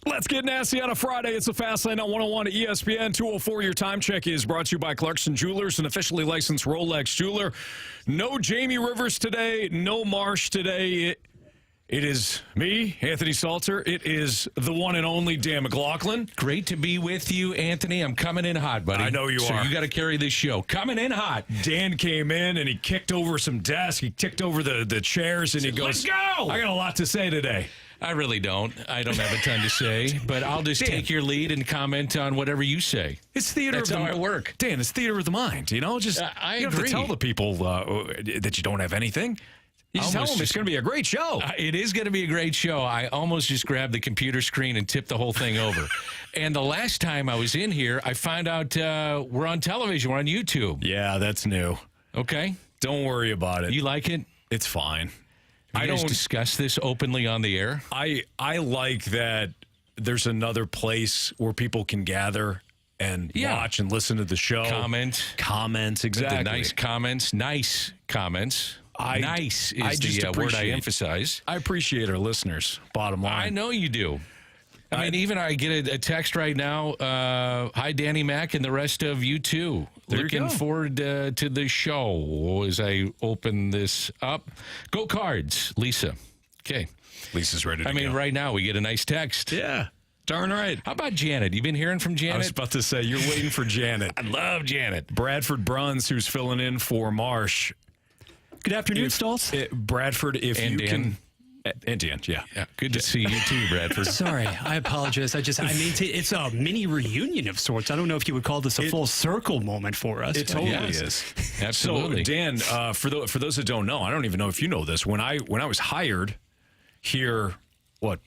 Let's get nasty on a Friday. It's the Fast Lane on 101 at ESPN 204. Your time check is brought to you by Clarkson Jewelers, an officially licensed Rolex jeweler. No Jamie Rivers today, no Marsh today. It is me, Anthony Stalter. It is the one and only Dan McLaughlin. Great to be with you, Anthony. I'm coming in hot, buddy. I know you are. So you got to carry this show. Coming in hot. Dan came in and he kicked over some desks. He kicked over the chairs and he goes, "Let's go!" I got a lot to say today. I really don't. I don't have a ton to say, but I'll just take your lead and comment on whatever you say. It's theater That's of the how I work. Dan, it's theater of the mind. You know, just I you don't have agree. to tell the people that you don't have anything. You just tell them it's going to be a great show. It is going to be a great show. I almost just grabbed the computer screen and tipped the whole thing over. And the last time I was in here, I found out we're on television. We're on YouTube. Yeah, that's new. Okay. Don't worry about it. You like it? It's fine. I don't discuss this openly on the air. I like that there's another place where people can gather and watch and listen to the show. Comments, exactly. The nice comments. Nice is the word I emphasize. I appreciate our listeners, bottom line. I know you do. I mean, even I get a text right now. Hi, Danny Mac and the rest of you too. Looking forward to the show as I open this up. Go Cards, Lisa. Okay. Lisa's ready to go. I mean, right now we get a nice text. Yeah. Darn right. How about Janet? You been hearing from Janet? I was about to say, you're waiting for Janet. I love Janet. Bradford Bruns, who's filling in for Marsh. Good afternoon, Stoltz. Bradford, if and you Dan. can... And Dan, yeah. Good to see you too, Bradford. Sorry, I apologize. It's a mini reunion of sorts. I don't know if you would call this a full circle moment for us. It totally is. Absolutely. So, Dan, for those that don't know, I don't even know if you know this. When I was hired here,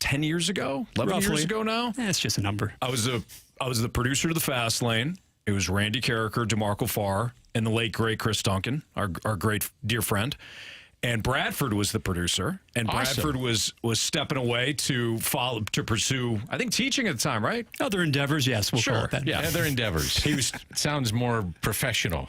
10 years ago? 11 years ago now? That's just a number. I was the producer of the Fast Lane. It was Randy Carricker, DeMarco Farr, and the late, great Chris Duncan, our great dear friend. And Bradford was the producer, and Bradford was stepping away to pursue, I think, teaching at the time, right? Other endeavors, yes, we'll call it that. Yeah, other endeavors. Sounds more professional.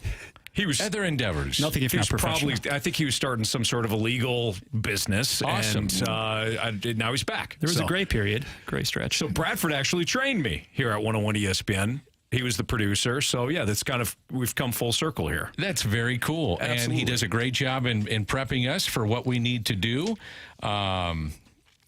He was other endeavors. Nothing if not professional. I think he was starting some sort of a legal business. Awesome. And now he's back. There was a great period, great stretch. So Bradford actually trained me here at 101 ESPN. He was the producer. So, yeah, that's we've come full circle here. That's very cool. Absolutely. And he does a great job in prepping us for what we need to do. And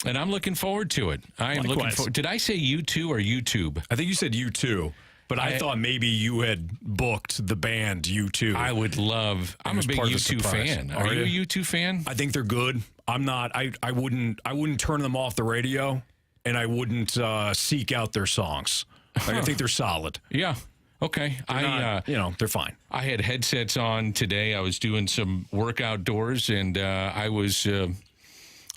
I'm looking forward to it. I am looking forward. Did I say U2 or YouTube? I think you said U2. But I thought maybe you had booked the band U2. I would love. I'm a big U2 fan. Are you a U2 fan? I think they're good. I'm not. I wouldn't turn them off the radio, and I wouldn't seek out their songs. I think they're solid. Yeah. Okay. They're fine. I had headsets on today. I was doing some work outdoors, and I was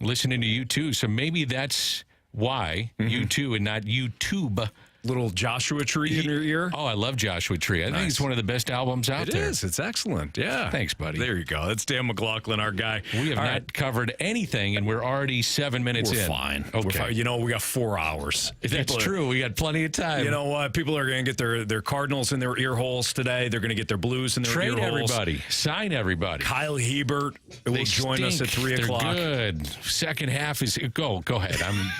listening to U2. So maybe that's why U2 and not YouTube. Little Joshua Tree in your ear? Oh, I love Joshua Tree. I think it's one of the best albums out there. It is. It's excellent. Yeah. Thanks, buddy. There you go. That's Dan McLaughlin, our guy. We have not covered anything, and we're already 7 minutes in. We're fine. Okay. We're fine. You know, we got 4 hours. That's true. We got plenty of time. You know what? People are going to get their Cardinals in their ear holes today. They're going to get their Blues in their ear holes. Trade everybody. Sign everybody. Kyle Hiebert will join us at 3 o'clock. They're good. Second half is... Go ahead. I'm...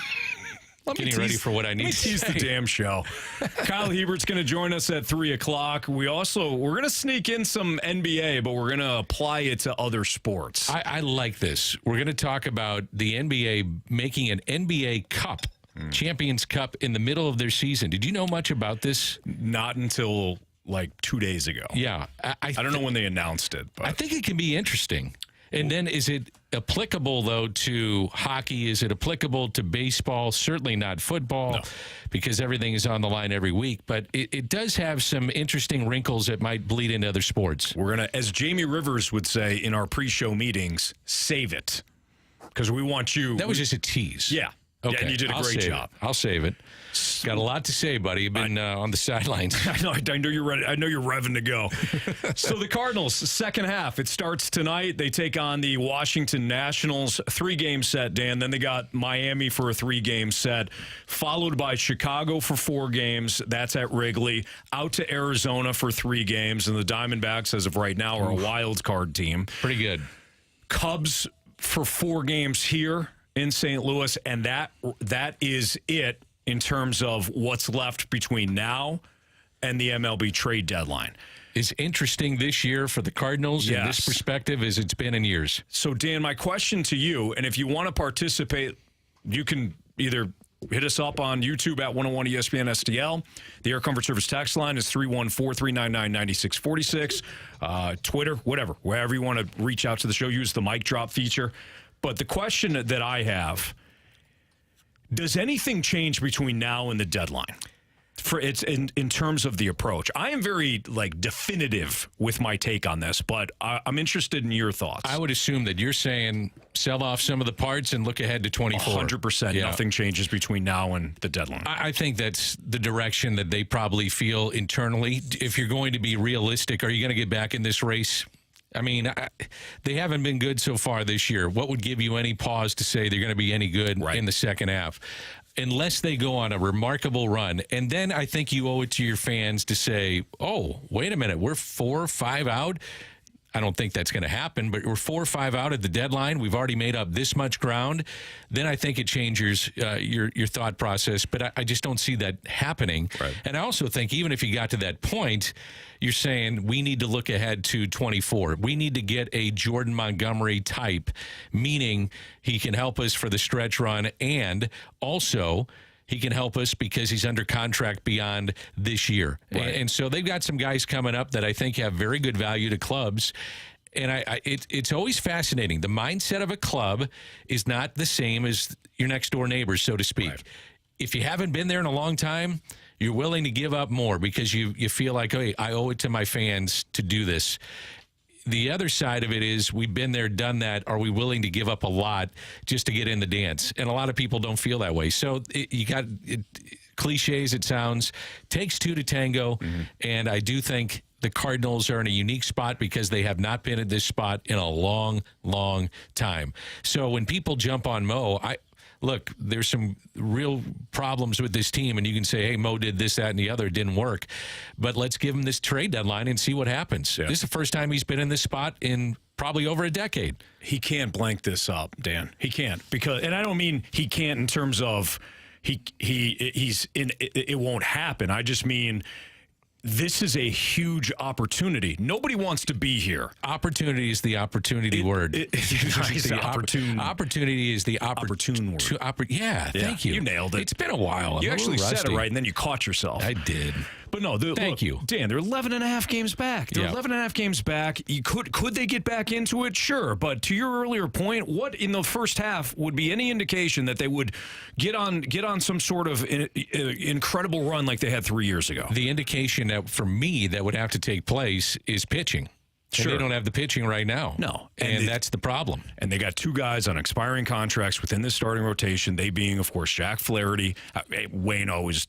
Getting ready for what I need to tease the damn show. Kyle Hiebert's going to join us at 3 o'clock. We're going to sneak in some NBA, but we're going to apply it to other sports. I like this. We're going to talk about the NBA making an NBA Cup, Champions Cup, in the middle of their season. Did you know much about this? Not until like 2 days ago. Yeah. I don't know when they announced it. But I think it can be interesting. And then is it applicable, though, to hockey? Is it applicable to baseball? Certainly not football, because everything is on the line every week. But it does have some interesting wrinkles that might bleed into other sports. We're going to, as Jamie Rivers would say in our pre-show meetings, save it. Because we want you. That was just a tease. Yeah. Okay. Yeah, and you did a great job. I'll save it. Got a lot to say, buddy. You've been on the sidelines. I know you're ready. I know you're revving to go. So the Cardinals, second half, it starts tonight. They take on the Washington Nationals, 3-game set, Dan. Then they got Miami for a 3-game set, followed by Chicago for 4 games. That's at Wrigley. Out to Arizona for 3 games. And the Diamondbacks, as of right now, are a wild card team. Pretty good. Cubs for 4 games here in St. Louis, and that is it in terms of what's left between now and the MLB trade deadline. Is interesting this year for the Cardinals in this perspective as it's been in years. So, Dan, my question to you, and if you want to participate, you can either hit us up on YouTube at 101 ESPN STL. The Air Comfort Service text line is 314-399-9646. Twitter, whatever, wherever you want to reach out to the show, use the mic drop feature. But the question that I have, does anything change between now and the deadline? For it's in terms of the approach. I am very definitive with my take on this, but I'm interested in your thoughts. I would assume that you're saying sell off some of the parts and look ahead to 24. 100%. Yeah. Nothing changes between now and the deadline. I think that's the direction that they probably feel internally. If you're going to be realistic, are you going to get back in this race? I mean, they haven't been good so far this year. What would give you any pause to say they're going to be any good in the second half? Unless they go on a remarkable run. And then I think you owe it to your fans to say, oh, wait a minute, we're 4 or 5 out. I don't think that's going to happen, but we're 4 or 5 out at the deadline. We've already made up this much ground. Then I think it changes your thought process, but I just don't see that happening. Right. And I also think even if you got to that point, you're saying we need to look ahead to 24. We need to get a Jordan Montgomery type, meaning he can help us for the stretch run, and also he can help us because he's under contract beyond this year. Right. And so they've got some guys coming up that I think have very good value to clubs. And it's always fascinating. The mindset of a club is not the same as your next door neighbors, so to speak. Right. If you haven't been there in a long time, you're willing to give up more because you feel like, hey, I owe it to my fans to do this. The other side of it is we've been there, done that. Are we willing to give up a lot just to get in the dance? And a lot of people don't feel that way. So you got cliches, it sounds, takes two to tango. Mm-hmm. And I do think the Cardinals are in a unique spot because they have not been at this spot in a long, long time. So when people jump on Mo, look, there's some real problems with this team, and you can say, hey, Mo did this, that, and the other. It didn't work. But let's give him this trade deadline and see what happens. Yeah. This is the first time he's been in this spot in probably over a decade. He can't blank this up, Dan. He can't. And I don't mean he can't in terms of he's in it won't happen. I just mean this is a huge opportunity. Nobody wants to be here. Opportunity is the opportunity word. Opportunity is the opportune word. Yeah, thank you. You nailed it. It's been a while. You actually said it right, and then you caught yourself. I did. But no, thank you, Dan. They're 11 and a half games back. They're 11 and a half games back. Could they get back into it? Sure. But to your earlier point, what in the first half would be any indication that they would get on some sort of incredible run like they had 3 years ago? The indication that for me that would have to take place is pitching. Sure. And they don't have the pitching right now. No. And that's the problem. And they got two guys on expiring contracts within the starting rotation, they being, of course, Jack Flaherty. Waino is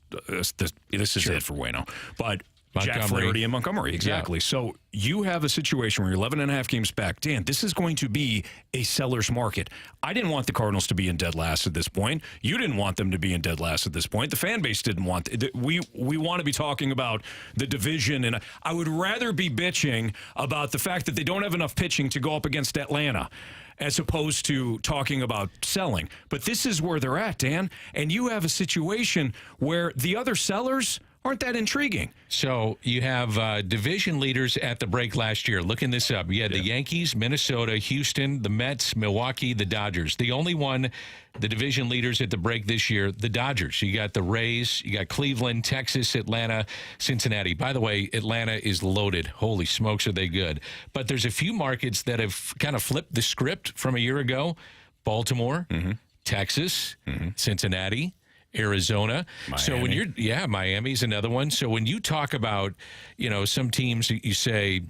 this is it for Waino. But Jack Flaherty and Montgomery, exactly. Yeah. So you have a situation where you're 11 and a half games back. Dan, this is going to be a seller's market. I didn't want the Cardinals to be in dead last at this point. You didn't want them to be in dead last at this point. The fan base didn't want it. We want to be talking about the division, and I would rather be bitching about the fact that they don't have enough pitching to go up against Atlanta as opposed to talking about selling. But this is where they're at, Dan, and you have a situation where the other sellers aren't that intriguing. So you have division leaders at the break last year. Looking this up, you had the Yankees, Minnesota, Houston, the Mets, Milwaukee, the Dodgers. The only one, the division leaders at the break this year, the Dodgers. You got the Rays, you got Cleveland, Texas, Atlanta, Cincinnati. By the way, Atlanta is loaded. Holy smokes, are they good. But there's a few markets that have kind of flipped the script from a year ago. Baltimore, Texas, Cincinnati, Arizona. Miami. So when Miami's another one. So when you talk about, some teams you say,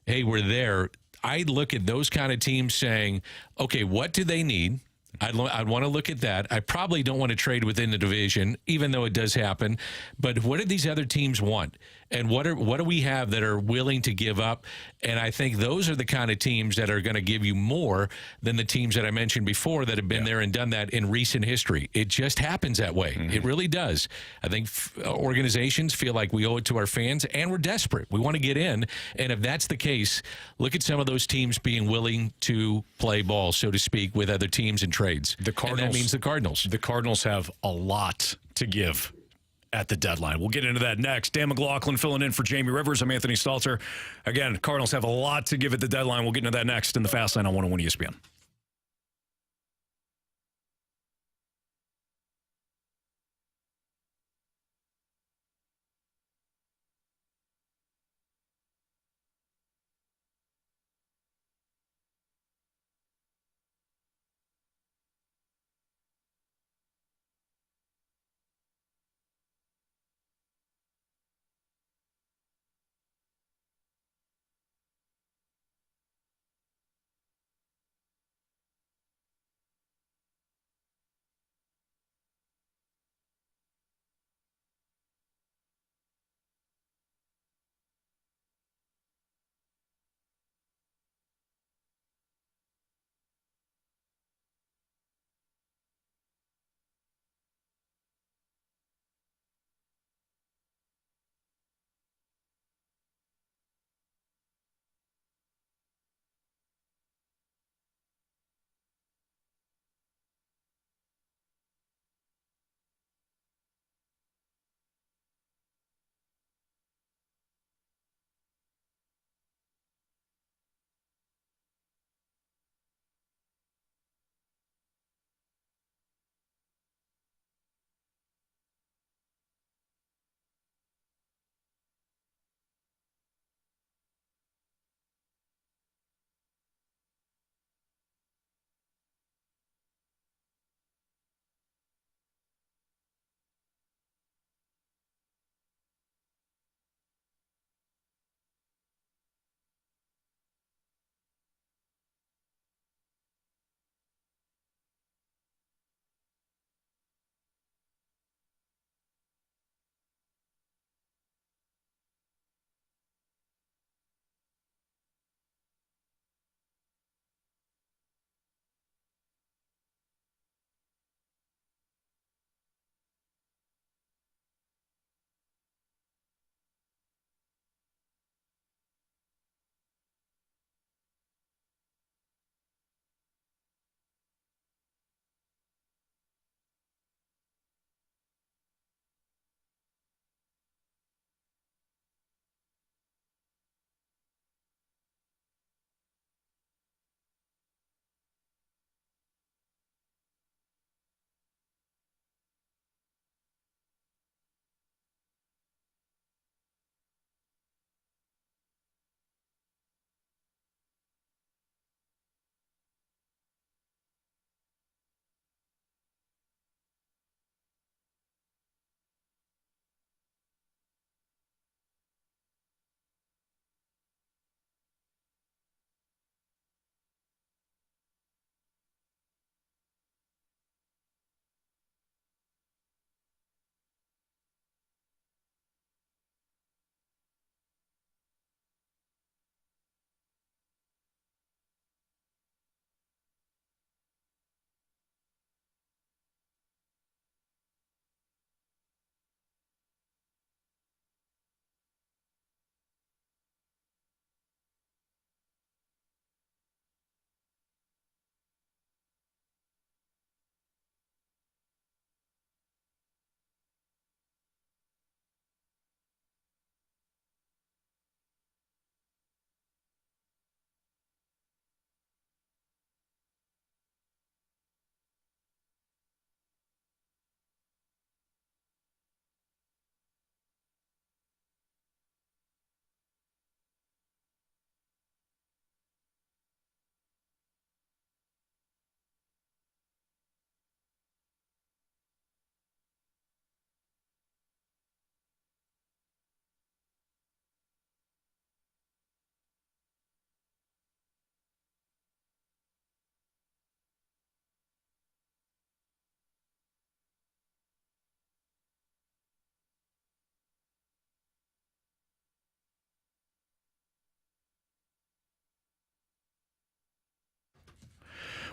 hey, we're there. I look at those kind of teams saying, okay, what do they need? I'd want to look at that. I probably don't want to trade within the division, even though it does happen. But what do these other teams want? And what do we have that are willing to give up? And I think those are the kind of teams that are going to give you more than the teams that I mentioned before that have been there and done that in recent history. It just happens that way. It really does. I think organizations feel like we owe it to our fans, and we're desperate. We want to get in. And if that's the case, look at some of those teams being willing to play ball, so to speak, with other teams and trades. The Cardinals, and that means the Cardinals. The Cardinals have a lot to give at the deadline. We'll get into that next. Dan McLaughlin filling in for Jamie Rivers. I'm Anthony Stalter. Again, Cardinals have a lot to give at the deadline. We'll get into that next in the Fast Lane on 101 ESPN.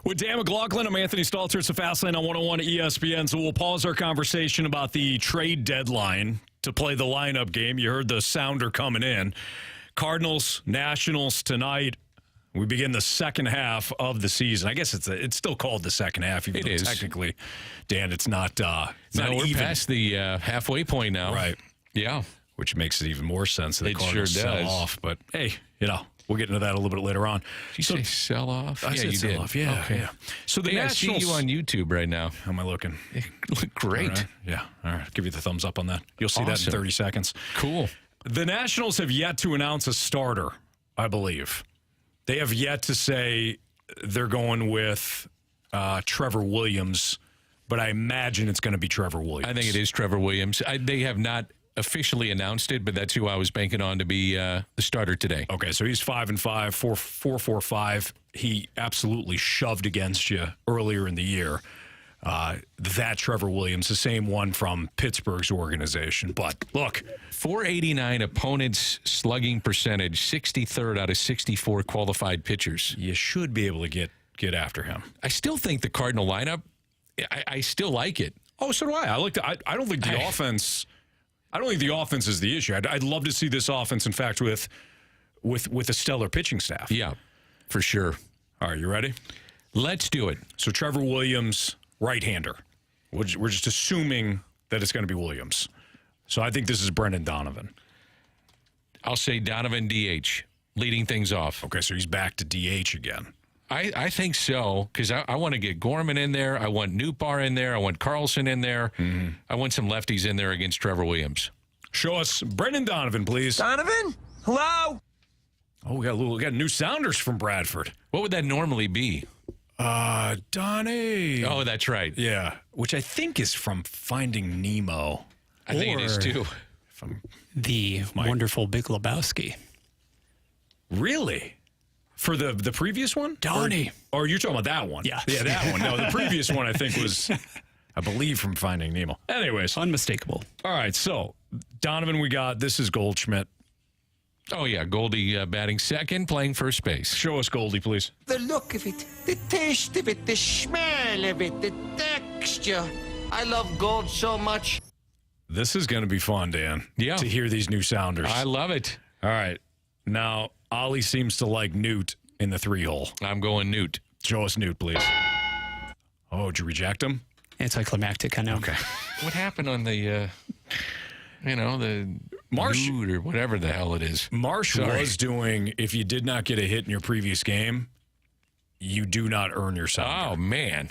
With Dan McLaughlin, I'm Anthony Stalter. It's the Fast Lane on 101 ESPN. So we'll pause our conversation about the trade deadline to play the lineup game. You heard the sounder coming in. Cardinals, Nationals tonight. We begin the second half of the season. I guess it's still called the second half. Even though technically, Dan, it's not. It's not we're even past the halfway point now. Right. Yeah. Which makes it even more sense that the It Cardinals sure sell does. off. But hey, we'll get into that a little bit later on. Did you say sell off? I said you sell did. off. Yeah. Okay. Yeah. So the Hey, I Nationals. see you on YouTube right now. How am I looking? You look great. All right. Yeah. All right. Give you the thumbs up on that. You'll see that in Awesome. 30 seconds. Cool. The Nationals have yet to announce a starter, I believe. They have yet to say they're going with Trevor Williams, but I imagine it's going to be Trevor Williams. I think it is Trevor Williams. They have not officially announced it, but that's who I was banking on to be the starter today. Okay, so he's 5-5, 4.45. He absolutely shoved against you earlier in the year. That Trevor Williams, the same one from Pittsburgh's organization. But look, 489 opponents slugging percentage, 63rd out of 64 qualified pitchers. you should be able to get after him. I still think the Cardinal lineup, I still like it. Oh, so do I. I don't think the offense. I don't think the offense is the issue. I'd love to see this offense, in fact, with a stellar pitching staff. Yeah, for sure. All right, you ready? Let's do it. So Trevor Williams, right-hander. We're just assuming that it's going to be Williams. So I think this is Brendan Donovan. I'll say Donovan DH, leading things off. Okay, so he's back to DH again. I think so, because I want to get Gorman in there. I want Nootbaar in there. I want Carlson in there. Mm-hmm. I want some lefties in there against Trevor Williams. Show us Brendan Donovan, please. Donovan? Hello? Oh, we got new sounders from Bradford. What would that normally be? Donnie. Oh, that's right. Yeah, which I think is from Finding Nemo. I think it is Or- too. The wonderful Big Lebowski. Really? For the previous one? Donnie. Or you're talking about that one? Yeah. Yeah, that one. No, the previous one I think was, I believe, from Finding Nemo. Anyways, Unmistakable. all right, so Donovan we got. This is Goldschmidt. Oh, yeah. Goldie batting second, playing first base. Show us Goldie, please. The look of it, the taste of it, the smell of it, the texture. I love gold so much. This is going to be fun, Dan. Yeah. To hear these new sounders. I love it. All right. Now, Ollie seems to like Newt in the 3-hole. I'm going Newt. Show us Newt, please. Oh, did you reject him? Anticlimactic, I know. Okay. What happened on the, the Marsh. Newt or whatever the hell it is? Marsh Sorry. was doing, if you did not get a hit in your previous game, you do not earn your Oh, sounder. man.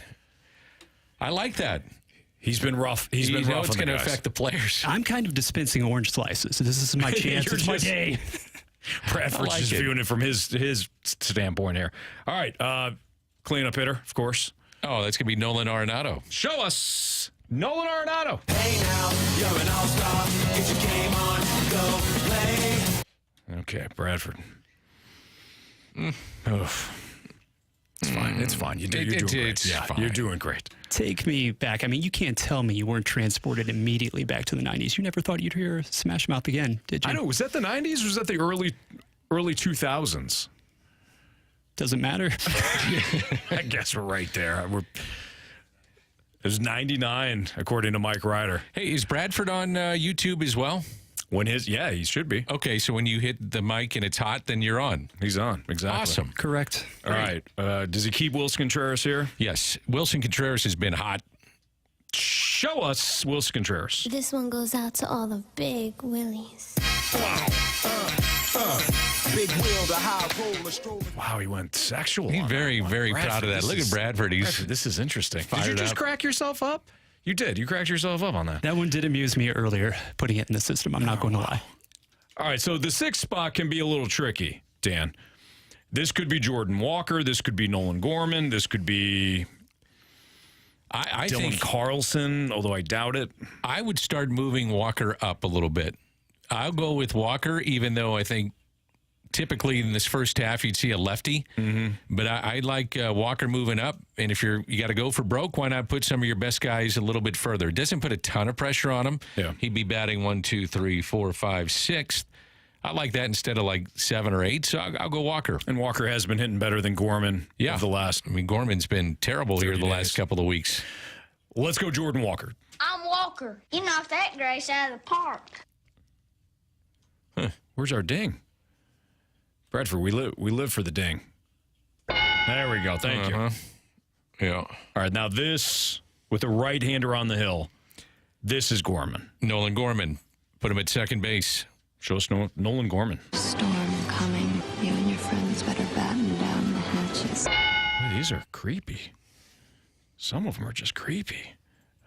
I like that. He's been rough. He's been You know rough it's on the going to guys. affect the players. I'm kind of dispensing orange slices. This is my chance. You're It's my just- day. Bradford's I like just it. viewing it from his standpoint here. All right. Cleanup hitter, of course. Oh, that's going to be Nolan Arenado. Show us Nolan Arenado. Hey now, you're an all-star. Get your game on, go play. Okay, Bradford. Oof. It's fine. It's fine. You're doing great. It's Yeah, fine. you're doing great. Take me back. I mean, you can't tell me you weren't transported immediately back to the 90s. You never thought you'd hear Smash Mouth again, did you? I know. Was that the 90s or was that the early 2000s? Doesn't matter. I guess we're right there. It was 99, according to Mike Ryder. Hey, is Bradford on YouTube as well? Yeah, he should be. Okay, so when you hit the mic and it's hot, then you're on. He's on. Exactly. Awesome. Correct. All right. Does he keep Wilson Contreras here? Yes, Wilson Contreras has been hot. Show us Wilson Contreras. This one goes out to all the big willies. Big wheel, the high roller, strolling. Wow, he went sexual. He's on very, that one. very proud of that. this Look at is- Bradford. He's Bradford, this is interesting. Did you fired just up. crack yourself up? You did. You cracked yourself up on that. That one did amuse me earlier, putting it in the system. I'm not going to lie. All right, so the sixth spot can be a little tricky, Dan. This could be Jordan Walker. This could be Nolan Gorman. This could be I Dylan think Carlson, although I doubt it. I would start moving Walker up a little bit. I'll go with Walker, even though I think typically in this first half you'd see a lefty. Mm-hmm. But I like Walker moving up. And if you got to go for broke, why not put some of your best guys a little bit further? It doesn't put a ton of pressure on him. Yeah. He'd be batting 1, 2, 3, 4, 5, 6. I like that instead of like 7 or 8. So I'll go Walker. And Walker has been hitting better than Gorman Yeah. of the last. I mean, Gorman's been terrible here 30 the days. last couple of weeks. Let's go Jordan Walker. I'm Walker. You knocked that grace out of the park. Where's our ding? Bradford, we live for the ding. There we go. Thank you. Yeah. All right, now this, with a right-hander on the hill, this is Gorman. Nolan Gorman. Put him at second base. Show us Nolan Gorman. Storm coming. You and your friends better batten down the hatches. Boy, these are creepy. Some of them are just creepy.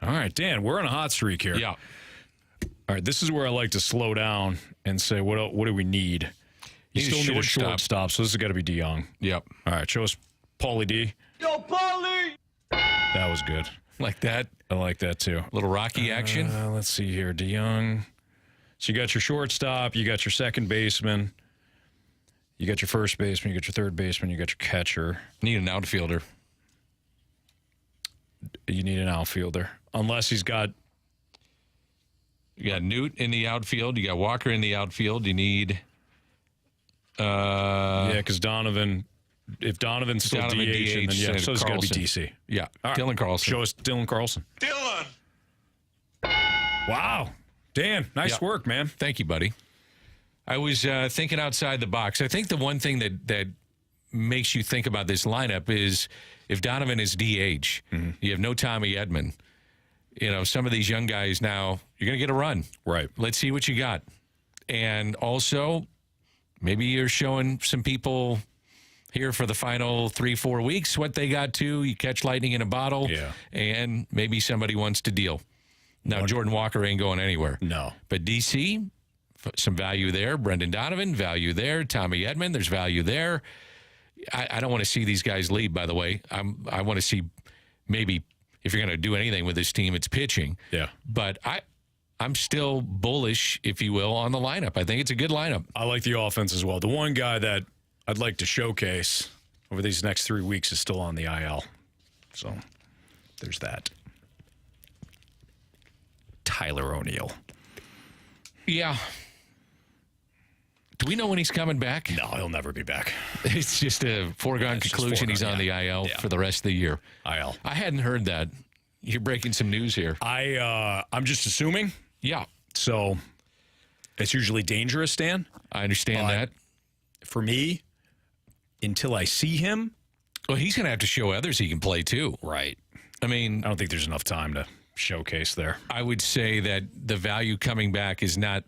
All right, Dan, we're on a hot streak here. Yeah. All right, this is where I like to slow down and say, what do we need? You Need a still need a shortstop. shortstop, so this has got to be DeYoung. Yep. All right, show us Paulie D. Yo, Paulie! That was good. Like that. I like that, too. Little Rocky action. Let's see here. DeYoung. So you got your shortstop, you got your second baseman, you got your first baseman, you got your third baseman, you got your catcher. Need an outfielder. You need an outfielder. Unless he's got... You got Newt in the outfield. You got Walker in the outfield. You need... yeah, because Donovan... If Donovan's still Donovan DH, then DH, yeah, and so it's got to be Carlson. DC. Yeah. All right. Dylan Carlson. Show us Dylan Carlson. Dylan! Wow. Dan, nice Yeah. work, man. Thank you, buddy. I was thinking outside the box. I think the one thing that makes you think about this lineup is if Donovan is DH, you have no Tommy Edman. You know, some of these young guys now, you're going to get a run. Right. Let's see what you got. And also, maybe you're showing some people here for the final 3-4 weeks what they got to. You catch lightning in a bottle. Yeah. And maybe somebody wants to deal. Now, Jordan Walker ain't going anywhere. No. But DC, some value there. Brendan Donovan, value there. Tommy Edman, there's value there. I don't want to see these guys leave, by the way. I want to see maybe if you're going to do anything with this team, it's pitching. Yeah. But I'm still bullish, if you will, on the lineup. I think it's a good lineup. I like the offense as well. The one guy that I'd like to showcase over these next 3 weeks is still on the IL. So there's that. Tyler O'Neill. Yeah. Do we know when he's coming back? No, he'll never be back. It's just a foregone It's just conclusion he's foregone, on the IL for the rest of the year. IL. I hadn't heard that. You're breaking some news here. I'm just assuming. Yeah. So it's usually dangerous, Dan. I understand that. For me, until I see him. Well, he's going to have to show others he can play too. Right. I mean, I don't think there's enough time to showcase there. I would say that the value coming back is not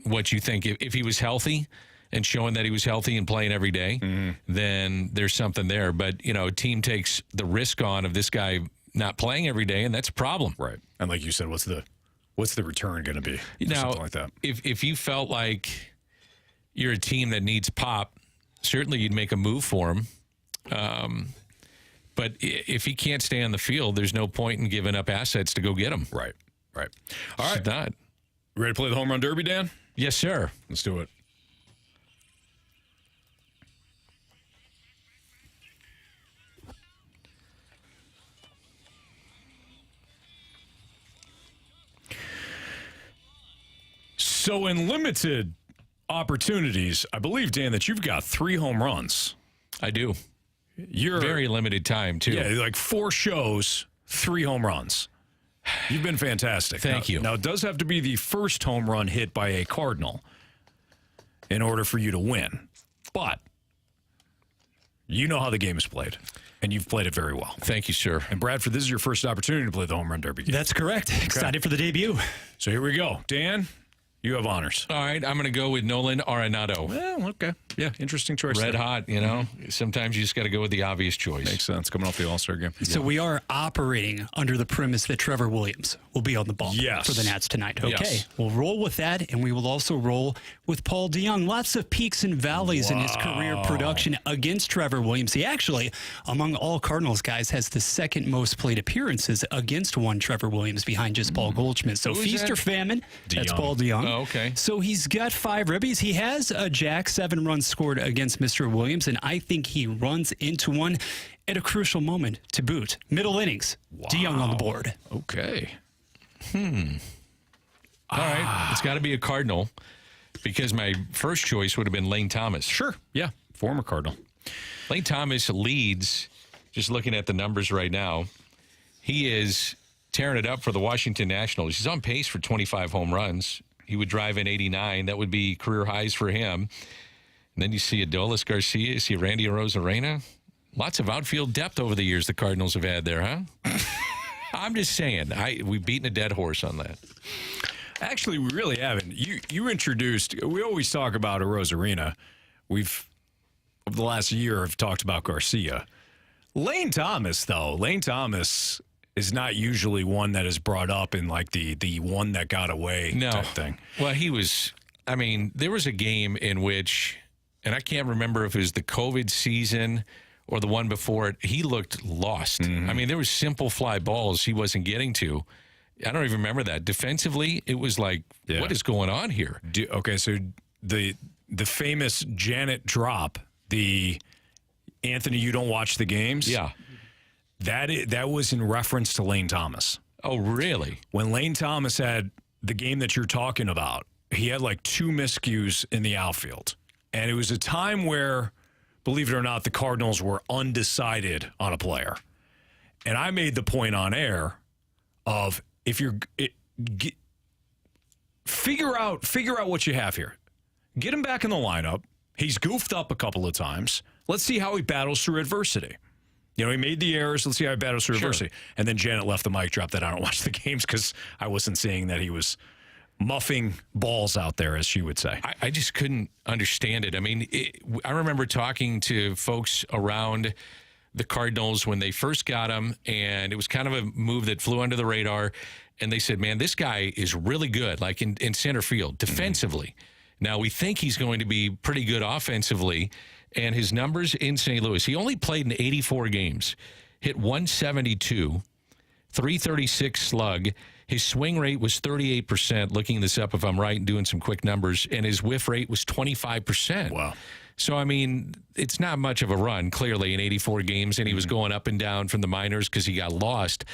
what you think. If he was healthy and showing that he was healthy and playing every day, then there's something there. But, you know, a team takes the risk on of this guy not playing every day, and that's a problem. Right. And like you said, what's the return going to be? For something like that. If you felt like you're a team that needs pop, certainly you'd make a move for him. But if he can't stay on the field, there's no point in giving up assets to go get him. Right. All right. It's not. Ready to play the home run derby, Dan? Yes, sir. Let's do it. So in limited opportunities, I believe, Dan, that you've got 3 home runs. I do. You're Very limited time, too. Yeah, like 4 shows, 3 home runs. You've been fantastic. Thank you. Now, it does have to be the first home run hit by a Cardinal in order for you to win. But you know how the game is played, and you've played it very well. Thank you, sir. And Bradford, this is your first opportunity to play the home run derby game. That's correct. Excited for the debut. So here we go. Dan, you have honors. All right, I'm going to go with Nolan Arenado. Well, okay. Yeah, interesting choice. Red there. hot, you know. Sometimes you just got to go with the obvious choice. Makes sense. Coming off the All-Star game. So we are operating under the premise that Trevor Williams will be on the ball Yes. for the Nats tonight. Okay, Yes. we'll roll with that, and we will also roll with Paul DeYoung. Lots of peaks and valleys in his career production against Trevor Williams. He actually, among all Cardinals guys, has the second most plate appearances against one Trevor Williams behind just Paul Goldschmidt. So Who is feast that? or famine, that's DeYoung. Paul DeYoung. Oh, okay. So he's got 5 ribbies. He has a jack, 7 runs scored against Mr. Williams, and I think he runs into one at a crucial moment to boot. Middle innings, DeYoung on the board. Okay. All right, it's got to be a Cardinal because my first choice would have been Lane Thomas. Sure. Yeah. Former Cardinal. Lane Thomas leads, just looking at the numbers right now, he is tearing it up for the Washington Nationals. He's on pace for 25 home runs. He would drive in 89. That would be career highs for him. And then you see Adolis Garcia, you see Randy Arozarena. Lots of outfield depth over the years the Cardinals have had there, huh? I'm just saying. We've beaten a dead horse on that. Actually, we really haven't. You introduced. We always talk about Rosarina. We've over the last year have talked about Garcia. Lane Thomas, though. Lane Thomas is not usually one that is brought up in like the one that got away type thing. Well, he was. I mean, there was a game in which, and I can't remember if it was the COVID season or the one before it, he looked lost. Mm-hmm. I mean, there was simple fly balls he wasn't getting to. I don't even remember that. Defensively, it was like, what is going on here? Okay, so the famous Janet drop, the Anthony, you don't watch the games? Yeah. That was in reference to Lane Thomas. Oh, really? When Lane Thomas had the game that you're talking about, he had like 2 miscues in the outfield. And it was a time where, believe it or not, the Cardinals were undecided on a player. And I made the point on air of figure out what you have here. Get him back in the lineup. He's goofed up a couple of times. Let's see how he battles through adversity. You know, he made the errors. Let's see how he battles through adversity. And then Janet left the mic drop that I don't watch the games because I wasn't seeing that he was muffing balls out there, as she would say. I just couldn't understand it. I mean, I remember talking to folks around the Cardinals when they first got him, and it was kind of a move that flew under the radar. And they said, man, this guy is really good, like in center field, defensively. Now, we think he's going to be pretty good offensively, and his numbers in St. Louis, he only played in 84 games, hit 172, 336 slug. His swing rate was 38%, looking this up if I'm right and doing some quick numbers, and his whiff rate was 25%. Wow. So, I mean, it's not much of a run, clearly, in 84 games, and he was going up and down from the minors because he got lost.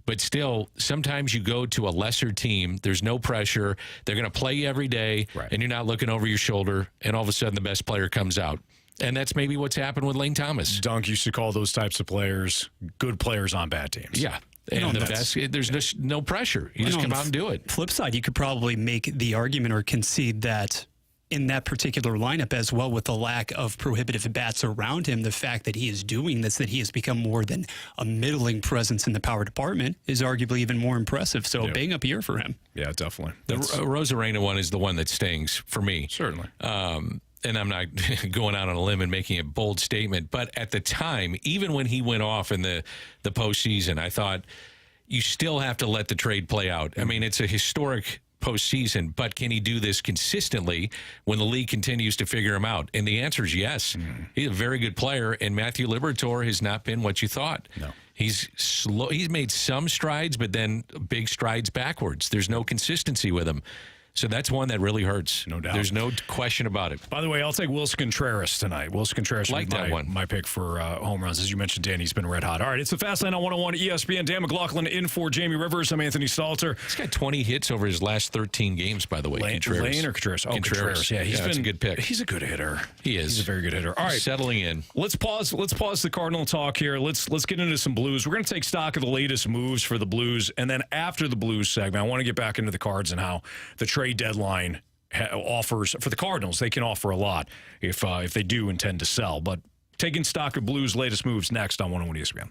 But still, sometimes you go to a lesser team, there's no pressure, they're going to play you every day, and you're not looking over your shoulder, and all of a sudden the best player comes out. And that's maybe what's happened with Lane Thomas. Dunk used to call those types of players good players on bad teams. Yeah. And the best, there's just no pressure. You just come out and do it. Flip side, you could probably make the argument or concede that in that particular lineup as well, with the lack of prohibitive bats around him, the fact that he is doing this, that he has become more than a middling presence in the power department is arguably even more impressive. So bang up year for him. Yeah, definitely. The Rosarena one is the one that stings for me. Certainly. And I'm not going out on a limb and making a bold statement, but at the time, even when he went off in the postseason, I thought you still have to let the trade play out. I mean, it's a historic postseason, but can he do this consistently when the league continues to figure him out? And the answer is yes. He's a very good player, and Matthew Liberatore has not been what you thought. No. He's slow. He's made some strides, but then big strides backwards. There's no consistency with him. So that's one that really hurts. No doubt. There's no question about it. By the way, I'll take Wilson Contreras tonight. Wilson Contreras like that one. My pick for home runs. As you mentioned, Dan, he's been red hot. All right, it's the Fast Lane on 101 ESPN. Dan McLaughlin in for Jamie Rivers. I'm Anthony Stalter. He's got 20 hits over his last 13 games, by the way. Lane or Contreras? Oh, Contreras. Yeah, he's been a good pick. He's a good hitter. He is. He's a very good hitter. All right, settling in. Let's pause the Cardinal talk here. Let's get into some Blues. We're going to take stock of the latest moves for the Blues, and then after the Blues segment, I want to get back into the Cards and how the trade deadline offers for the Cardinals. They can offer a lot if they do intend to sell. But taking stock of Blues' latest moves next on 101 ESPN.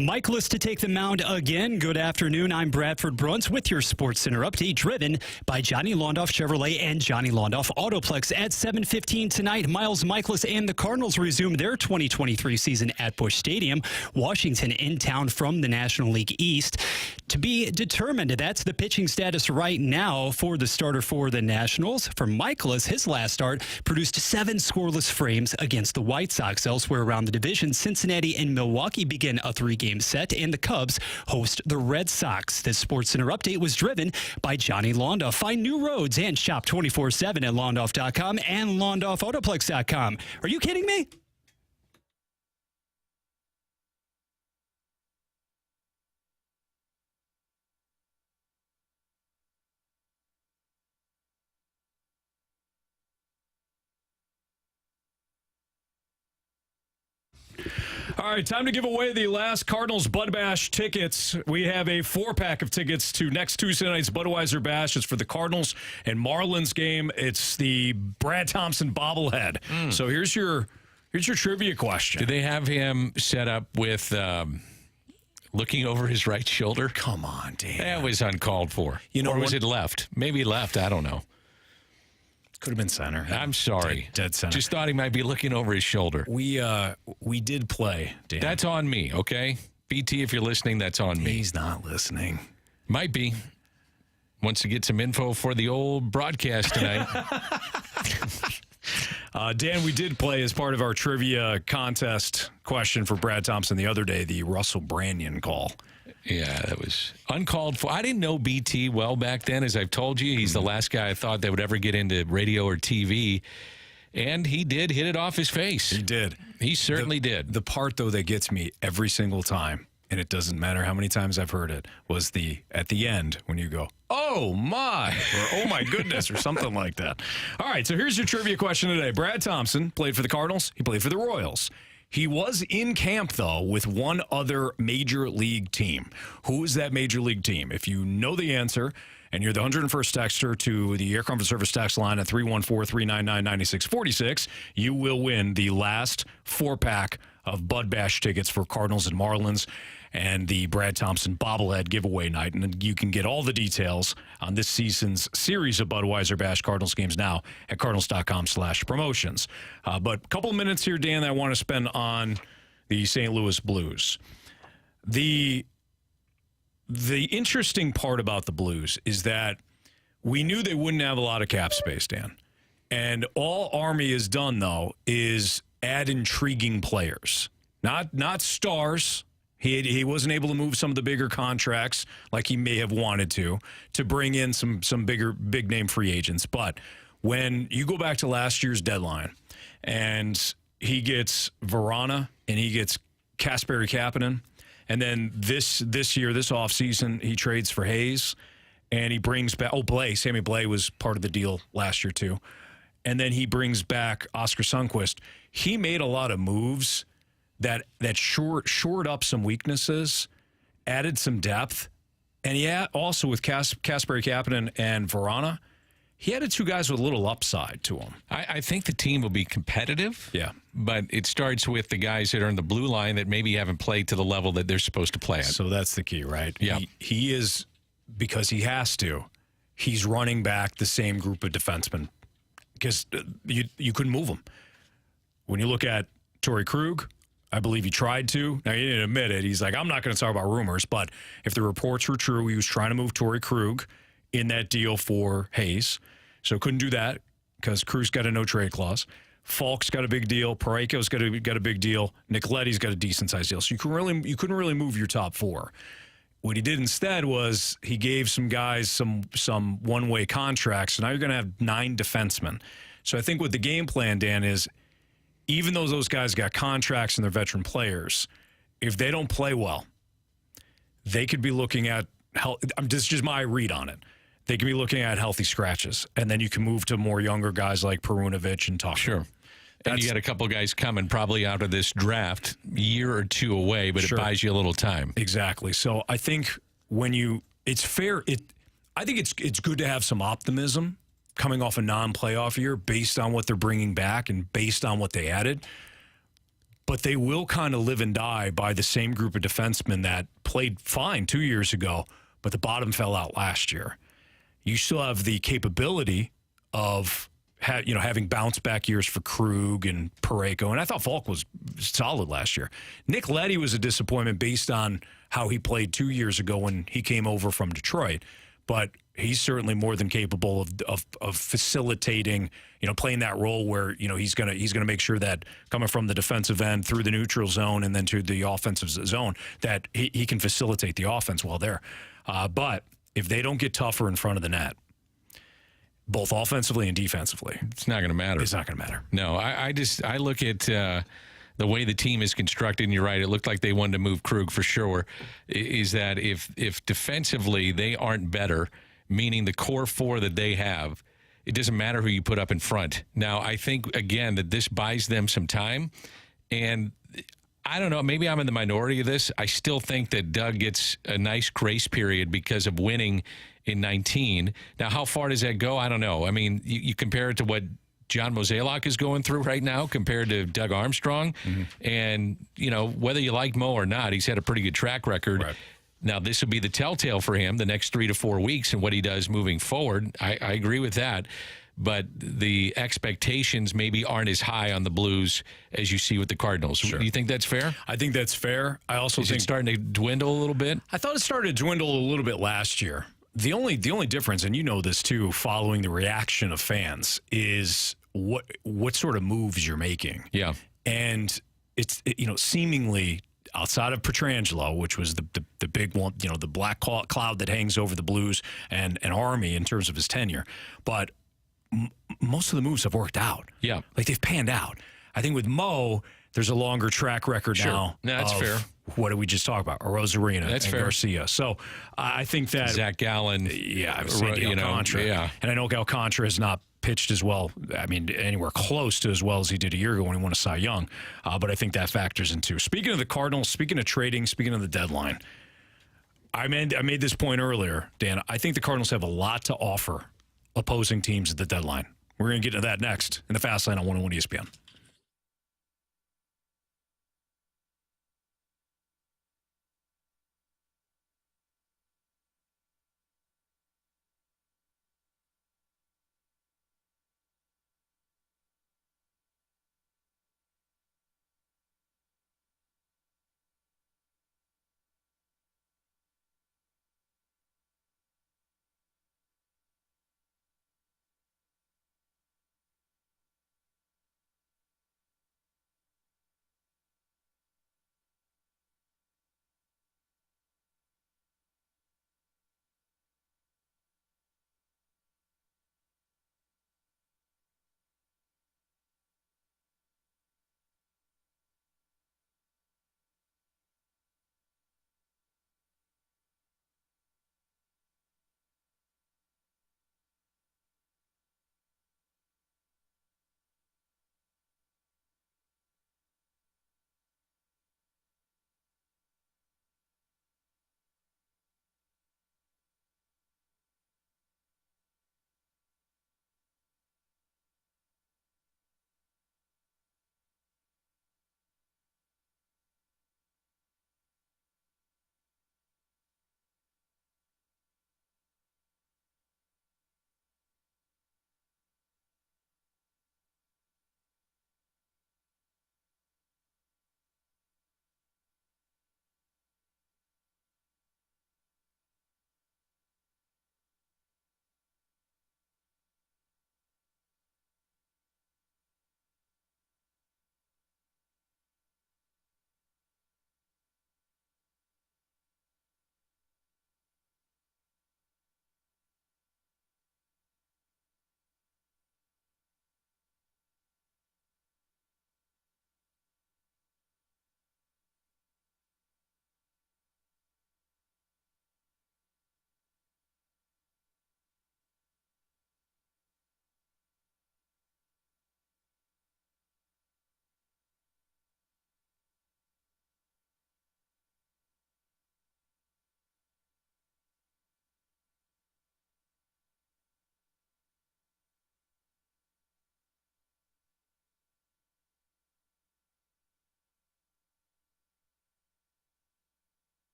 Michaelis to take the mound again. Good afternoon. I'm Bradford Bruns with your Sports Center update, driven by Johnny Londoff Chevrolet and Johnny Londoff Autoplex. At 7:15 tonight, Miles Michaelis and the Cardinals resume their 2023 season at Busch Stadium. Washington in town from the National League East. To be determined, that's the pitching status right now for the starter for the Nationals. For Michaelis, his last start produced 7 scoreless frames against the White Sox. Elsewhere around the division, Cincinnati and Milwaukee begin a 3-game set, and the Cubs host the Red Sox. This Sports Center update was driven by Johnny Londoff. Find new roads and shop 24/7 at Londoff.com and LondoffAutoplex.com. Are you kidding me? All right, time to give away the last Cardinals Bud Bash tickets. We have a 4-pack of tickets to next Tuesday night's Budweiser Bash. It's for the Cardinals and Marlins game. It's the Brad Thompson bobblehead. So here's your trivia question. Do they have him set up with looking over his right shoulder? Come on, Dan. That was uncalled for. Or was it left? Maybe left. I don't know. Could have been center. I'm sorry. Dead center. Just thought he might be looking over his shoulder. We did play, Dan. That's on me, okay? BT, if you're listening, that's on me. He's not listening. Might be. Wants to get some info for the old broadcast tonight. Dan, we did play as part of our trivia contest question for Brad Thompson the other day, the Russell Branyan call. Yeah, that was uncalled for. I didn't know BT well back then, as I've told you. He's the last guy I thought that would ever get into radio or TV. And he did hit it off his face. He did. He certainly did. The part, though, that gets me every single time, and it doesn't matter how many times I've heard it, was at the end when you go, oh, my, or oh, my goodness, or something like that. All right, so here's your trivia question today. Brad Thompson played for the Cardinals. He played for the Royals. He was in camp, though, with one other major league team. Who is that major league team? If you know the answer, and you're the 101st texter to the Air Comfort Service text line at 314-399-9646, you will win the last 4-pack of Bud Bash tickets for Cardinals and Marlins and the Brad Thompson bobblehead giveaway night. And you can get all the details on this season's series of Budweiser Bash Cardinals games now at cardinals.com/promotions. But a couple of minutes here, Dan, that I want to spend on the St. Louis Blues. The interesting part about the Blues is that we knew they wouldn't have a lot of cap space, Dan. And all Army has done, though, is add intriguing players. Not stars. He wasn't able to move some of the bigger contracts like he may have wanted to bring in some big name free agents. But when you go back to last year's deadline and he gets Verana and he gets Kasperi Kapanen, and then this year, this offseason, he trades for Hayes and he brings back Sammy Blais was part of the deal last year too. And then he brings back Oscar Sundqvist. He made a lot of moves that shored up some weaknesses, added some depth, and he also with Kasperi Kapanen and Verana, he added 2 guys with a little upside to him. I think the team will be competitive. Yeah. But it starts with the guys that are in the blue line that maybe haven't played to the level that they're supposed to play at. So that's the key, right? Yeah. He is, because he has to, he's running back the same group of defensemen because you couldn't move them. When you look at Torrey Krug, I believe he tried to. Now, he didn't admit it. He's like, I'm not going to talk about rumors, but if the reports were true, he was trying to move Torrey Krug in that deal for Hayes. So couldn't do that because Krug's got a no-trade clause. Falk's got a big deal. Parayko's got a big deal. Nicoletti's got a decent-sized deal. So you couldn't really move your top 4. What he did instead was he gave some guys some one-way contracts. So now you're going to have 9 defensemen. So I think what the game plan, Dan, is even though those guys got contracts and they're veteran players, if they don't play well, they could be looking at this is just my read on it. They could be looking at healthy scratches, and then you can move to more younger guys like Perunovic and Tucker. Sure. And you got a couple guys coming probably out of this draft year or 2 away, but It buys you a little time. Exactly. So I think it's fair. I think it's good to have some optimism coming off a non-playoff year based on what they're bringing back and based on what they added. but they will kind of live and die by the same group of defensemen that played fine 2 years ago, but the bottom fell out last year. You still have the capability of having bounce back years for Krug and Parayko, and I thought Falk was solid last year. Nick Leddy was a disappointment based on how he played 2 years ago when he came over from Detroit, but he's certainly more than capable of facilitating, playing that role where he's gonna make sure that coming from the defensive end through the neutral zone and then to the offensive zone that he can facilitate the offense while there. But if they don't get tougher in front of the net, both offensively and defensively, it's not going to matter. It's not going to matter. No, I look at the way the team is constructed, and you're right, it looked like they wanted to move Krug for sure, is that if defensively they aren't better, meaning the core four that they have, it doesn't matter who you put up in front. Now, I think, again, that this buys them some time, and I don't know, maybe I'm in the minority of this. I still think that Doug gets a nice grace period because of winning in 19. Now, how far does that go? I don't know. I mean, you compare it to what John Mozeliak is going through right now compared to Doug Armstrong. Mm-hmm. And, whether you like Mo or not, he's had a pretty good track record. Right. Now, this will be the telltale for him the next 3 to 4 weeks and what he does moving forward. I agree with that. But the expectations maybe aren't as high on the Blues as you see with the Cardinals. Sure. Do you think that's fair? I think that's fair. I also think it's starting to dwindle a little bit. I thought it started to dwindle a little bit last year. The only difference, and you know this too, following the reaction of fans, is what sort of moves you're making. Yeah, and it's seemingly outside of Pietrangelo, which was the big one, the black cloud that hangs over the Blues and Army in terms of his tenure, but most of the moves have worked out. Yeah, like they've panned out. I think with Mo, there's a longer track record now. No, that's fair. What did we just talk about? Rosarina and fair. Garcia. So I think that Zach Gallen, I've seen Alcantara. Yeah, and I know Alcantara has not pitched as well. I mean, anywhere close to as well as he did a year ago when he won a Cy Young. But I think that factors in too. Speaking of the Cardinals, speaking of trading, speaking of the deadline, I made this point earlier, Dan. I think the Cardinals have a lot to offer opposing teams at the deadline. We're going to get into that next in the Fast Lane on 101 ESPN.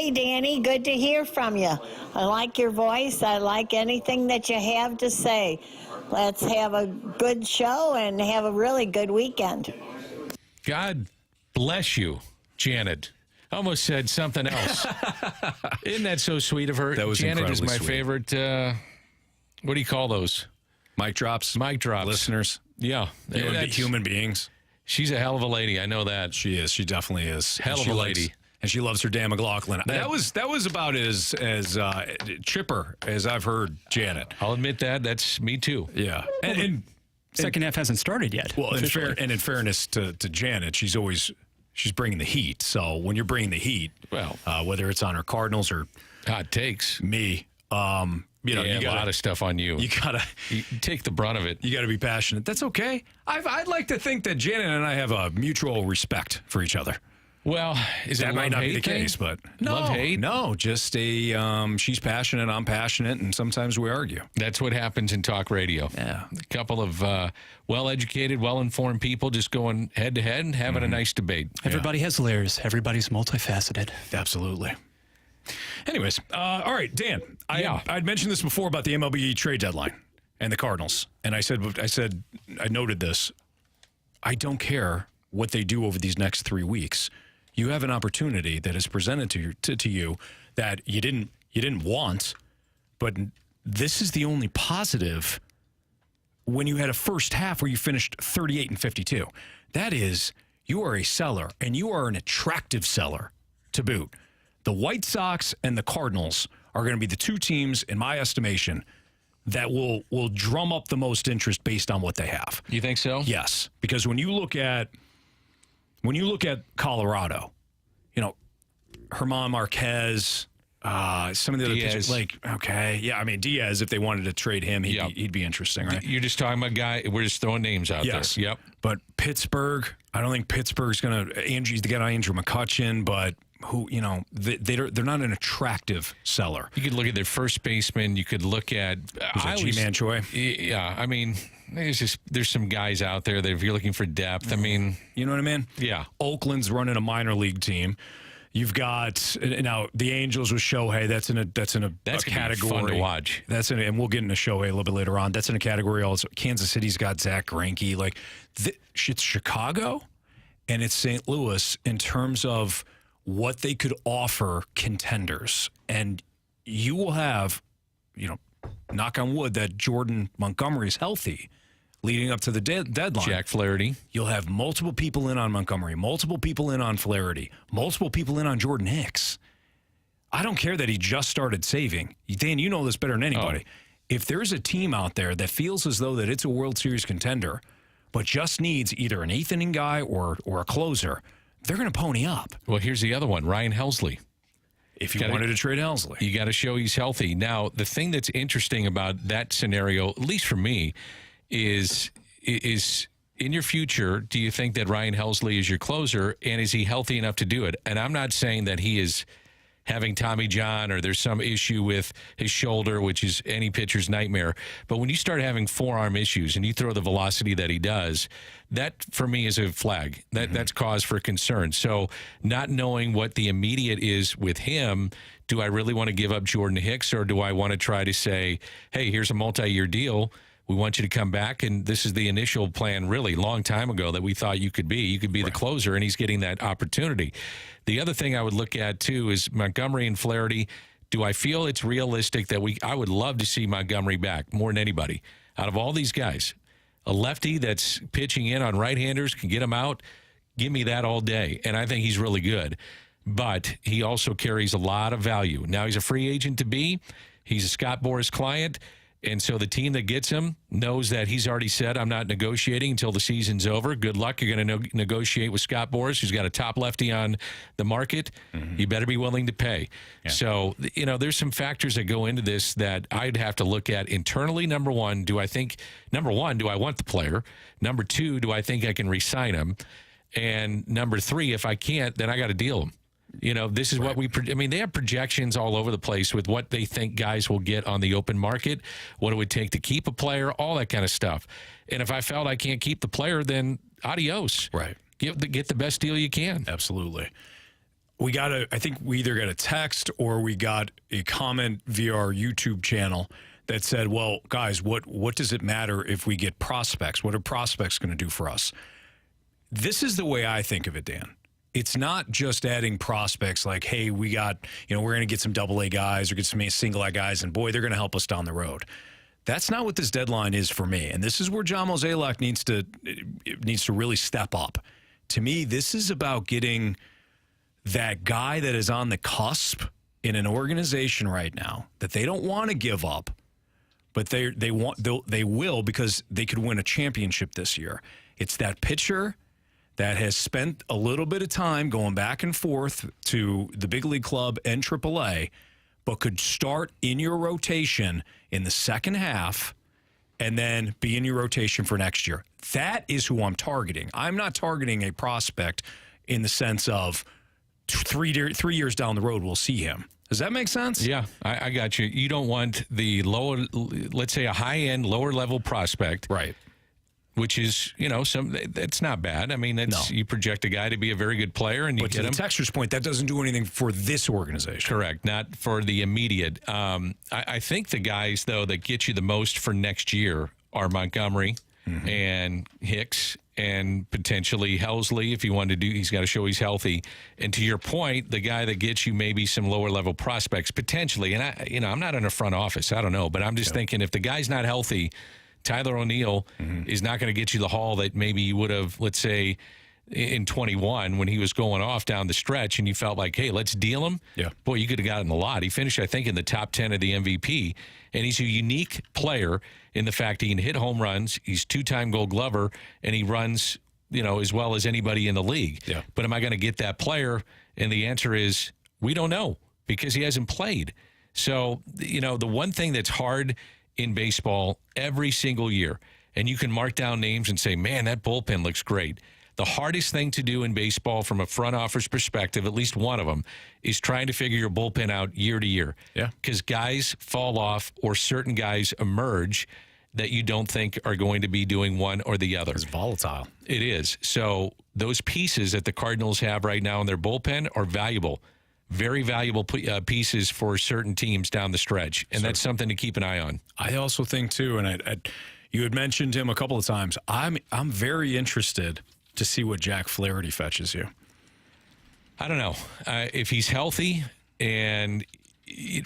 Hey, Danny, good to hear from you. I like your voice. I like anything that you have to say. Let's have a good show and have a really good weekend. God bless you, Janet. Almost said something else. Isn't that so sweet of her? That was Janet is incredibly my sweet. favorite. What do you call those? Mic drops. Mic drops. Listeners. Yeah. Human beings. She's a hell of a lady. I know that. She is. She definitely is. Hell of a lady. And she loves her Dan McLaughlin. That was about as chipper as I've heard Janet. I'll admit that. That's me too. Yeah. And second half hasn't started yet. well, in fairness to Janet, she's bringing the heat. So when you're bringing the heat, Well, whether it's on her Cardinals or hot takes. me, you know, Yeah, you a lot of stuff on you. You gotta You take the brunt of it. You got to be passionate. That's okay. I'd like to think that Janet and I have a mutual respect for each other. Well, is That it might not be the love-hate thing? case, but no, Love-hate? no, just she's passionate, I'm passionate, and sometimes we argue. That's what happens in talk radio. Yeah. A couple of well-educated, well-informed people just going head-to-head and having a nice debate. Everybody has layers. Everybody's multifaceted. Absolutely. Anyways, all right, Dan. I'd mentioned this before about the MLB trade deadline and the Cardinals, and I noted this. I don't care what they do over these next 3 weeks. You have an opportunity that is presented to you that you didn't want, but this is the only positive. When you had a first half where you finished 38-52, that is, you are a seller, and you are an attractive seller to boot. The White Sox and the Cardinals are going to be the two teams, in my estimation, that will drum up the most interest based on what they have. You think so? Yes, because when you look at Colorado, you know, Herman Marquez, some of the other pitchers, like, okay, yeah, I mean, Diaz, if they wanted to trade him, he'd be interesting, right? You're just talking about we're just throwing names out there. Yep. But Pittsburgh, I don't think Pittsburgh's going to, Angie's to get Andrew McCutchen, but who, you know, they're not an attractive seller. You could look at their first baseman. You could look at G-Man Choi. Yeah, I mean, there's some guys out there that if you're looking for depth, I mean, you know what I mean? Yeah. Oakland's running a minor league team. You've got now the Angels with Shohei. That's in a category. Be fun to watch. And we'll get into Shohei a little bit later on. That's in a category. Also, Kansas City's got Zach Greinke. Like it's Chicago, and it's St. Louis in terms of what they could offer contenders. And you will have, you know, knock on wood, that Jordan Montgomery's healthy leading up to the deadline. Jack Flaherty. You'll have multiple people in on Montgomery, multiple people in on Flaherty, multiple people in on Jordan Hicks. I don't care that he just started saving. Dan, you know this better than anybody. Oh. If there's a team out there that feels as though that it's a World Series contender, but just needs either an eighth inning guy or a closer, they're going to pony up. Well, here's the other one, Ryan Helsley. If you wanted to trade Helsley. You got to show he's healthy. Now, the thing that's interesting about that scenario, at least for me, is in your future, do you think that Ryan Helsley is your closer, and is he healthy enough to do it? And I'm not saying that he is having Tommy John or there's some issue with his shoulder, which is any pitcher's nightmare. But when you start having forearm issues and you throw the velocity that he does, that for me is a flag. That's cause for concern. So not knowing what the immediate is with him, do I really want to give up Jordan Hicks, or do I want to try to say, hey, here's a multi-year deal. We want you to come back, and this is the initial plan really long time ago that we thought you could be. You could be the closer, and he's getting that opportunity. The other thing I would look at, too, is Montgomery and Flaherty. Do I feel it's realistic that I would love to see Montgomery back more than anybody out of all these guys? A lefty that's pitching in on right-handers can get him out. Give me that all day, and I think he's really good. But he also carries a lot of value. Now he's a free agent to be. He's a Scott Boras client. And so the team that gets him knows that he's already said, I'm not negotiating until the season's over. Good luck. You're going to negotiate with Scott Boras, who's got a top lefty on the market. Mm-hmm. You better be willing to pay. Yeah. So, you know, there's some factors that go into this that I'd have to look at internally. Number one, do I want the player? Number two, do I think I can re-sign him? And number three, if I can't, then I got to deal him. You know, this is what they have projections all over the place with what they think guys will get on the open market, what it would take to keep a player, all that kind of stuff. And if I felt I can't keep the player, then adios. Right. Get the best deal you can. Absolutely. I think we either got a text or we got a comment via our YouTube channel that said, well, guys, what does it matter if we get prospects? What are prospects going to do for us? This is the way I think of it, Dan. It's not just adding prospects like, hey, we got, we're going to get some AA guys or get some single A guys, and boy, they're going to help us down the road. That's not what this deadline is for me. And this is where John Mozeliak needs to really step up. To me, this is about getting that guy that is on the cusp in an organization right now that they don't want to give up, but they will because they could win a championship this year. It's that pitcher that has spent a little bit of time going back and forth to the big league club and AAA, but could start in your rotation in the second half and then be in your rotation for next year. That is who I'm targeting. I'm not targeting a prospect in the sense of 3 years down the road we'll see him. Does that make sense? Yeah, I got you. You don't want the lower, let's say a high-end, lower-level prospect. Right. Which is, that's not bad. I mean, you project a guy to be a very good player, and you but get him. To the texter's point, that doesn't do anything for this organization. Correct, not for the immediate. I think the guys, though, that get you the most for next year are Montgomery and Hicks and potentially Helsley. If you want to do, he's got to show he's healthy. And to your point, the guy that gets you maybe some lower-level prospects, potentially. And, I'm not in a front office. I don't know. But I'm just thinking if the guy's not healthy, Tyler O'Neill is not going to get you the haul that maybe you would have, let's say, in 21 when he was going off down the stretch and you felt like, hey, let's deal him. Yeah. Boy, you could have gotten a lot. He finished, I think, in the top 10 of the MVP. And he's a unique player in the fact he can hit home runs. He's 2-time Gold Glover, and he runs, as well as anybody in the league. Yeah. But am I going to get that player? And the answer is we don't know because he hasn't played. So, the one thing that's hard in baseball every single year, and you can mark down names and say, man, that bullpen looks great. The hardest thing to do in baseball from a front office perspective, at least one of them, is trying to figure your bullpen out year to year. Yeah. Because guys fall off or certain guys emerge that you don't think are going to be doing one or the other. It's volatile. It is. So those pieces that the Cardinals have right now in their bullpen are valuable. Very valuable pieces for certain teams down the stretch, and that's something to keep an eye on. I also think too, and you had mentioned him a couple of times. I'm very interested to see what Jack Flaherty fetches you. I don't know if he's healthy, and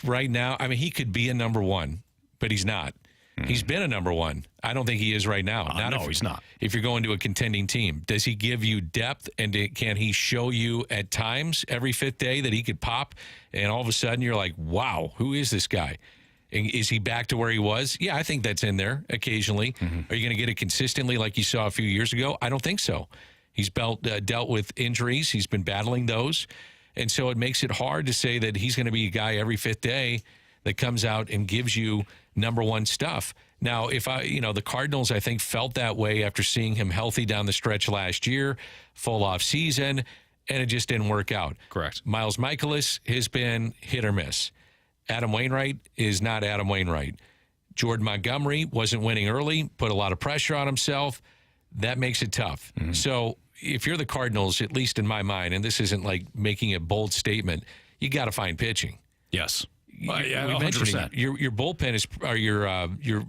right now, I mean, he could be a number one, but he's not. He's been a number one. I don't think he is right now. He's not. If you're going to a contending team, does he give you depth, and can he show you at times every fifth day that he could pop, and all of a sudden you're like, wow, who is this guy? And is he back to where he was? Yeah, I think that's in there occasionally. Are you going to get it consistently like you saw a few years ago? I don't think so. He's dealt with injuries. He's been battling those. And so it makes it hard to say that he's going to be a guy every fifth day that comes out and gives you number one stuff. Now, if the Cardinals, I think, felt that way after seeing him healthy down the stretch last year, full off season, and it just didn't work out. Correct. Miles Mikolas has been hit or miss. Adam Wainwright is not Adam Wainwright. Jordan Montgomery wasn't winning early, put a lot of pressure on himself. That makes it tough. So if you're the Cardinals, at least in my mind, and this isn't like making a bold statement, you got to find pitching. Yes. Yeah, 100%. Your bullpen is, or your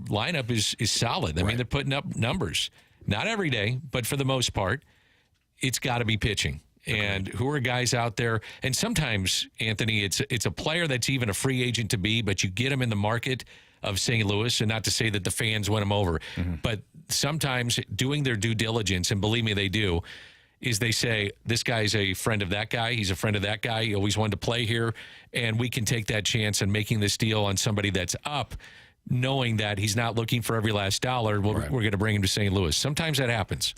lineup is solid. I mean, they're putting up numbers. Not every day, but for the most part, it's got to be pitching. And who are guys out there? And sometimes, Anthony, it's a player that's even a free agent to be, but you get him in the market of St. Louis, and not to say that the fans win him over, but sometimes doing their due diligence, and believe me, they do, is they say, this guy's a friend of that guy. He's a friend of that guy. He always wanted to play here. And we can take that chance in making this deal on somebody that's up, knowing that he's not looking for every last dollar. We're going to bring him to St. Louis. Sometimes that happens.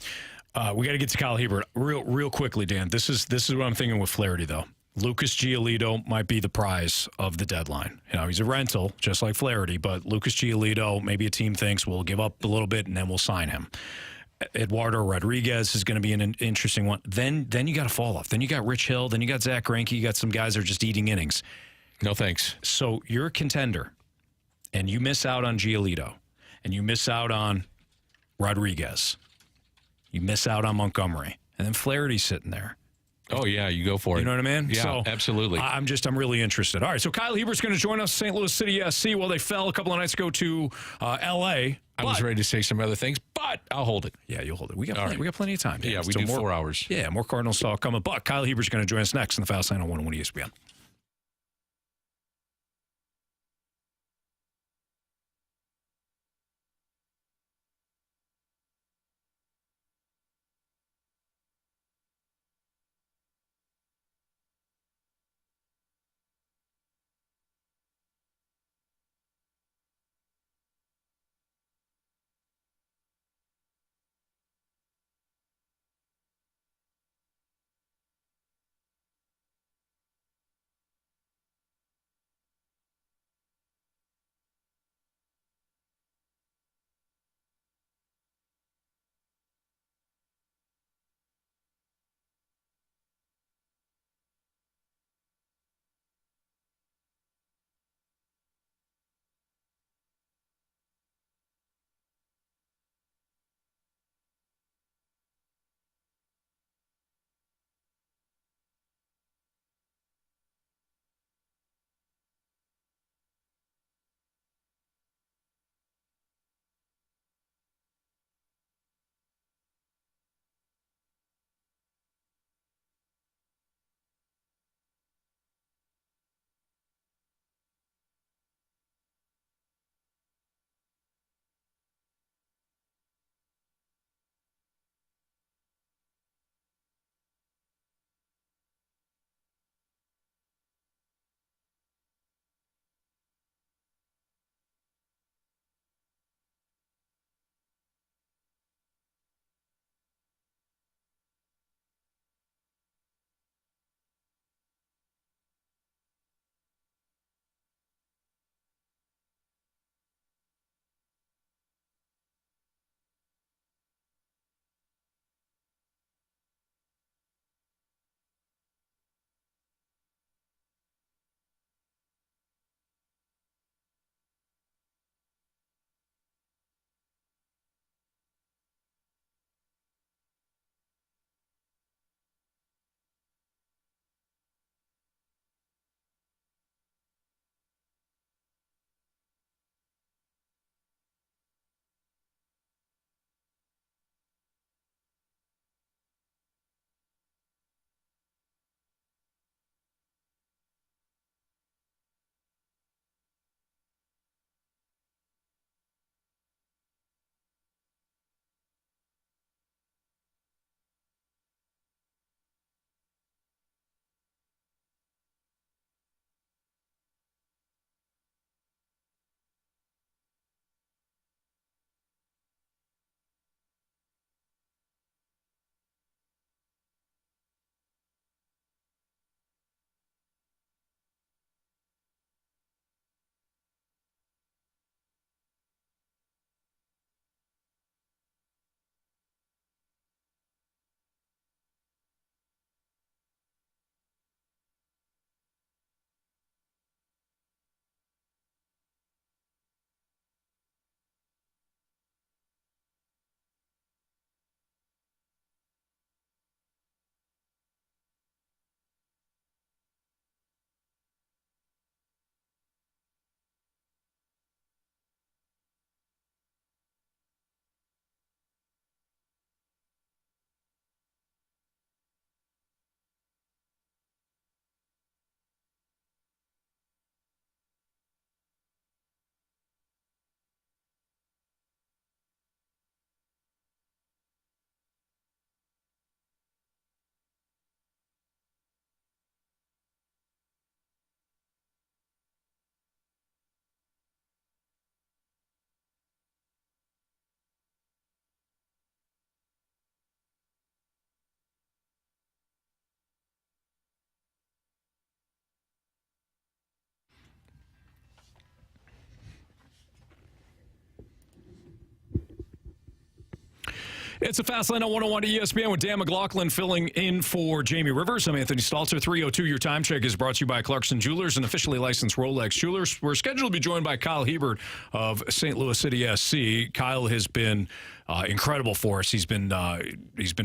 We got to get to Kyle Hiebert real quickly, Dan. This is what I'm thinking with Flaherty, though. Lucas Giolito might be the prize of the deadline. He's a rental, just like Flaherty, but Lucas Giolito, maybe a team thinks we'll give up a little bit and then we'll sign him. Eduardo Rodriguez is going to be an interesting one. Then you got to fall off. Then you got Rich Hill. Then you got Zach Greinke. You got some guys that are just eating innings. No thanks. So you're a contender, and you miss out on Giolito, and you miss out on Rodriguez. You miss out on Montgomery, and then Flaherty's sitting there. Oh, yeah, you go for it. You know what I mean? Yeah, so absolutely. I'm really interested. All right, so Kyle Hiebert's going to join us, St. Louis City SC. Well, they fell a couple of nights ago to L.A. I was ready to say some other things, but I'll hold it. Yeah, you'll hold it. We got plenty of time. Dan. Yeah, we So do more, 4 hours. Yeah, more Cardinals talk coming. But Kyle Hiebert's going to join us next in the Fast Lane on 101 ESPN. It's a Fast Lane on 101 ESPN with Dan McLaughlin filling in for Jamie Rivers. I'm Anthony Stalter. 3:02, your time check is brought to you by Clarkson Jewelers, an officially licensed Rolex jeweler. We're scheduled to be joined by Kyle Hiebert of St. Louis City SC. Kyle has been incredible for us. He's been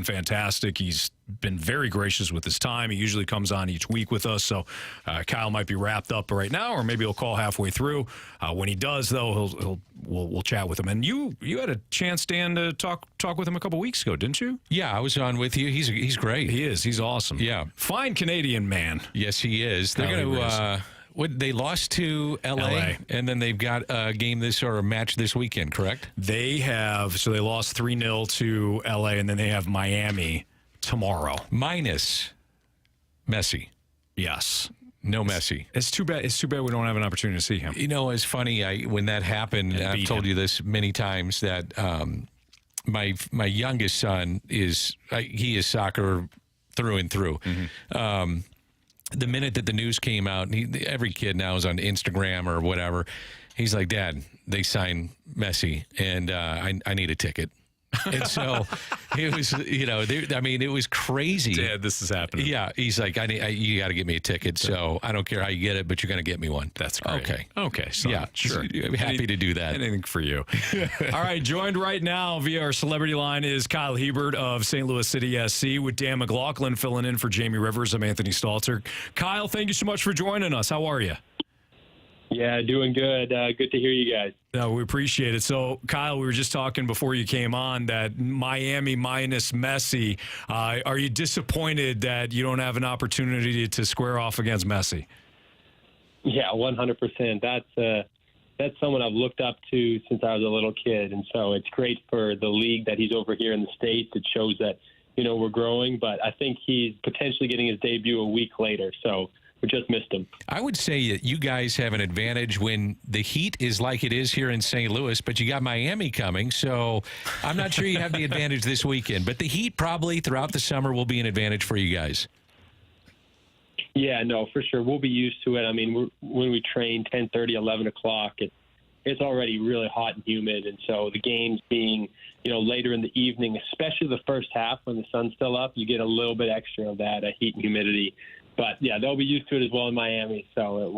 fantastic. He's been very gracious with his time. He usually comes on each week with us. So Kyle might be wrapped up right now, or maybe he'll call halfway through. When he does, though, we'll chat with him. And you had a chance, Dan, to talk with him a couple weeks ago, didn't you? Yeah, I was on with you. He's great. He is. He's awesome. Yeah, fine Canadian man. Yes, he is. They're going to. They lost to LA, and then they've got a game a match this weekend, correct? They have. So they lost 3-0 to LA, and then they have Miami tomorrow. Minus Messi. Yes. No Messi. It's too bad. It's too bad we don't have an opportunity to see him. You know, it's funny. When that happened, I've told you this many times that my youngest son is soccer through and through. Mm-hmm. The minute that the news came out, every kid now is on Instagram or whatever. He's like, "Dad, they signed Messi, and I need a ticket." And so it was, it was crazy. Dad, this is happening. Yeah, he's like, you got to get me a ticket. So I don't care how you get it, but you're going to get me one. That's great. Okay. So, yeah, sure. Happy to do that. Anything for you. All right, joined right now via our celebrity line is Kyle Hiebert of St. Louis City SC with Dan McLaughlin filling in for Jamie Rivers. I'm Anthony Stalter. Kyle, thank you so much for joining us. How are you? Yeah, doing good. Good to hear you guys. No, we appreciate it. So, Kyle, we were just talking before you came on that Miami minus Messi. Are you disappointed that you don't have an opportunity to square off against Messi? Yeah, 100%. That's someone I've looked up to since I was a little kid, and so it's great for the league that he's over here in the States. It shows that, we're growing, but I think he's potentially getting his debut a week later, so we just missed him. I would say that you guys have an advantage when the heat is like it is here in St. Louis, but you got Miami coming, so I'm not sure you have the advantage this weekend. But the heat probably throughout the summer will be an advantage for you guys. Yeah, no, for sure. We'll be used to it. I mean, when we train 10:30, 11 o'clock, it's already really hot and humid, and so the games being, later in the evening, especially the first half when the sun's still up, you get a little bit extra of that heat and humidity. But, yeah, they'll be used to it as well in Miami, so it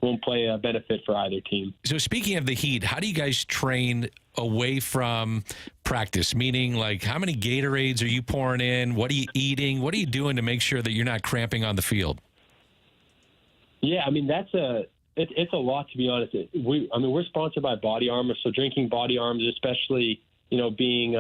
won't play a benefit for either team. So speaking of the heat, how do you guys train away from practice? Meaning, like, how many Gatorades are you pouring in? What are you eating? What are you doing to make sure that you're not cramping on the field? Yeah, I mean, it's a lot, to be honest. We're sponsored by Body Armor, so drinking Body Armors, especially, being,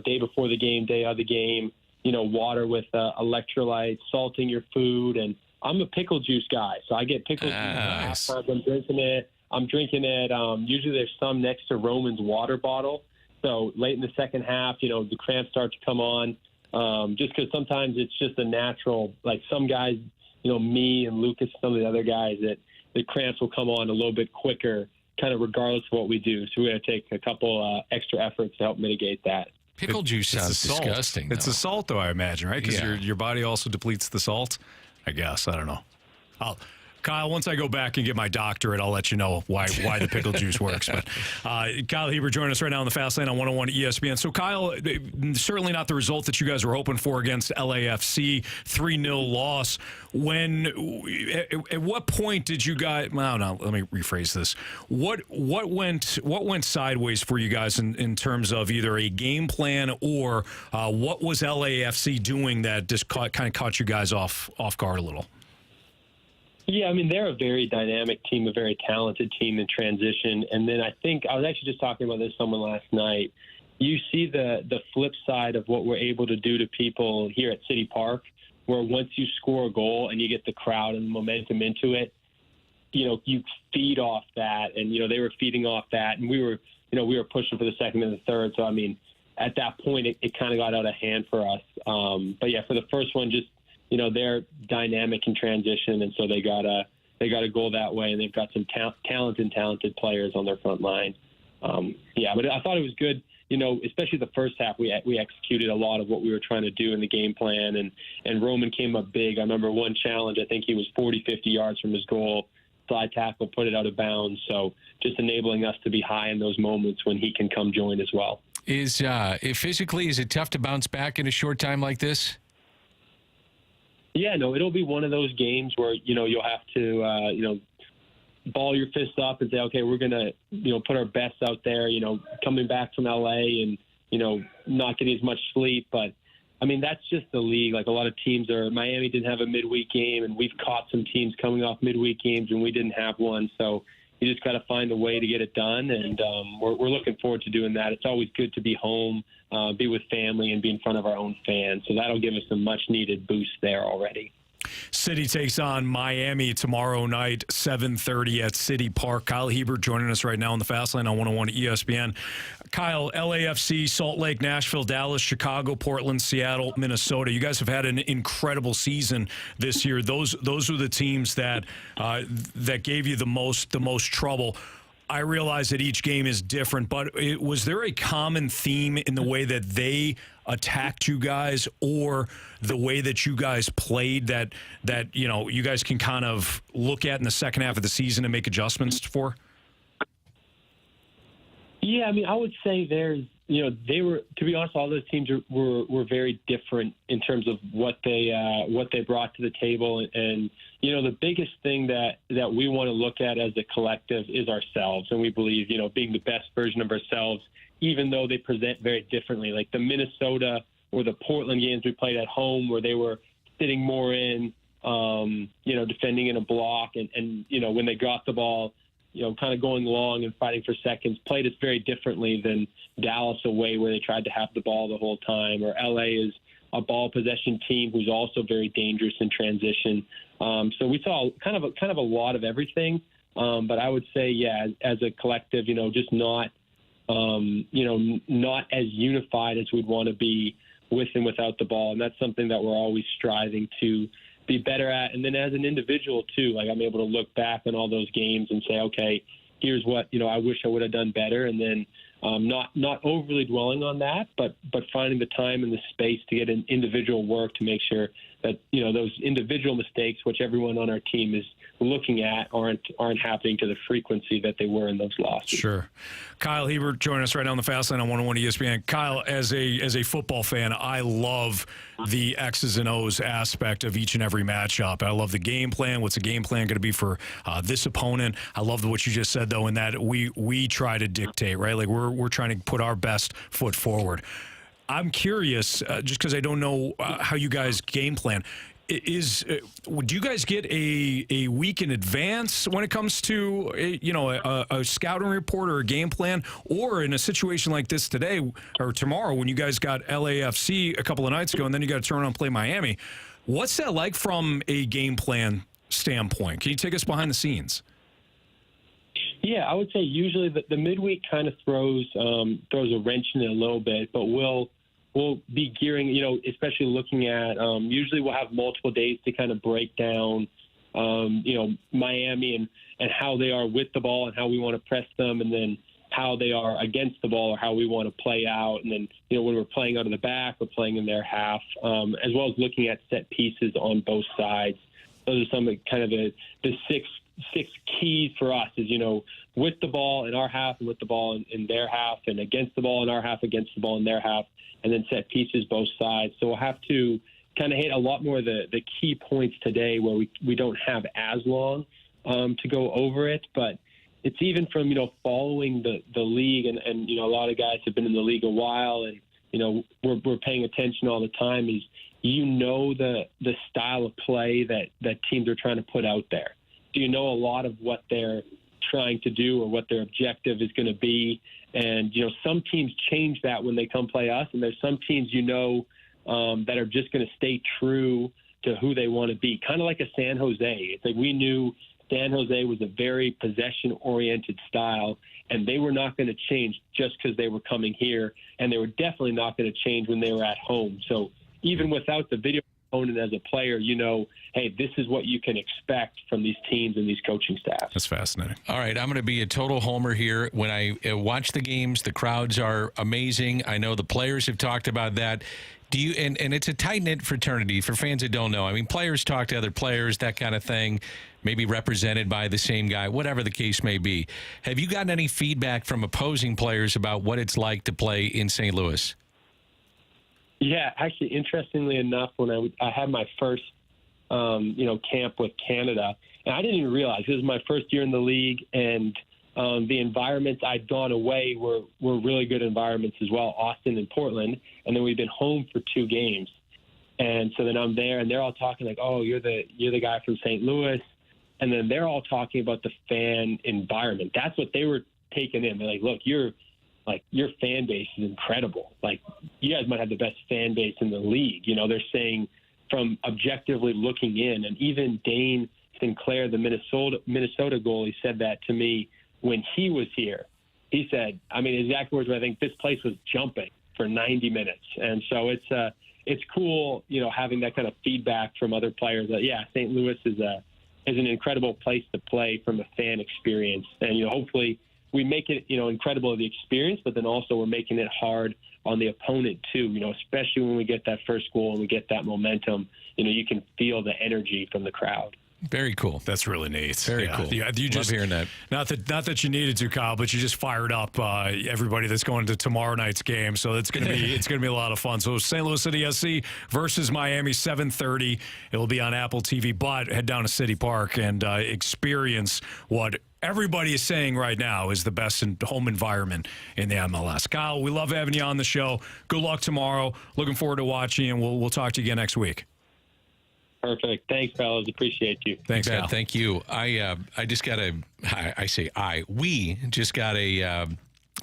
day before the game, day of the game, water with electrolytes, salting your food. And I'm a pickle juice guy, so I get pickle juice. Nice. I'm drinking it. Usually there's some next to Roman's water bottle. So late in the second half, the cramps start to come on, just because sometimes it's just a natural, like some guys, me and Lucas, some of the other guys, that the cramps will come on a little bit quicker, kind of regardless of what we do. So we're going to take a couple extra efforts to help mitigate that. Pickle juice sounds disgusting. It's a salt, though, I imagine, right? Because your body also depletes the salt. I guess. I don't know. Kyle, once I go back and get my doctorate, I'll let you know why the pickle juice works. But Kyle Hiebert joining us right now on the Fast Lane on 101 ESPN. So, Kyle, certainly not the result that you guys were hoping for against LAFC, 3-0 loss. At what point did you guys? Well, no, let me rephrase this. What went sideways for you guys in terms of either a game plan or what was LAFC doing that just kind of caught you guys off guard a little? Yeah, I mean, they're a very dynamic team, a very talented team in transition. And then I think I was actually just talking about this with someone last night. You see the flip side of what we're able to do to people here at City Park, where once you score a goal and you get the crowd and the momentum into it, you feed off that. And, they were feeding off that. And we were pushing for the second and the third. So, I mean, at that point, it kind of got out of hand for us. But, yeah, for the first one, just, they're dynamic in transition, and so they got a goal that way, and they've got some talented players on their front line. But I thought it was good, especially the first half. We executed a lot of what we were trying to do in the game plan, and Roman came up big. I remember one challenge, I think he was 40, 50 yards from his goal, slide tackle, put it out of bounds. So just enabling us to be high in those moments when he can come join as well. Is it tough to bounce back in a short time like this? Yeah, no, it'll be one of those games where, you'll have to, ball your fist up and say, okay, we're going to, put our best out there, coming back from LA and, not getting as much sleep. But, I mean, that's just the league. Like, a lot of teams Miami didn't have a midweek game, and we've caught some teams coming off midweek games, and we didn't have one. So you just got to find a way to get it done, and we're looking forward to doing that. It's always good to be home, be with family, and be in front of our own fans. So that'll give us a much-needed boost there already. City takes on Miami tomorrow night, 7:30 at City Park. Kyle Hiebert joining us right now on the Fast Lane on 101 ESPN. Kyle, LAFC, Salt Lake, Nashville, Dallas, Chicago, Portland, Seattle, Minnesota. You guys have had an incredible season this year. Those are the teams that gave you the most trouble. I realize that each game is different, but was there a common theme in the way that they attacked you guys, or the way that you guys played that you guys can kind of look at in the second half of the season and make adjustments for? Yeah, I mean, I would say they were, to be honest, all those teams were very different in terms of what they brought to the table. And the biggest thing that we want to look at as a collective is ourselves. And we believe, being the best version of ourselves, even though they present very differently. Like the Minnesota or the Portland games we played at home, where they were sitting more in, defending in a block, and when they got the ball, kind of going long and fighting for seconds, played us very differently than Dallas away, where they tried to have the ball the whole time, or LA is a ball possession team who's also very dangerous in transition. So we saw kind of a lot of everything. But I would say, yeah, as a collective, just not as unified as we'd want to be with and without the ball. And that's something that we're always striving to be better at. And then as an individual too, like I'm able to look back on all those games and say, okay, here's what, I wish I would have done better. And then not overly dwelling on that, but finding the time and the space to get an individual work to make sure that, those individual mistakes, which everyone on our team is looking at, aren't happening to the frequency that they were in those losses. Sure. Kyle Hiebert joining us right now on the Fast Lane on 101 ESPN. Kyle, as a football fan, I love the X's and O's aspect of each and every matchup. I love the game plan. What's the game plan going to be for this opponent? I love what you just said, though, in that we try to dictate, right? Like we're trying to put our best foot forward. I'm curious, just because I don't know how you guys game plan. Do you guys get a week in advance when it comes to a scouting report or a game plan, or in a situation like this today or tomorrow when you guys got LAFC a couple of nights ago and then you got to turn around and play Miami? What's that like from a game plan standpoint? Can you take us behind the scenes? Yeah, I would say usually the midweek kind of throws a wrench in it a little bit, but we'll be gearing, especially looking at, usually we'll have multiple days to kind of break down, Miami and how they are with the ball and how we want to press them, and then how they are against the ball or how we want to play out. And then, when we're playing out of the back, we're playing in their half, as well as looking at set pieces on both sides. Those are some of kind of the six keys for us is, with the ball in our half and with the ball in their half, and against the ball in our half, against the ball in their half, and then set pieces both sides. So we'll have to kind of hit a lot more of the key points today where we don't have as long to go over it. But it's even from, following the league, and a lot of guys have been in the league a while, and, we're paying attention all the time, is the style of play that teams are trying to put out there. Do you know a lot of what they're trying to do or what their objective is going to be? And, some teams change that when they come play us, and there's some teams, that are just going to stay true to who they want to be, kind of like a San Jose. It's like we knew San Jose was a very possession-oriented style, and they were not going to change just because they were coming here, and they were definitely not going to change when they were at home. So even without the video component as a player, hey, this is what you can expect from these teams and these coaching staffs. That's fascinating. All right, I'm going to be a total homer here. When I watch the games, the crowds are amazing. I know the players have talked about that. Do you? And it's a tight-knit fraternity for fans that don't know. I mean, players talk to other players, that kind of thing, maybe represented by the same guy, whatever the case may be. Have you gotten any feedback from opposing players about what it's like to play in St. Louis? Yeah, actually, interestingly enough, when I had my first, camp with Canada, and I didn't even realize this was my first year in the league, and The environments I'd gone away were really good environments as well, Austin and Portland. And then we've been home for 2 games. And so then I'm there, and they're all talking like, oh, you're the guy from St. Louis. And then they're all talking about the fan environment. That's what they were taking in. They're like, look, your fan base is incredible. Like, you guys might have the best fan base in the league. You know, they're saying from objectively looking in. And even Dane Sinclair, the Minnesota goalie, said that to me when he was here. He said, I mean, exactly words, I think this place was jumping for 90 minutes. And so it's cool, you know, having that kind of feedback from other players that, yeah, St. Louis is an incredible place to play from a fan experience. And, you know, hopefully we make it, you know, incredible of the experience, but then also we're making it hard on the opponent too, you know, especially when we get that first goal and we get that momentum, you know, you can feel the energy from the crowd. Very cool. That's really neat. Very cool. Yeah, you just love hearing that. Not that you needed to, Kyle, but you just fired up everybody that's going to tomorrow night's game. So it's going to be a lot of fun. So St. Louis City SC versus Miami, 7:30. It'll be on Apple TV. But head down to City Park and experience what everybody is saying right now is the best home environment in the MLS. Kyle, we love having you on the show. Good luck tomorrow. Looking forward to watching, and we'll talk to you again next week. Perfect. Thanks, fellas. Appreciate you. Thanks, Kyle. Thank you. We just got a, what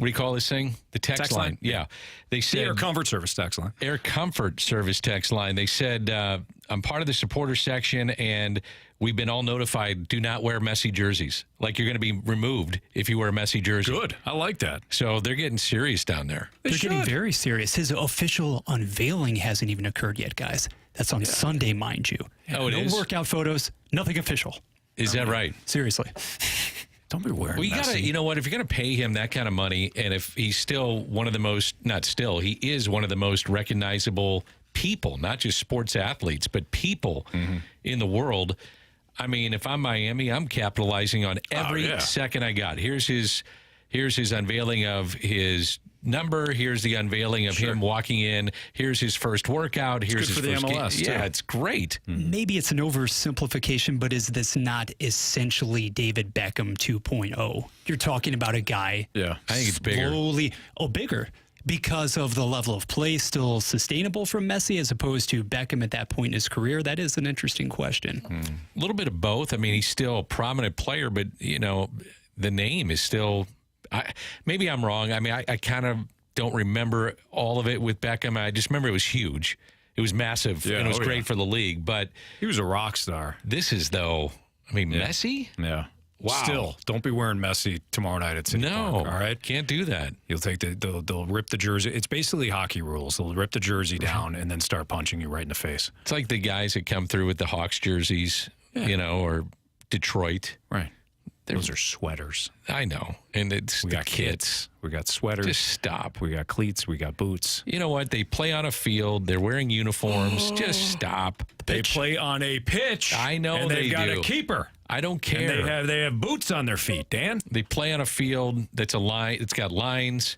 do you call this thing? The text line. Yeah. They said the Air Comfort Service text line. Air Comfort Service text line. They said, I'm part of the supporter section, and we've been all notified, do not wear messy jerseys. Like, you're going to be removed if you wear a messy jersey. Good. I like that. So they're getting serious down there. They're getting very serious. His official unveiling hasn't even occurred yet, guys. That's on Sunday, mind you. Oh, it is? No workout photos, nothing official. Is that right? Seriously. Don't be wearing Well, you got to, you know what, if you're going to pay him that kind of money, and if he's still one of the most, not still, he is one of the most recognizable people, not just sports athletes, but people in the world. I mean, if I'm Miami, I'm capitalizing on every second I got. Here's his unveiling of his number. Here's the unveiling of him walking in. Here's his first workout. Here's his good for the first MLS, game. too. Yeah, it's great. Maybe it's an oversimplification, but is this not essentially David Beckham 2.0? You're talking about a guy. Yeah. I think it's bigger. Bigger. Because of the level of play still sustainable from Messi as opposed to Beckham at that point in his career? That is an interesting question. A little bit of both. I mean, he's still a prominent player, but, you know, the name is still... maybe I'm wrong. I mean, I kind of don't remember all of it with Beckham. I just remember it was huge. It was massive, and it was great for the league. But he was a rock star. This is, though, I mean, Messi? Yeah. Wow. Still, don't be wearing Messi tomorrow night at City Park, all right? Can't do that. You'll take they'll rip the jersey. It's basically hockey rules. They'll rip the jersey down and then start punching you right in the face. It's like the guys that come through with the Hawks jerseys, you know, or Detroit. Right. Those are sweaters. I know. And it's we the got kits. We got sweaters. Just stop. We got cleats. We got boots. You know what? They play on a field. They're wearing uniforms. Just stop. They play on a pitch. I know and they they've got do. a keeper. I don't care. And they have boots on their feet, Dan. They play on a field that's a line. It's got lines.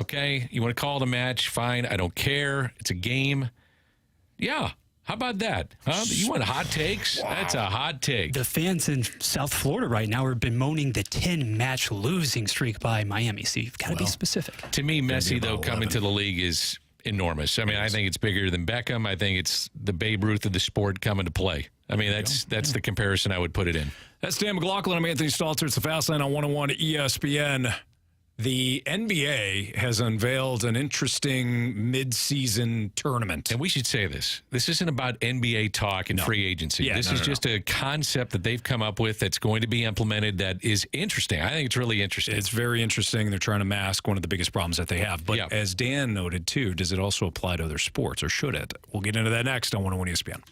Okay, you want to call it a match? Fine. I don't care. It's a game. Yeah. How about that? Huh? You want hot takes? Wow. That's a hot take. The fans in South Florida right now are bemoaning the 10-match losing streak by Miami. So you've got to be specific. To me, Messi, though, coming to the league is enormous. I mean, I think it's bigger than Beckham. I think it's the Babe Ruth of the sport coming to play. I mean, that's the comparison I would put it in. That's Dan McLaughlin. I'm Anthony Stalter. It's the Fast Line on 101 ESPN. The NBA has unveiled an interesting mid-season tournament. And we should say this. This isn't about NBA talk and free agency. This is just a concept that they've come up with that's going to be implemented that is interesting. I think it's really interesting. It's very interesting. They're trying to mask one of the biggest problems that they have. But as Dan noted, too, does it also apply to other sports, or should it? We'll get into that next on 101 ESPN.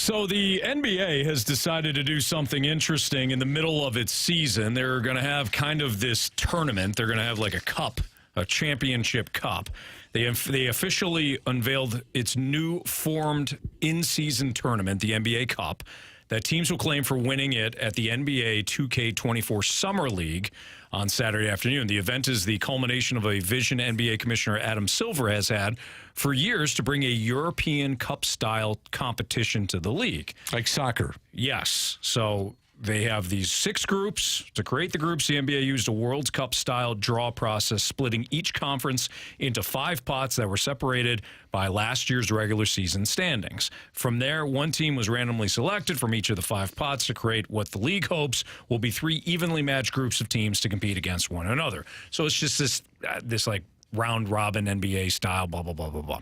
So the NBA has decided to do something interesting in the middle of its season. They're going to have kind of this tournament. They're going to have like a cup, a championship cup. They officially unveiled its new formed in-season tournament, the NBA Cup, that teams will claim for winning it at the NBA 2K24 Summer League on Saturday afternoon. The event is the culmination of a vision NBA Commissioner Adam Silver has had for years to bring a European Cup-style competition to the league. Like soccer. Yes. So they have these 6 groups. To create the groups, the NBA used a World Cup-style draw process, splitting each conference into 5 pots that were separated by last year's regular season standings. From there, one team was randomly selected from each of the 5 pots to create what the league hopes will be 3 evenly matched groups of teams to compete against one another. So it's just this like round-robin NBA style, blah, blah, blah, blah, blah.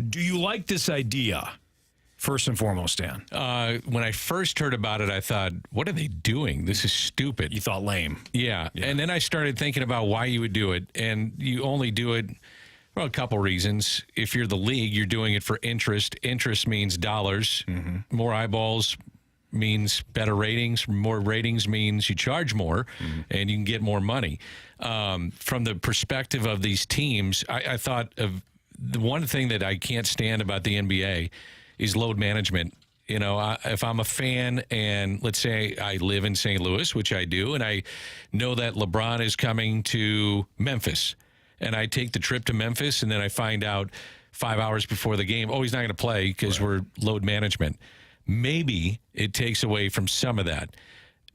Do you like this idea? First and foremost, Dan. When I first heard about it, I thought, what are they doing? This is stupid. You thought lame. Yeah. And then I started thinking about why you would do it. And you only do it for a couple reasons. If you're the league, you're doing it for interest. Interest means dollars. Mm-hmm. More eyeballs means better ratings. More ratings means you charge more, and you can get more money. From the perspective of these teams, I thought of the one thing that I can't stand about the NBA is load management. You know, if I'm a fan and let's say I live in St. Louis, which I do, and I know that LeBron is coming to Memphis, and I take the trip to Memphis, and then I find out 5 hours before the game, oh, he's not going to play because we're load management. Maybe it takes away from some of that.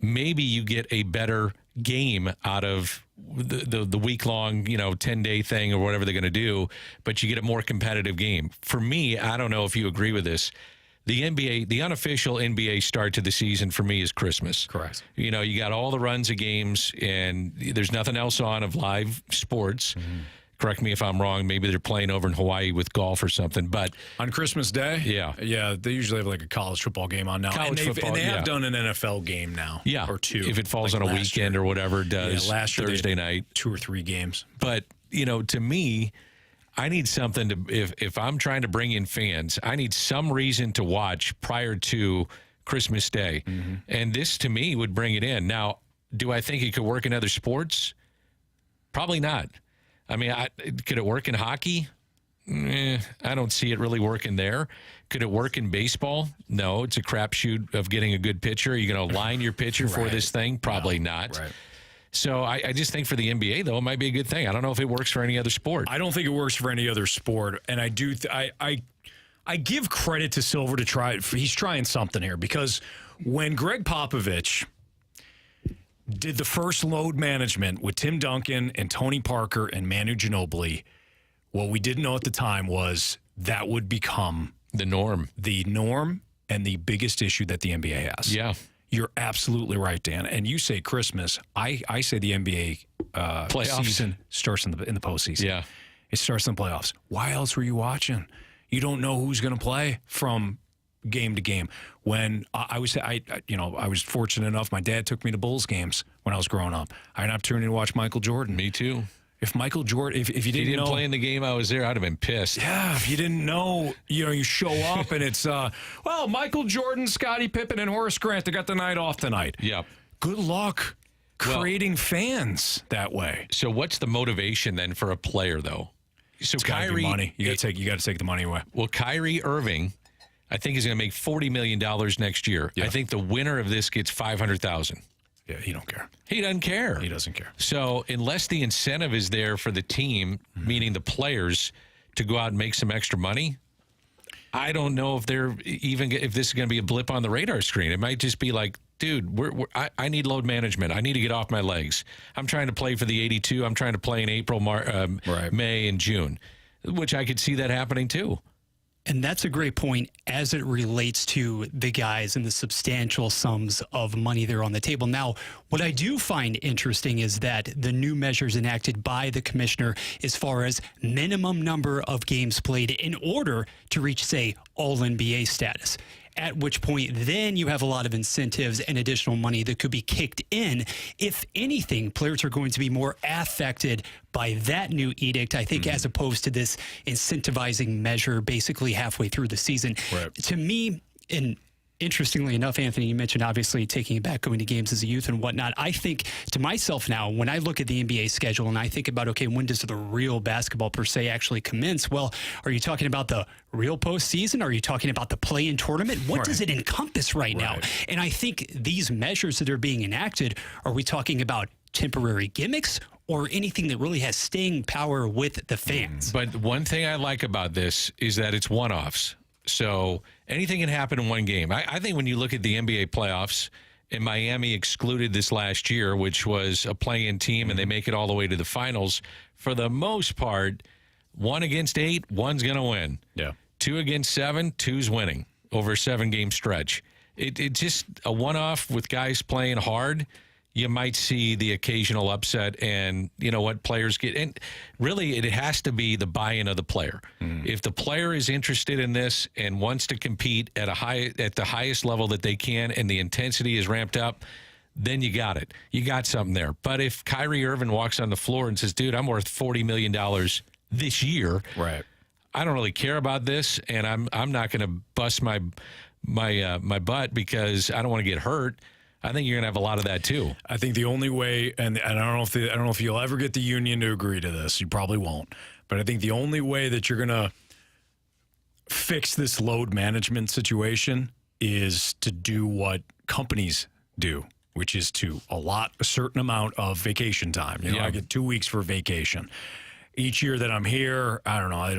Maybe you get a better game out of the week-long, 10-day thing or whatever they're going to do, but you get a more competitive game. For me, I don't know if you agree with this. The NBA, the unofficial NBA start to the season for me is Christmas. Correct. You got all the runs of games, and there's nothing else on of live sports. Mm-hmm. Correct me if I'm wrong. Maybe they're playing over in Hawaii with golf or something. But on Christmas Day, yeah, they usually have like a college football game on now. And they have done an NFL game now, or 2 if it falls like on a weekend or whatever it does. Last year Thursday night, 2 or 3 games. But to me, I need something to. If I'm trying to bring in fans, I need some reason to watch prior to Christmas Day, and this to me would bring it in. Now, do I think it could work in other sports? Probably not. I mean, could it work in hockey? I don't see it really working there. Could it work in baseball? No, it's a crapshoot of getting a good pitcher. Are you going to line your pitcher for this thing? Probably not. Right. So I just think for the NBA, though, it might be a good thing. I don't know if it works for any other sport. I don't think it works for any other sport. And I do. I give credit to Silver to try it. He's trying something here because when Greg Popovich did the first load management with Tim Duncan and Tony Parker and Manu Ginobili, what we didn't know at the time was that would become the norm. The norm and the biggest issue that the NBA has. Yeah. You're absolutely right, Dan. And you say Christmas. I say the NBA season starts in the postseason. Yeah. It starts in the playoffs. Why else were you watching? You don't know who's going to play from game to game. When I was fortunate enough, my dad took me to Bulls games when I was growing up. I had an opportunity to watch Michael Jordan. Me too. If Michael Jordan, if you didn't know, play in the game I was there, I'd have been pissed. Yeah, if you didn't know, you show up and it's, Michael Jordan, Scottie Pippen, and Horace Grant, they got the night off tonight. Yep. Good luck creating fans that way. So what's the motivation then for a player, though? So it's Kyrie, money. You got to take the money away. Well, Kyrie Irving, I think he's going to make $40 million next year. Yeah. I think the winner of this gets $500,000. Yeah, he don't care. He doesn't care. He doesn't care. So unless the incentive is there for the team, meaning the players, to go out and make some extra money, I don't know if if this is going to be a blip on the radar screen. It might just be like, dude, I need load management. I need to get off my legs. I'm trying to play for the 82. I'm trying to play in April, May, and June, which I could see that happening too. And that's a great point as it relates to the guys and the substantial sums of money there on the table. Now, what I do find interesting is that the new measures enacted by the commissioner as far as minimum number of games played in order to reach, say, All-NBA status. at which point then you have a lot of incentives and additional money that could be kicked in. If anything, players are going to be more affected by that new edict, I think, as opposed to this incentivizing measure basically halfway through the season. Right. To me, and interestingly enough, Anthony, you mentioned obviously taking it back, going to games as a youth and whatnot. I think to myself now, when I look at the NBA schedule and I think about, okay, when does the real basketball per se actually commence? Well, are you talking about the real postseason? Are you talking about the play-in tournament? What does it encompass right now? And I think these measures that are being enacted, are we talking about temporary gimmicks or anything that really has staying power with the fans? But one thing I like about this is that it's one-offs. So anything can happen in one game. I think when you look at the NBA playoffs, and Miami excluded this last year, which was a play-in team, and they make it all the way to the finals, for the most part, 1 against 8, 1's going to win. Yeah. 2 against 7, 2's winning over a 7-game stretch. It's just a one-off with guys playing hard. You might see the occasional upset, and you know what, players get. And really, it has to be the buy-in of the player. If the player is interested in this and wants to compete at the highest level that they can, and the intensity is ramped up, then you got it. You got something there. But if Kyrie Irving walks on the floor and says, "Dude, I'm worth $40 million this year," Right. I don't really care about this, and I'm not going to bust my butt because I don't want to get hurt. I think you're going to have a lot of that too. I think the only way, and I don't know if you'll ever get the union to agree to this. You probably won't. But I think the only way that you're going to fix this load management situation is to do what companies do, which is to allot a certain amount of vacation time. You know, I get 2 weeks for vacation. Each year that I'm here, I don't know, I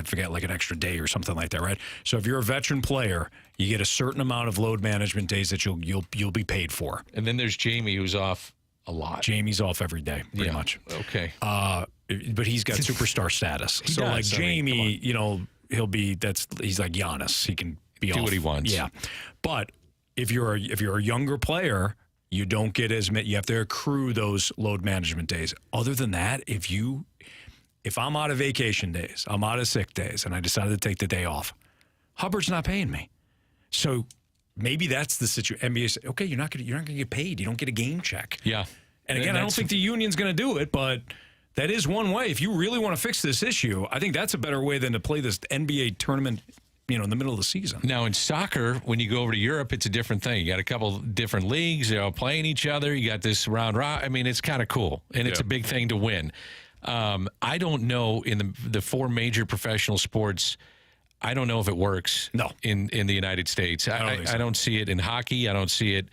forget like an extra day or something like that, right? So if you're a veteran player, you get a certain amount of load management days that you'll be paid for. And then there's Jamie, who's off a lot. Jamie's off every day, pretty much. Okay. But he's got superstar status. So does. like Jamie, you know, he's like Giannis. He can be Do off. what he wants. Yeah. But if you're a younger player, you don't get as many. You have to accrue those load management days. Other than that, if I'm out of vacation days, I'm out of sick days, and I decided to take the day off, Hubbard's not paying me. So maybe that's the situation. NBA says, okay, you're not gonna get paid. You don't get a game check. Yeah. And again, I don't think the union's going to do it, but that is one way. If you really want to fix this issue, I think that's a better way than to play this NBA tournament, you know, in the middle of the season. Now in soccer, when you go over to Europe, it's a different thing. You got a couple different leagues, they're all playing each other. You got this round. I mean, it's kind of cool, and it's a big thing to win. I don't know in the 4 major professional sports. I don't know if it works. No. In the United States, I don't see it in hockey. I don't see it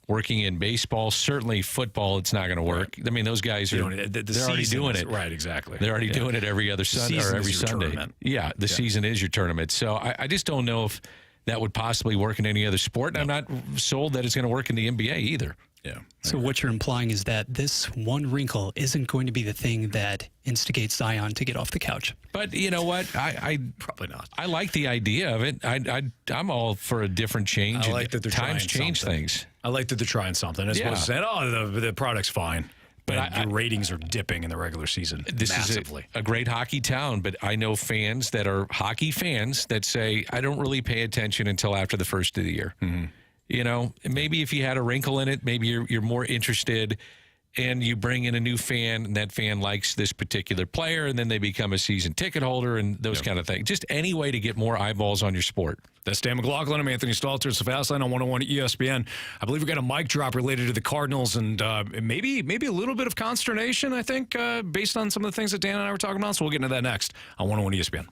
working in baseball. Certainly football, it's not going to work. I mean, those guys are they're already doing it. Right, exactly. They're already doing it every other Sunday or every Sunday. Tournament. Yeah, the season is your tournament. So I just don't know if that would possibly work in any other sport. And I'm not sold that it's going to work in the NBA either. Yeah. So what you're implying is that this one wrinkle isn't going to be the thing that instigates Zion to get off the couch. But you know what? I probably not. I like the idea of it. I'm all for a different change. I like that they're times trying change something. things. I like that they're trying something. As opposed to saying, oh, the product's fine. But your ratings are dipping in the regular season massively. Is a great hockey town, but I know fans that are hockey fans that say, I don't really pay attention until after the first of the year. Mm-hmm. You know, maybe if you had a wrinkle in it, maybe you're more interested, and you bring in a new fan, and that fan likes this particular player, and then they become a season ticket holder and those kind of things. Just any way to get more eyeballs on your sport. That's Dan McLaughlin. I'm Anthony Stalter. It's the Fast Line on 101 ESPN. I believe we got a mic drop related to the Cardinals, and maybe a little bit of consternation, I think, based on some of the things that Dan and I were talking about. So we'll get into that next on 101 ESPN.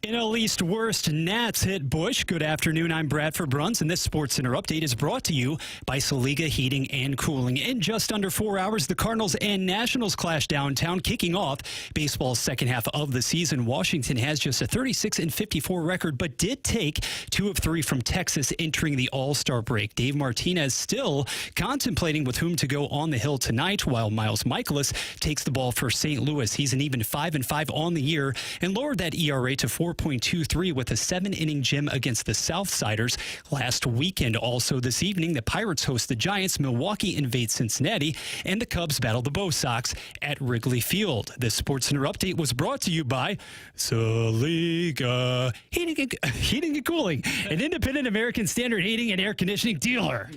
NL East worst, Nats hit Busch. Good afternoon. I'm Bradford Bruns, and this Sports Center update is brought to you by Saliga Heating and Cooling. In just under 4 hours, the Cardinals and Nationals clash downtown, kicking off baseball's second half of the season. Washington has just a 36-54 record, but did take 2 of 3 from Texas entering the All-Star break. Dave Martinez still contemplating with whom to go on the hill tonight, while Miles Mikolas takes the ball for St. Louis. He's an even 5-5 on the year and lowered that ERA to 4.23 with a 7-inning gem against the Southsiders last weekend. Also this evening, the Pirates host the Giants, Milwaukee invades Cincinnati, and the Cubs battle the Bo Sox at Wrigley Field. This Sports Center update was brought to you by Saliga Heating and Cooling, an independent American Standard heating and air conditioning dealer.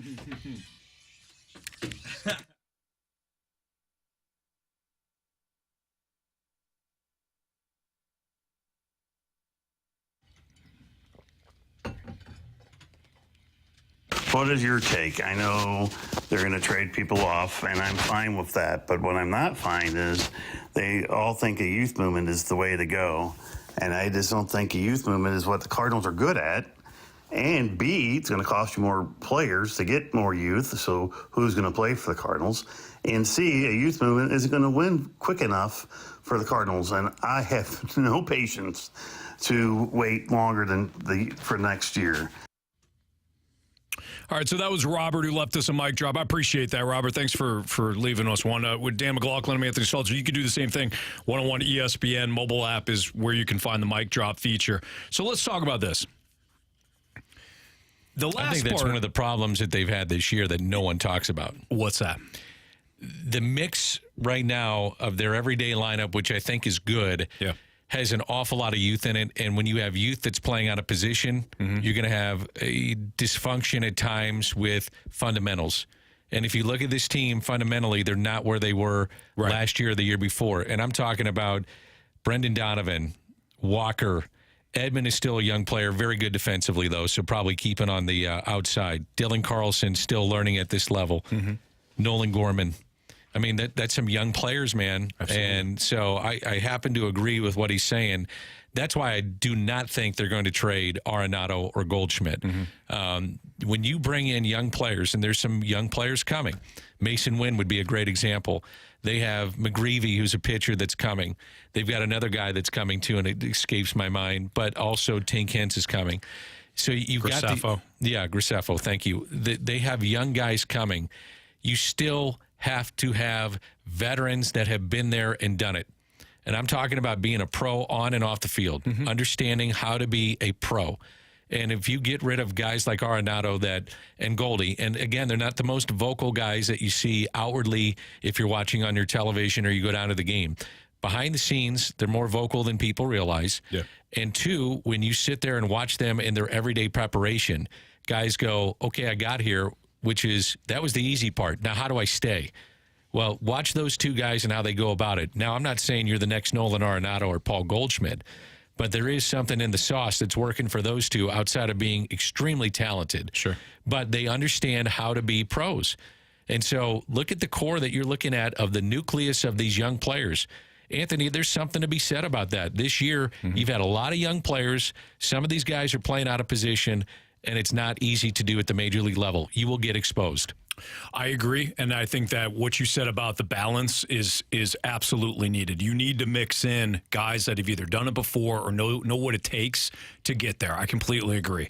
What is your take? I know they're going to trade people off, and I'm fine with that. But what I'm not fine is they all think a youth movement is the way to go. And I just don't think a youth movement is what the Cardinals are good at. And B, it's going to cost you more players to get more youth, so who's going to play for the Cardinals? And C, a youth movement isn't going to win quick enough for the Cardinals. And I have no patience to wait longer than for next year. All right, so that was Robert who left us a mic drop. I appreciate that, Robert. Thanks for leaving us one. With Dan McLaughlin and Anthony Stalter, you can do the same thing. 101 ESPN mobile app is where you can find the mic drop feature. So let's talk about this. I think that's one of the problems that they've had this year that no one talks about. What's that? The mix right now of their everyday lineup, which I think is good, has an awful lot of youth in it. And when you have youth that's playing on a position, you're going to have a dysfunction at times with fundamentals. And if you look at this team, fundamentally, they're not where they were last year or the year before. And I'm talking about Brendan Donovan, Walker. Edman is still a young player, very good defensively, though, so probably keeping on the outside. Dylan Carlson still learning at this level. Nolan Gorman. I mean, that's some young players, man. Absolutely. And so I happen to agree with what he's saying. That's why I do not think they're going to trade Arenado or Goldschmidt. When you bring in young players, and there's some young players coming, Mason Wynn would be a great example. They have McGreevy, who's a pitcher that's coming. They've got another guy that's coming, too, and it escapes my mind. But also Tink Hence is coming. So you've got Graceffo, thank you. They have young guys coming. You still have to have veterans that have been there and done it. And I'm talking about being a pro on and off the field, understanding how to be a pro. And if you get rid of guys like Arenado and Goldie, and again, they're not the most vocal guys that you see outwardly if you're watching on your television or you go down to the game. Behind the scenes, they're more vocal than people realize. And 2, when you sit there and watch them in their everyday preparation, guys go, okay, I got here, that was the easy part. Now, how do I stay? Well, watch those 2 guys and how they go about it. Now, I'm not saying you're the next Nolan Arenado or Paul Goldschmidt, but there is something in the sauce that's working for those 2 outside of being extremely talented. Sure. But they understand how to be pros. And so look at the core that you're looking at of the nucleus of these young players. Anthony, there's something to be said about that. This year, you've had a lot of young players. Some of these guys are playing out of position, and it's not easy to do at the major league level. You will get exposed. I agree, and I think that what you said about the balance is absolutely needed. You need to mix in guys that have either done it before or know what it takes to get there. I completely agree.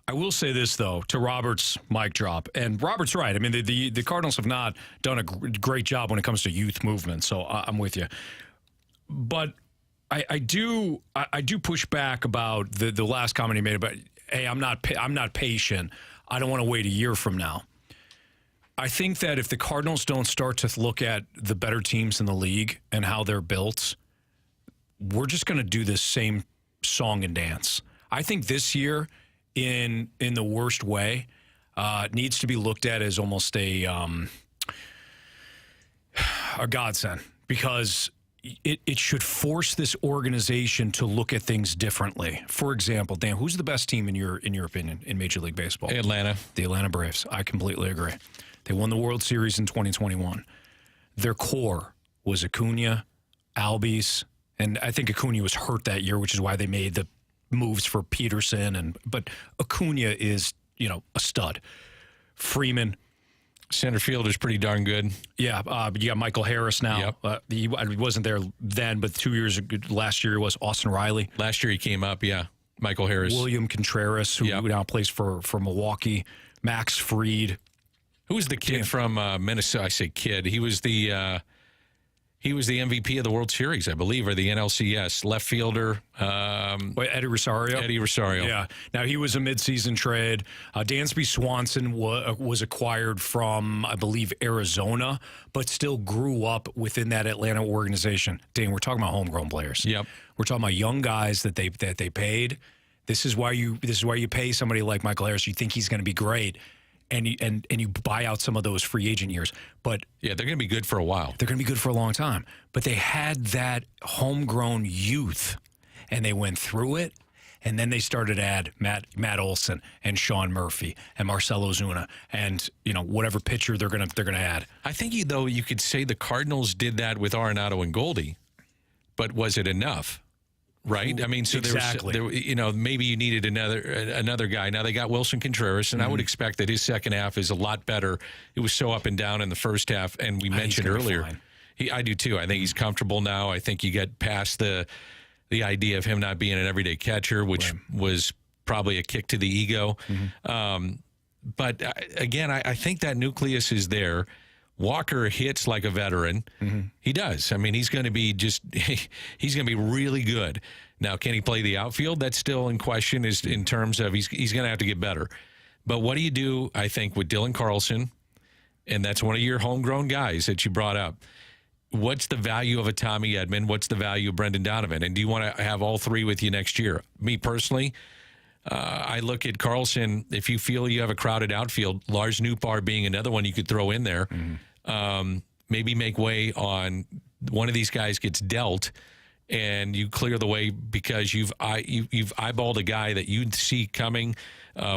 I will say this, though, to Robert's mic drop, and Robert's right. I mean, the Cardinals have not done a great job when it comes to youth movement, so I'm with you. But I do push back about the last comment he made about, hey, I'm not patient. I don't want to wait a year from now. I think that if the Cardinals don't start to look at the better teams in the league and how they're built, we're just going to do this same song and dance. I think this year, in the worst way, needs to be looked at as almost a godsend, because it should force this organization to look at things differently. For example, Dan, who's the best team in your opinion in Major League Baseball? Atlanta. The Atlanta Braves. I completely agree. They won the World Series in 2021. Their core was Acuna, Albies, and I think Acuna was hurt that year, which is why they made the moves for Peterson, but Acuna is, a stud. Freeman. Center fielder's pretty darn good. Yeah, you got Michael Harris now. Yep. He wasn't there then, but 2 years ago, last year was Austin Riley. Last year he came up, yeah. Michael Harris. William Contreras, who now plays for Milwaukee. Max Fried. Who was the kid from Minnesota? I say kid. He was the MVP of the World Series, I believe, or the NLCS. Left fielder. Eddie Rosario? Eddie Rosario. Yeah. Now, he was a midseason trade. Dansby Swanson was acquired from, I believe, Arizona, but still grew up within that Atlanta organization. Dan, we're talking about homegrown players. Yep. We're talking about young guys that they paid. This is why you pay somebody like Michael Harris. You think he's going to be great. And you buy out some of those free agent years. But yeah, they're going to be good for a while. They're going to be good for a long time. But they had that homegrown youth, and they went through it, and then they started to add Matt Olson and Sean Murphy and Marcell Ozuna and whatever pitcher they're going to add. I think you could say the Cardinals did that with Arenado and Goldie, but was it enough? Right? I mean, so exactly. there maybe you needed another guy. Now they got Wilson Contreras, and I would expect that his second half is a lot better. It was so up and down in the first half, and we mentioned earlier. I do too. I think he's comfortable now. I think you get past the idea of him not being an everyday catcher, which was probably a kick to the ego. But again, I think that nucleus is there. Walker hits like a veteran. He does. I mean, he's going to be he's going to be really good. Now, can he play the outfield? That's still in question in terms of he's going to have to get better. But what do you do, I think, with Dylan Carlson, and that's one of your homegrown guys that you brought up. What's the value of a Tommy Edman? What's the value of Brendan Donovan? And do you want to have all three with you next year? Me personally, I look at Carlson. If you feel you have a crowded outfield, Lars Nootbaar being another one you could throw in there. Maybe make way on one of these guys gets dealt, and you clear the way because you've eyeballed a guy that you see coming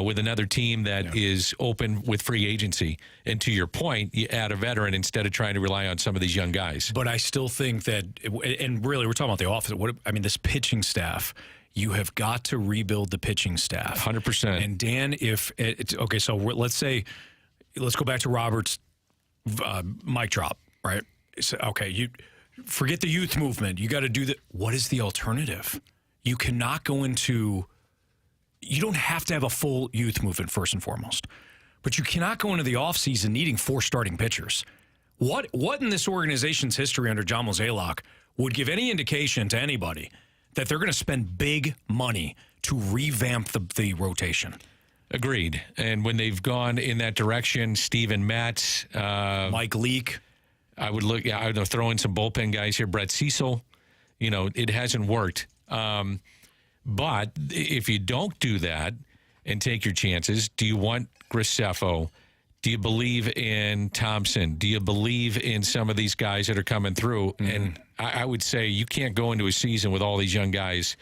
with another team that is open with free agency. And to your point, you add a veteran instead of trying to rely on some of these young guys. But I still think that, and really, we're talking about the offense. This pitching staff. You have got to rebuild the pitching staff. 100%. And Dan, so let's go back to Robert's mic drop, right? So, you forget the youth movement. You got to do what is the alternative? You cannot go into, you don't have to have a full youth movement first and foremost, but you cannot go into the offseason needing 4 starting pitchers. What in this organization's history under John Mozeliak would give any indication to anybody that they're going to spend big money to revamp the rotation? Agreed. And when they've gone in that direction, Steven Matz, Mike Leake, I would throw in some bullpen guys here. Brett Cecil, it hasn't worked. But if you don't do that and take your chances, do you want Graceffo? Do you believe in Thompson? Do you believe in some of these guys that are coming through? And I would say you can't go into a season with all these young guys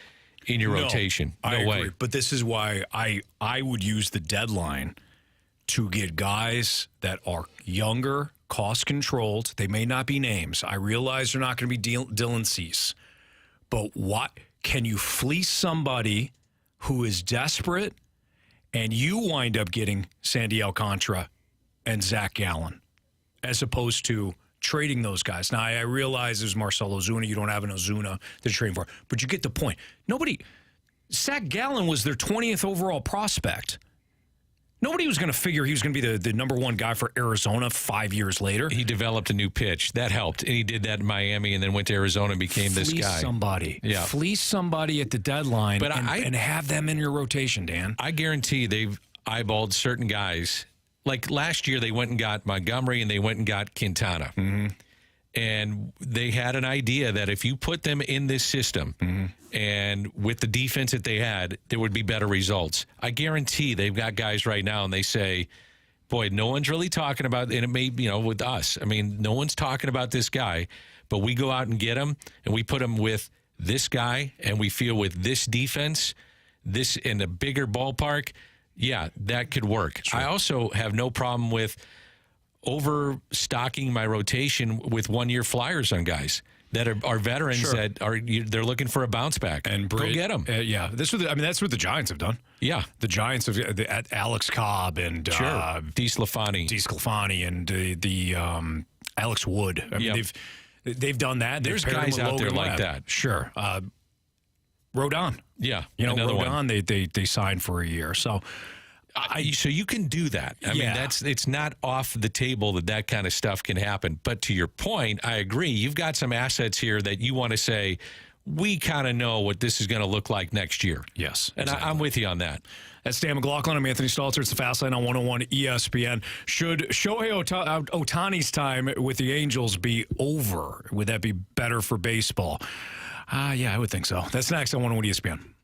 in your rotation. No way. Agree. But this is why I would use the deadline to get guys that are younger, cost-controlled. They may not be names. I realize they're not going to be Dylan Cease. But what can you fleece somebody who is desperate and you wind up getting Sandy Alcantara and Zach Gallen as opposed to trading those guys? Now, I realize there's Marcell Ozuna. You don't have an Ozuna to trade for. But you get the point. Zach Gallen was their 20th overall prospect. Nobody was going to figure he was going to be the number one guy for Arizona 5 years later. He developed a new pitch. That helped. And he did that in Miami and then went to Arizona and became this guy. Fleece somebody at the deadline and have them in your rotation, Dan. I guarantee they've eyeballed certain guys. Like last year, they went and got Montgomery and they went and got Quintana. And they had an idea that if you put them in this system and with the defense that they had, there would be better results. I guarantee they've got guys right now and they say, boy, no one's really talking about, and it may be, with us. I mean, no one's talking about this guy, but we go out and get him and we put him with this guy and we feel with this defense, this in a bigger ballpark, yeah, that could work. Sure. I also have no problem with overstocking my rotation with 1-year flyers on guys. that are veterans that they're looking for a bounce back. And go get them. Yeah, that's what the Giants have done. Yeah, the Giants have Alex Cobb and DeSclafani and the Alex Wood. I mean, they've done that. There's guys out there like that. Sure. Rodon. Yeah, another Rodon. They signed for a year. So. So you can do that. I mean, it's not off the table that kind of stuff can happen. But to your point, I agree. You've got some assets here that you want to say, we kind of know what this is going to look like next year. Yes. And I'm with you on that. That's Dan McLaughlin. I'm Anthony Stalter. It's the Fast Lane on 101 ESPN. Should Shohei Ohtani's time with the Angels be over? Would that be better for baseball? Yeah, I would think so. That's next on 101 ESPN.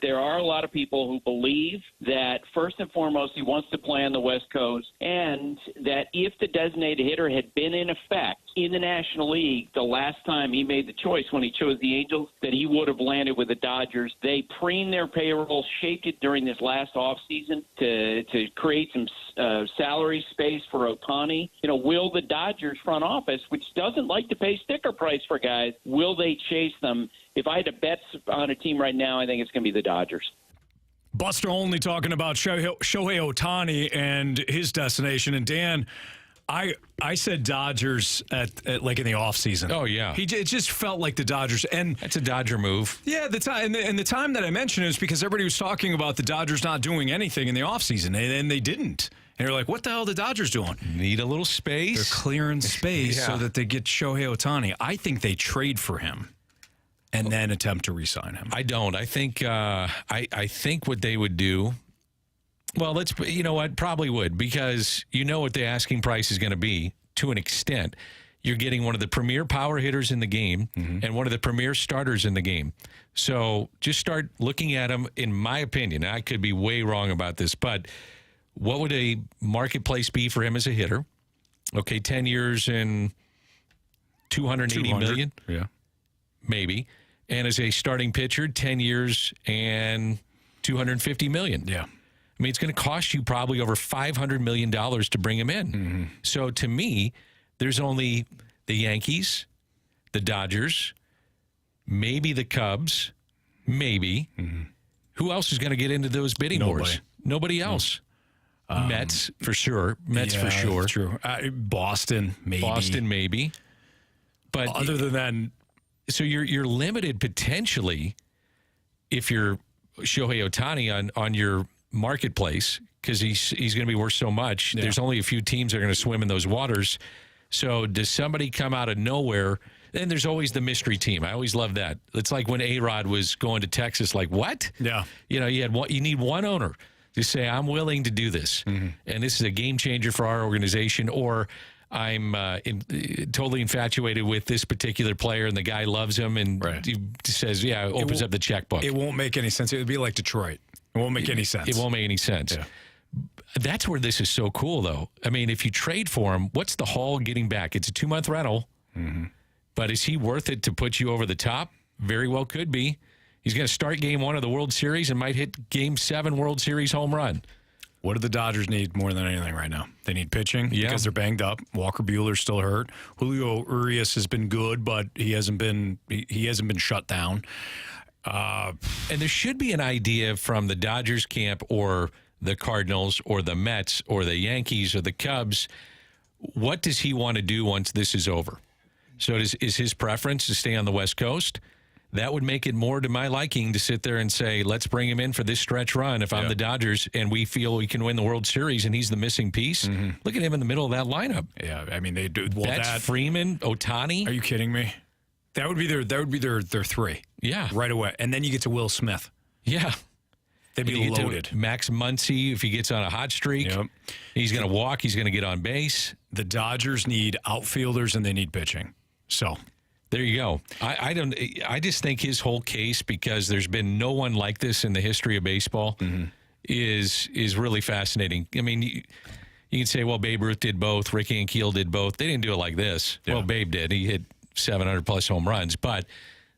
There are a lot of people who believe that, first and foremost, he wants to play on the West Coast, and that if the designated hitter had been in effect in the National League the last time he made the choice when he chose the Angels, that he would have landed with the Dodgers. They preened their payroll, shaped it during this last offseason to create some salary space for Ohtani. Will the Dodgers front office, which doesn't like to pay sticker price for guys, will they chase them? If I had to bet on a team right now, I think it's going to be the Dodgers. Buster only talking about Shohei Ohtani and his destination. And Dan, I said Dodgers at like in the offseason. Oh, yeah. It just felt like the Dodgers. And that's a Dodger move. Yeah, the time and the time that I mentioned is because everybody was talking about the Dodgers not doing anything in the offseason, and they didn't. And you're like, what the hell are the Dodgers doing? Need a little space. They're clearing space so that they get Shohei Ohtani. I think they trade for him and then attempt to re-sign him. I don't. I think I think what they would do, well, you know what, probably would, because you know what the asking price is going to be to an extent. You're getting one of the premier power hitters in the game and one of the premier starters in the game. So just start looking at them, in my opinion. I could be way wrong about this, but what would a marketplace be for him as a hitter? Okay, 10 years and $280 million? Yeah. Maybe. And as a starting pitcher, 10 years and $250 million. Yeah. I mean, it's going to cost you probably over $500 million to bring him in. So to me, there's only the Yankees, the Dodgers, maybe the Cubs, maybe. Who else is going to get into those bidding wars? Nobody else. Mets, for sure. Mets, for sure. True. Boston, maybe. Boston, maybe. But other than that, so you're limited potentially if you're Shohei Ohtani on your marketplace, because he's going to be worth so much. Yeah. There's only a few teams that are going to swim in those waters. So does somebody come out of nowhere? And there's always the mystery team. I always love that. It's like when A-Rod was going to Texas, like, what? Yeah. You need one owner to say, I'm willing to do this. And this is a game changer for our organization, or I'm totally infatuated with this particular player and the guy loves him and he says, opens up the checkbook. It won't make any sense. It would be like Detroit. It won't make any sense. It won't make any sense. Yeah. That's where this is so cool, though. I mean, if you trade for him, what's the haul getting back? It's a 2-month rental, but is he worth it to put you over the top? Very well could be. He's going to start Game 1 of the World Series and might hit Game 7 World Series home run. What do the Dodgers need more than anything right now? They need pitching because they're banged up. Walker Buehler's still hurt. Julio Urias has been good, but he hasn't been shut down. And there should be an idea from the Dodgers camp or the Cardinals or the Mets or the Yankees or the Cubs. What does he want to do once this is over? So is his preference to stay on the West Coast? That would make it more to my liking to sit there and say, let's bring him in for this stretch run if I'm the Dodgers and we feel we can win the World Series and he's the missing piece. Look at him in the middle of that lineup. Yeah, I mean, they do. Well, that's Freeman, Ohtani. Are you kidding me? That would be their three. Yeah. Right away. And then you get to Will Smith. Yeah. They'd be loaded. Max Muncy, if he gets on a hot streak, he's going to walk. He's going to get on base. The Dodgers need outfielders and they need pitching. So there you go. I just think his whole case, because there's been no one like this in the history of baseball, is really fascinating. I mean, you can say, well, Babe Ruth did both. Rick Ankiel did both. They didn't do it like this. Yeah. Well, Babe did. He hit 700-plus home runs. But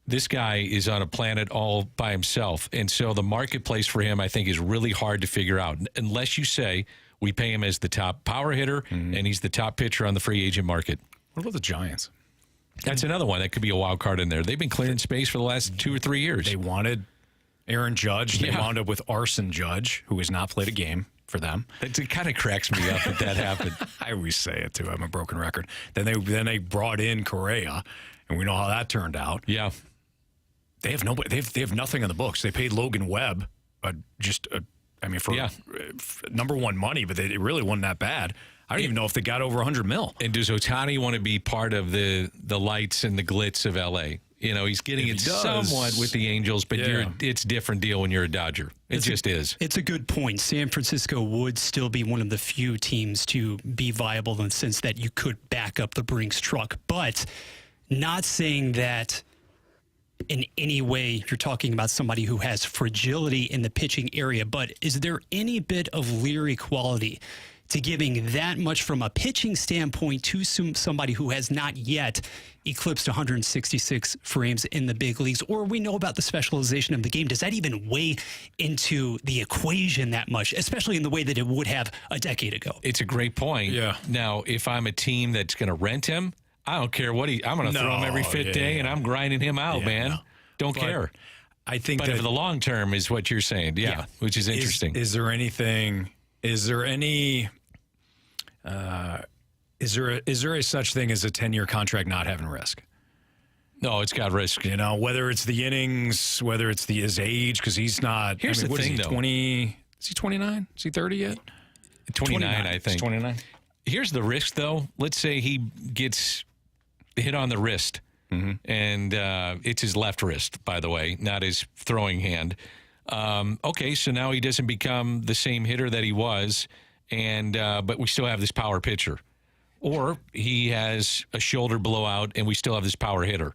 this guy is on a planet all by himself. And so the marketplace for him, I think, is really hard to figure out. Unless you say we pay him as the top power hitter and he's the top pitcher on the free agent market. What about the Giants? That's another one that could be a wild card in there. They've been clearing space for the last 2 or 3 years. They wanted Aaron Judge. They wound up with Arson Judge, who has not played a game for them. It kind of cracks me up that happened. I always say it, too. I'm a broken record. Then they brought in Correa, and we know how that turned out. Yeah. They have nobody. They have nothing on the books. They paid Logan Webb, for number one money, but it really wasn't that bad. I don't even know if they got over $100 million. And does Ohtani want to be part of the lights and the glitz of L.A.? You know, he's getting it somewhat with the Angels, but it's a different deal when you're a Dodger. It just is. It's a good point. San Francisco would still be one of the few teams to be viable in the sense that you could back up the Brinks truck, but not saying that in any way you're talking about somebody who has fragility in the pitching area, but is there any bit of Leary quality to giving that much from a pitching standpoint to somebody who has not yet eclipsed 166 frames in the big leagues? Or we know about the specialization of the game. Does that even weigh into the equation that much, especially in the way that it would have a decade ago? It's a great point. Yeah. Now, if I'm a team that's going to rent him, I don't care what I'm going to throw him every fifth day, and I'm grinding him out, man. No. Don't care. I think but that for the long term is what you're saying. Yeah. Which is interesting. Is there any is there a such thing as a 10-year contract not having risk? No, it's got risk. You know, whether it's the innings, whether it's his age, because he's not. Here's the thing, though. 20? Is he 29? Is he 30 yet? 29, I think. He's 29. Here's the risk, though. Let's say he gets hit on the wrist, and it's his left wrist, by the way, not his throwing hand. Okay, so now he doesn't become the same hitter that he was, and but we still have this power pitcher. Or he has a shoulder blowout, and we still have this power hitter.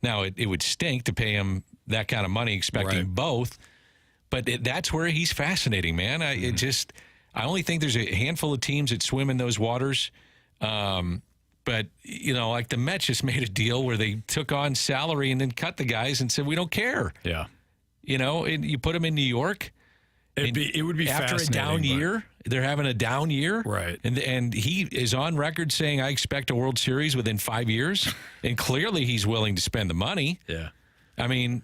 Now, it would stink to pay him that kind of money, expecting both, but that's where he's fascinating, man. I only think there's a handful of teams that swim in those waters. But, you know, like the Mets just made a deal where they took on salary and then cut the guys and said, we don't care. Yeah. You know, and you put them in New York. It would be after a down year. They're having a down year. Right. And he is on record saying, I expect a World Series within 5 years. And clearly he's willing to spend the money. Yeah. I mean,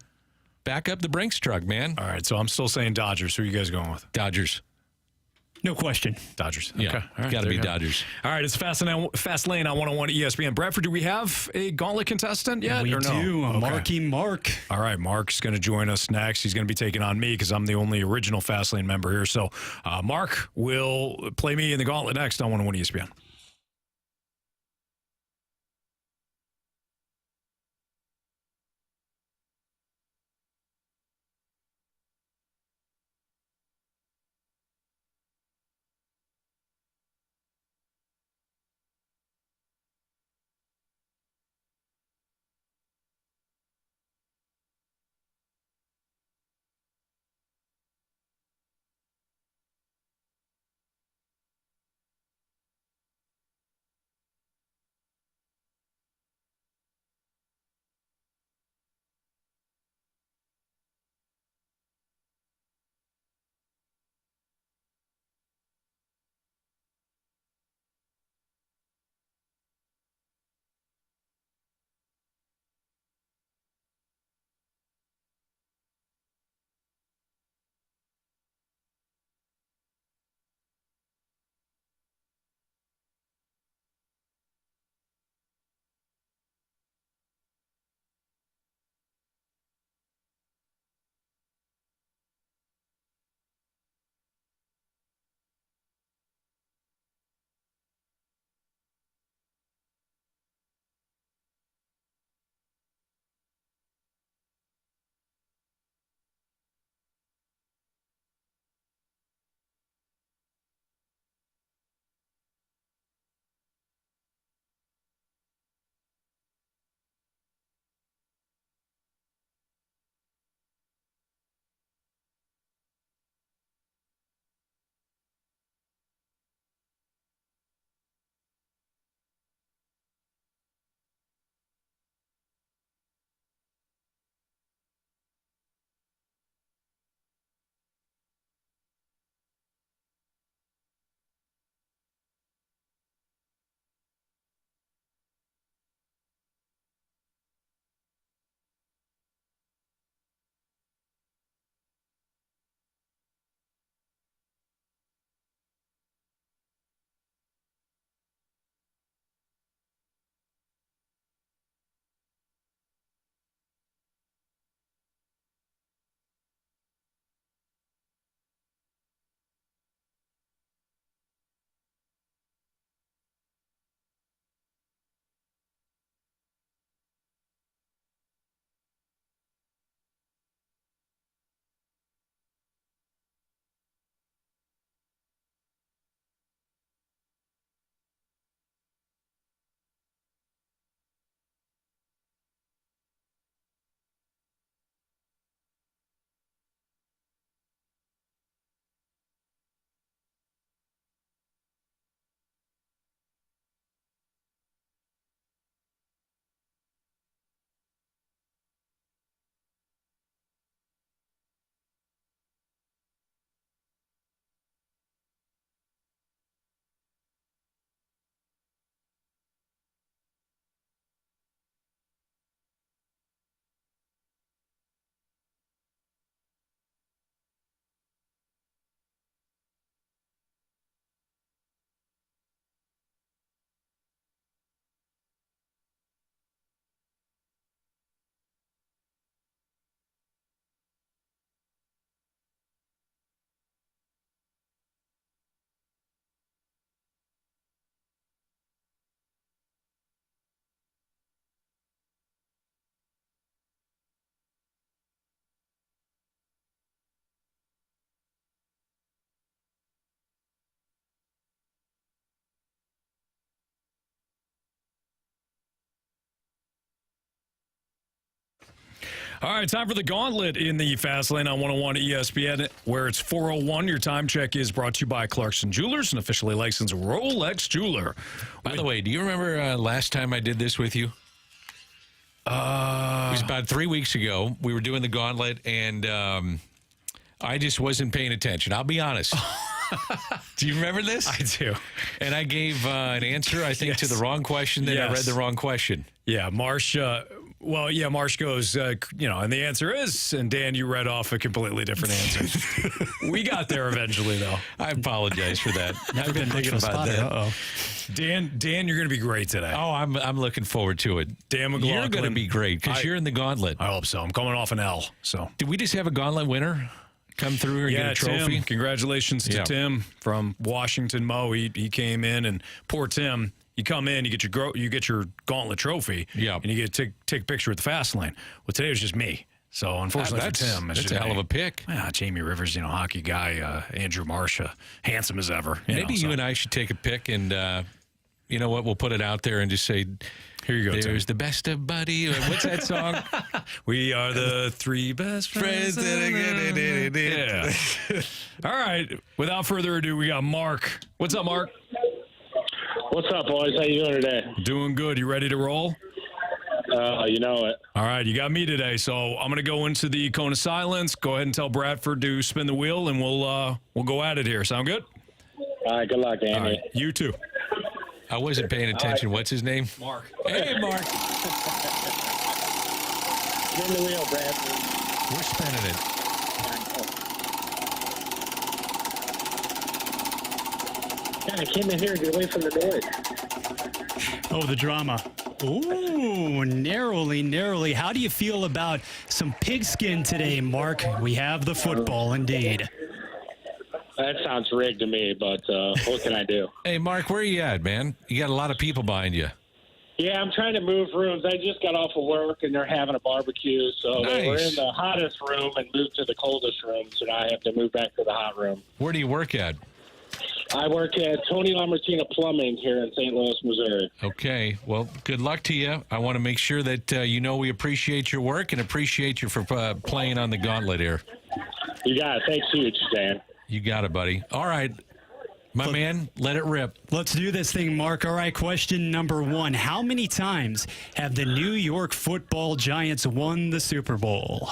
back up the Brinks truck, man. All right. So I'm still saying Dodgers. Who are you guys going with? Dodgers. No question. Dodgers. Yeah, okay. All right, got to be Dodgers. All right, it's Fast Lane on 101 ESPN. Bradford, do we have a Gauntlet contestant yet? We or no? do. Okay. Marky Mark. All right, Mark's going to join us next. He's going to be taking on me because I'm the only original Fast Lane member here. So Mark will play me in the Gauntlet next on 101 ESPN. All right, time for the Gauntlet in the Fast Lane on 101 ESPN, where it's 4:01. Your time check is brought to you by Clarkson Jewelers, an officially licensed Rolex jeweler. By the way, do you remember last time I did this with you? It was about 3 weeks ago. We were doing the Gauntlet, and I just wasn't paying attention. I'll be honest. Do you remember this? I do. And I gave an answer, I think, to the wrong question. Then I read the wrong question. Yeah, Marsh. Marsh goes, and the answer is, and Dan, you read off a completely different answer. We got there eventually, though. I apologize for that. I've been thinking about that. Uh-oh. Dan, you're going to be great today. Oh, I'm looking forward to it. Dan McLaughlin. You're going to be great because you're in the Gauntlet. I hope so. I'm coming off an L. So did we just have a Gauntlet winner come through and get a trophy? Tim. Congratulations to Tim from Washington. Mo, he came in, and poor Tim. You come in, you get your Gauntlet trophy, and you get to take a picture with the Fast Lane. Well, today was just me. So unfortunately for Tim, that's a hell of a pick. Yeah, Jamie Rivers, hockey guy, Andrew Marcia, handsome as ever. Maybe you and I should take a pic, and you know what? We'll put it out there and just say, "Here you go." There's the best of buddy. What's that song? We are the three best friends. Yeah. All right. Without further ado, we got Mark. What's up, Mark? What's up, boys? How you doing today? Doing good. You ready to roll? You know it. All right, you got me today, so I'm going to go into the cone of silence. Go ahead and tell Bradford to spin the wheel, and we'll go at it here. Sound good? All right, good luck, Andy. All right, you too. I wasn't paying attention. What's his name? Mark. Hey, Mark. Spin the wheel, Bradford. We're spinning it. God, I came in here to get away from the noise. Oh, the drama. Ooh, narrowly. How do you feel about some pigskin today, Mark? We have the football, indeed. That sounds rigged to me, but what can I do? Hey, Mark, where are you at, man? You got a lot of people behind you. Yeah, I'm trying to move rooms. I just got off of work, and they're having a barbecue, so we're in the hottest room and moved to the coldest room, so now I have to move back to the hot room. Where do you work at? I work at Tony LaMartina Plumbing here in St. Louis, Missouri. Okay. Well, good luck to you. I want to make sure that we appreciate your work and appreciate you for playing on the Gauntlet here. You got it. Thanks huge, Dan. You got it, buddy. All right. My man, let it rip. Let's do this thing, Mark. All right, question number 1. How many times have the New York Football Giants won the Super Bowl?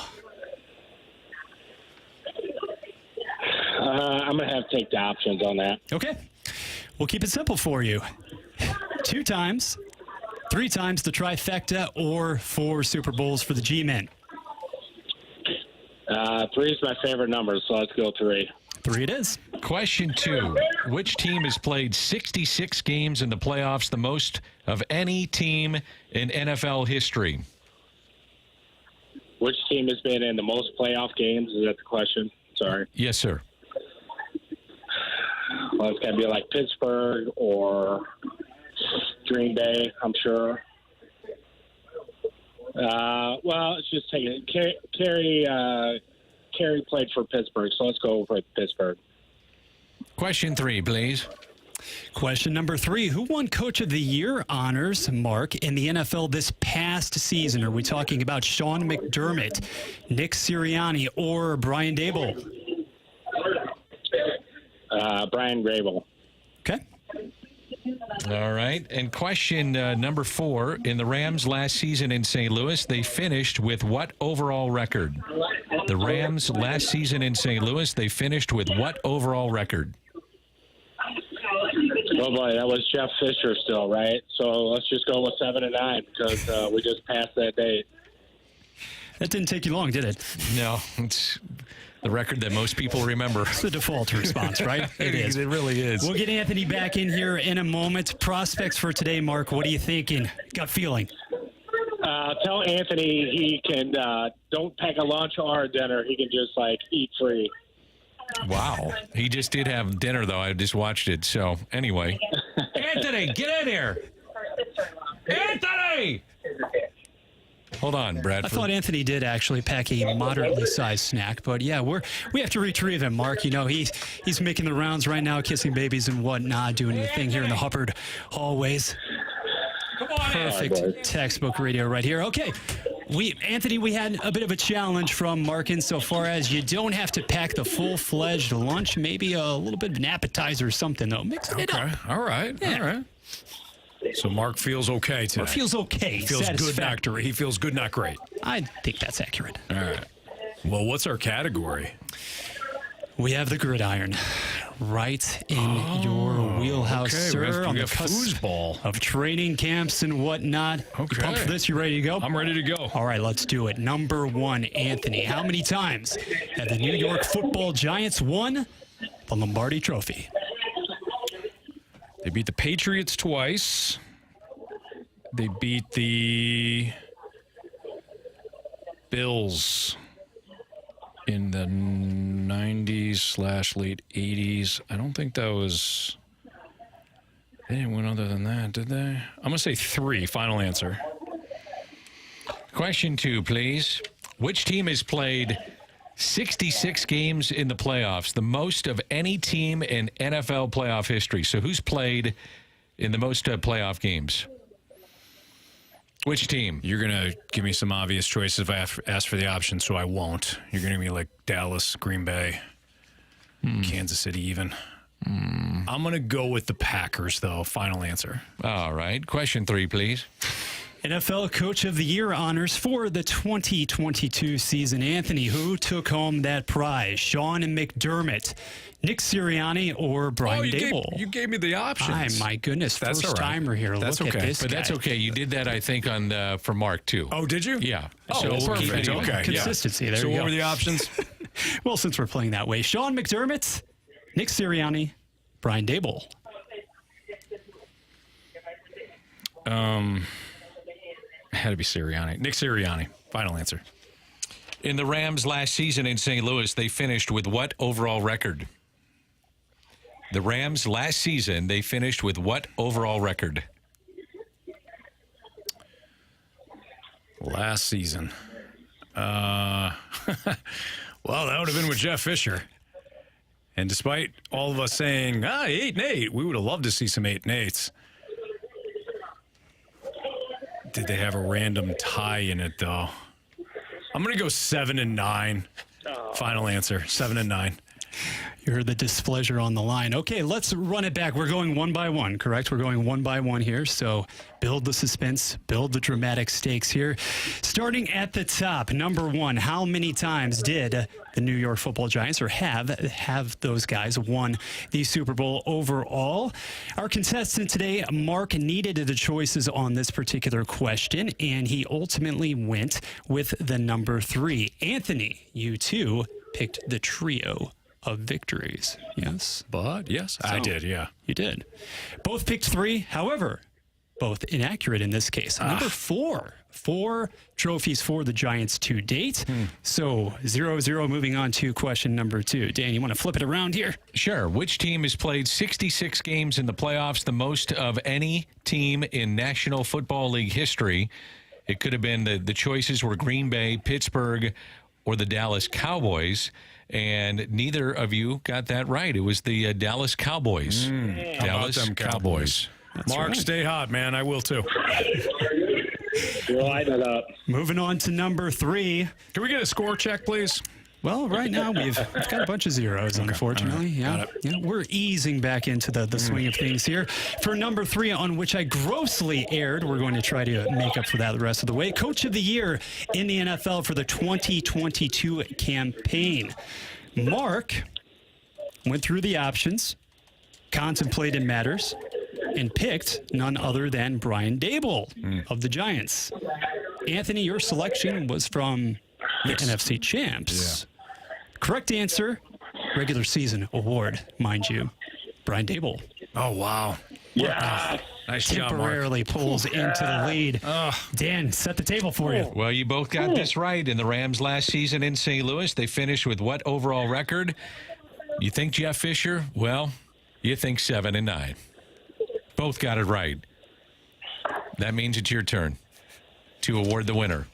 I'm going to have to take the options on that. Okay. We'll keep it simple for you. 2 times, 3 times the trifecta, or 4 Super Bowls for the G-Men. 3 is my favorite number, so let's go 3. 3 it is. Question 2. Which team has played 66 games in the playoffs, the most of any team in NFL history? Which team has been in the most playoff games? Is that the question? Sorry. Yes, sir. Well, it's got to be like Pittsburgh or Green Bay, I'm sure. Let's just take it. Kerry played for Pittsburgh, so let's go with Pittsburgh. Question 3, please. Question number 3. Who won Coach of the Year honors, Mark, in the NFL this past season? Are we talking about Sean McDermott, Nick Sirianni, or Brian Daboll? Brian Grable. Okay. All right. And question number 4. In the Rams last season in St. Louis, they finished with what overall record? The Rams last season in St. Louis, they finished with what overall record? Oh, boy, that was Jeff Fisher still, right? So let's just go with 7-9 because we just passed that date. That didn't take you long, did it? No, it's the record that most people remember. It's the default response, right? It is. It really is. We'll get Anthony back in here in a moment. Prospects for today, Mark. What are you thinking? Gut feeling? Tell Anthony he can don't pack a lunch or a dinner. He can just, eat free. Wow. He just did have dinner, though. I just watched it. So, anyway. Anthony, get in here. Anthony! Hold on, Bradford. I thought Anthony did actually pack a moderately sized snack, but yeah, we have to retrieve him, Mark. He's making the rounds right now, kissing babies and whatnot, doing the thing here in the Hubbard hallways. Come on, Perfect textbook radio right here. Okay, Anthony, we had a bit of a challenge from Mark insofar as you don't have to pack the full-fledged lunch. Maybe a little bit of an appetizer or something, though. Mixing it up. All right. Yeah. All right. So Mark feels okay today. Or feels okay. He feels good, not He feels good, not great. I think that's accurate. All right. Well, what's our category? We have the gridiron right in your wheelhouse, sir. We on the have cusp foosball of training camps and whatnot. Okay. You pumped for this? You ready to go? I'm ready to go. All right, let's do it. Number 1, Anthony. How many times have the New York Football Giants won the Lombardi Trophy? They beat the Patriots twice. They beat the Bills in the 90s/late 80s. I don't think that was... They didn't win other than that, did they? I'm going to say 3. Final answer. Question 2, please. Which team has played 66 games in the playoffs, the most of any team in NFL playoff history? So who's played in the most playoff games? Which team? You're going to give me some obvious choices if I ask for the option, so I won't. You're going to be like Dallas, Green Bay, Kansas City even. I'm going to go with the Packers, though. Final answer. All right. Question 3, please. NFL Coach of the Year honors for the 2022 season. Anthony, who took home that prize? Sean McDermott, Nick Sirianni, or Brian Dable? You gave me the options. My goodness, That's first all right. timer here. That's Look okay. at this But guy. that's okay. You did that, I think, for Mark, too. Oh, did you? Yeah. Oh, so well, we'll keep perfect. it even. Okay. Consistency. There So you what go. were the options? Well, since we're playing that way, Sean McDermott, Nick Sirianni, Brian Dable. Had to be Sirianni. Nick Sirianni. Final answer. In the Rams last season in St. Louis, they finished with what overall record? The Rams last season, they finished with what overall record? Last season. Well, that would have been with Jeff Fisher. And despite all of us saying, 8-8, we would have loved to see some 8-8s. Did they have a random tie in it, though? I'm going to go 7-9. Final answer, 7-9. You heard the displeasure on the line. Okay, let's run it back. We're going one by one, correct? We're going one by one here. So build the suspense, build the dramatic stakes here. Starting at the top, number 1, how many times did the New York Football Giants, or have those guys won the Super Bowl overall? Our contestant today, Mark, needed the choices on this particular question, and he ultimately went with the number 3. Anthony, you too picked the trio of victories. Yes. But, yes, I did, yeah. You did. Both picked 3, however, both inaccurate in this case. Number 4. 4 trophies for the Giants to date. So 0-0 moving on to question number 2. Dan, you want to flip it around here? Sure. Which team has played 66 games in the playoffs, the most of any team in National Football League history? It could have been the choices were Green Bay, Pittsburgh, or the Dallas Cowboys. And neither of you got that right. It was the Dallas Cowboys. Dallas Cowboys. Mark, stay hot, man. I will too. You're lighting it up. Moving on to number 3. Can we get a score check, please? Well, right now we've got a bunch of zeros, unfortunately. Right. Yeah, we're easing back into the swing of things here. For number 3, on which I grossly erred, we're going to try to make up for that the rest of the way. Coach of the Year in the NFL for the 2022 campaign. Mark went through the options, contemplated matters, and picked none other than Brian Dable of the Giants. Anthony, your selection was from the NFC champs. Yeah. Correct answer, regular season award, mind you, Brian Dable. Oh, wow. Yeah. Nice job, Mark. Temporarily pulls into the lead. Dan, set the table for you. Well, you both got this right. In the Rams last season in St. Louis, they finished with what overall record? You think Jeff Fisher? Well, you think 7-9. Both got it right. That means it's your turn to award the winner.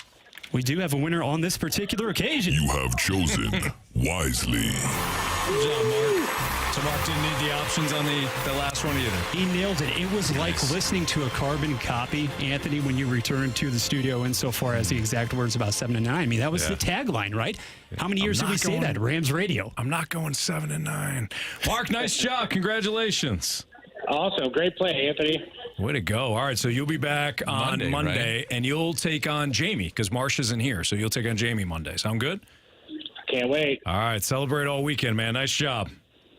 We do have a winner on this particular occasion. You have chosen wisely. Good job, Mark. So Mark didn't need the options on the last one either. He nailed it. It was like listening to a carbon copy, Anthony, when you returned to the studio insofar as the exact words about 7 and 9. I mean, that was the tagline, right? How many years did we say that? Rams radio. I'm not going 7 and 9. Mark, nice job. Congratulations. Awesome. Great play, Anthony. Way to go. All right, so you'll be back on Monday right? and you'll take on Jamie because Marsh isn't here. So you'll take on Jamie Monday. Sound good? Can't wait. All right, celebrate all weekend, man. Nice job.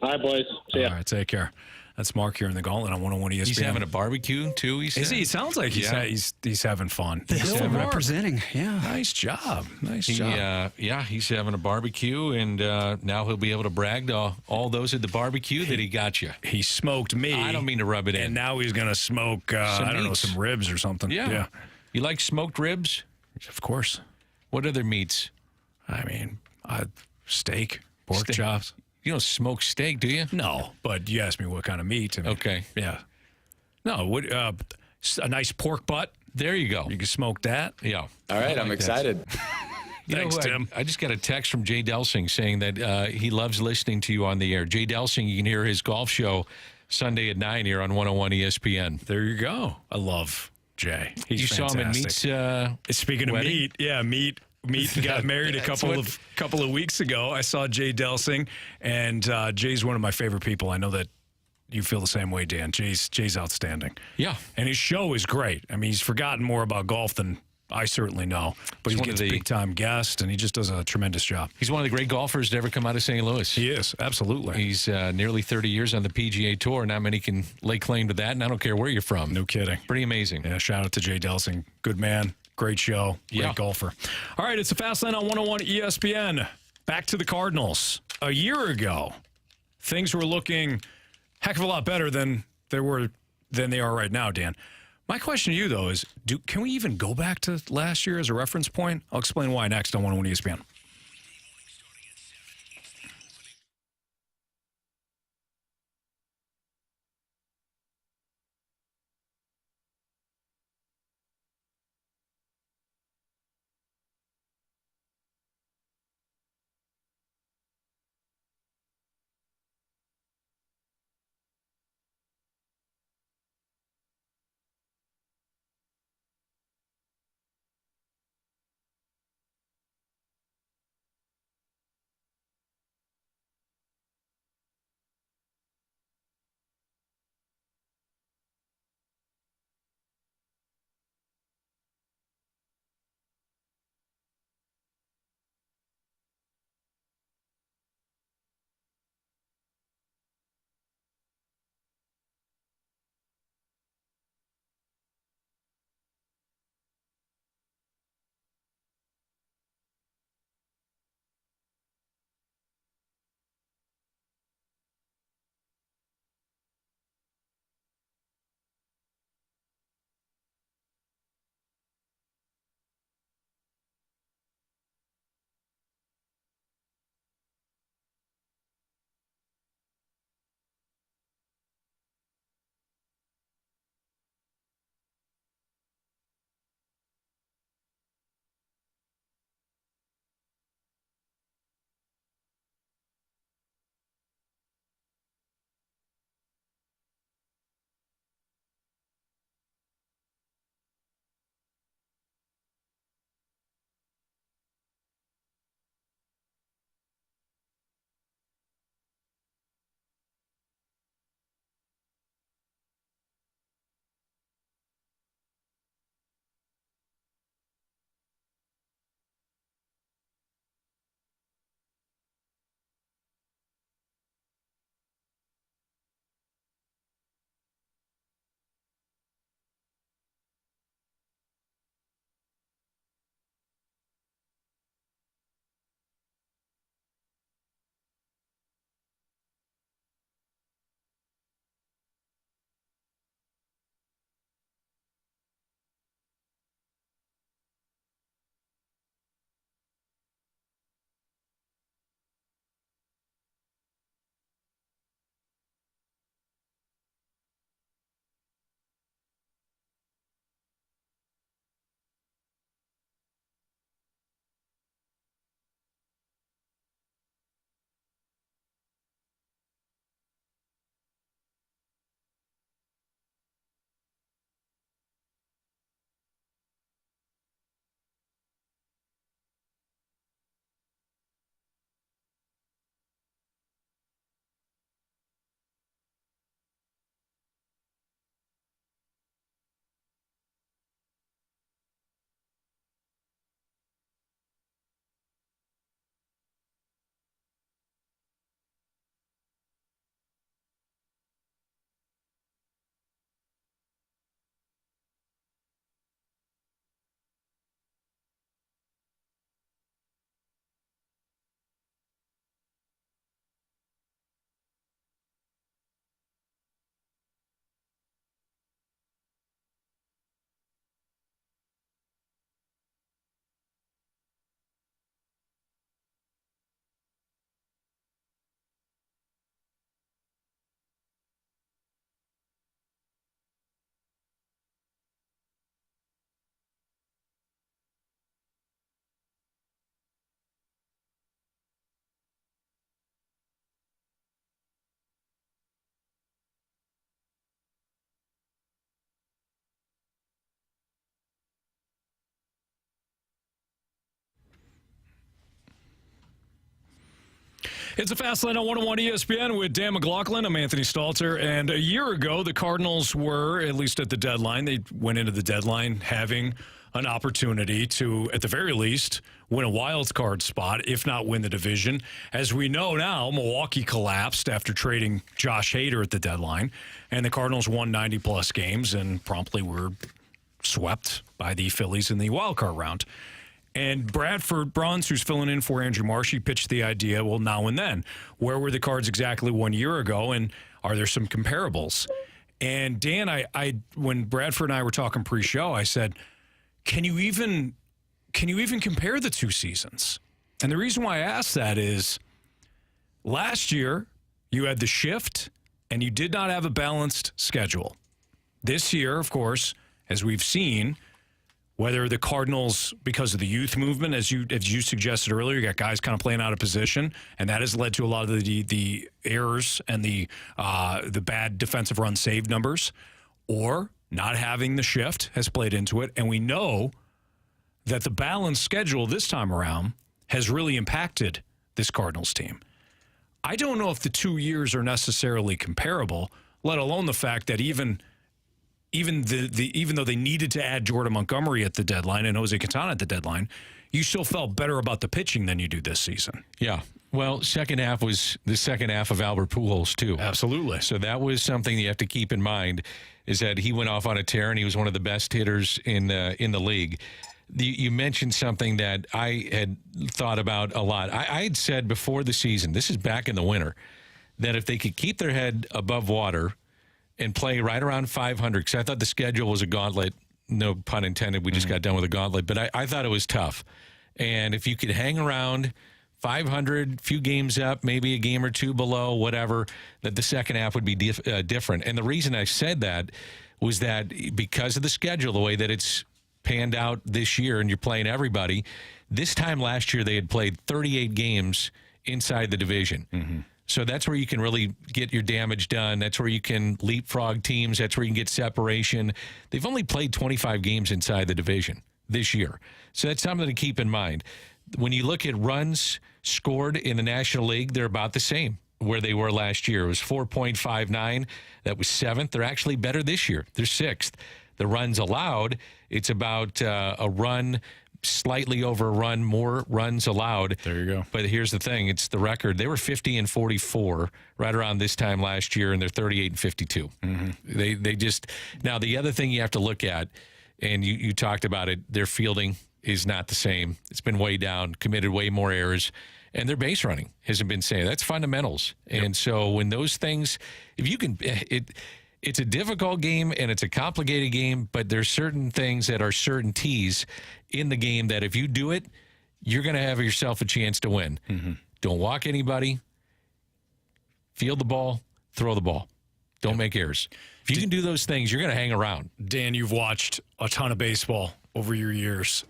All right, boys. See ya. All right, take care. That's Mark here in the Gauntlet on 101 ESPN. He's having a barbecue, too, he said? Is he? It sounds like he's having fun. The Hill representing, yeah. Nice job. Nice job. He's having a barbecue, and now he'll be able to brag to all those at the barbecue that he got you. He smoked me. I don't mean to rub it in. And now he's going to smoke, I don't know, some ribs or something. Yeah. You like smoked ribs? Of course. What other meats? I mean, steak, pork chops. You don't smoke steak, do you? No, but you asked me what kind of meat. I mean, okay. Yeah. No, a nice pork butt. There you go. You can smoke that. Yeah. All right, I'm excited. Thanks, Tim. I just got a text from Jay Delsing saying that he loves listening to you on the air. Jay Delsing, you can hear his golf show Sunday at 9 here on 101 ESPN. There you go. I love Jay. He's you fantastic. saw him at Meat's Speaking of wedding? meat, Meat got married a couple of weeks ago. I saw Jay Delsing, and Jay's one of my favorite people. I know that you feel the same way, Dan. Jay's outstanding. Yeah. And his show is great. I mean, he's forgotten more about golf than I certainly know. But he's a big-time guest, and he just does a tremendous job. He's one of the great golfers to ever come out of St. Louis. He is, absolutely. He's nearly 30 years on the PGA Tour. Not many can lay claim to that, and I don't care where you're from. No kidding. Pretty amazing. Yeah, shout out to Jay Delsing. Good man. Great show. Great golfer. All right, it's a Fast Lane on 101 ESPN. Back to the Cardinals. A year ago, things were looking heck of a lot better than they are right now, Dan. My question to you, though, is can we even go back to last year as a reference point? I'll explain why next on 101 ESPN. It's a Fast Lane on 101 ESPN with Dan McLaughlin. I'm Anthony Stalter. And a year ago, the Cardinals were, at least at the deadline, they went into the deadline having an opportunity to, at the very least, win a wild card spot, if not win the division. As we know now, Milwaukee collapsed after trading Josh Hader at the deadline, and the Cardinals won 90-plus games and promptly were swept by the Phillies in the wild card round. And Bradford Bruns, who's filling in for Andrew Marsh, he pitched the idea, well, now and then. Where were the Cards exactly 1 year ago, and are there some comparables? And Dan, I when Bradford and I were talking pre-show, I said, can you even compare the two seasons? And the reason why I asked that is last year you had the shift and you did not have a balanced schedule. This year, of course, as we've seen, whether the Cardinals, because of the youth movement, as you suggested earlier, you got guys kind of playing out of position, and that has led to a lot of the errors and the bad defensive run save numbers, or not having the shift has played into it. And we know that the balanced schedule this time around has really impacted this Cardinals team. I don't know if the 2 years are necessarily comparable, let alone the fact that even though they needed to add Jordan Montgomery at the deadline and Jose Quintana at the deadline, you still felt better about the pitching than you do this season. Yeah. Well, second half was the second half of Albert Pujols, too. Absolutely. So that was something you have to keep in mind, is that he went off on a tear, and he was one of the best hitters in the league. You mentioned something that I had thought about a lot. I had said before the season, this is back in the winter, that if they could keep their head above water and play right around 500, because I thought the schedule was a gauntlet. No pun intended. We just got done with a gauntlet. But I thought it was tough. And if you could hang around 500, few games up, maybe a game or two below, whatever, that the second half would be different. And the reason I said that was that because of the schedule, the way that it's panned out this year, and you're playing everybody, this time last year they had played 38 games inside the division. Mm-hmm. So that's where you can really get your damage done. That's where you can leapfrog teams. That's where you can get separation. They've only played 25 games inside the division this year. So that's something to keep in mind. When you look at runs scored in the National League, they're about the same where they were last year. It was 4.59. That was 7th. They're actually better this year. They're 6th. The runs allowed, it's about a run, slightly over a run, more runs allowed. There you go. But here's the thing, it's the record. They were 50-44 right around this time last year, and they're 38-52. Mm-hmm. They just, now the other thing you have to look at, and you talked about it, their fielding is not the same. It's been way down, committed way more errors, and their base running hasn't been same. That's fundamentals. Yep. And so when those things, if you can, it's a difficult game and it's a complicated game, but there's certain things that are certainties in the game that if you do it, you're going to have yourself a chance to win. Mm-hmm. Don't walk anybody. Field the ball. Throw the ball. Don't make errors. If you can do those things, you're going to hang around. Dan, you've watched a ton of baseball over your years.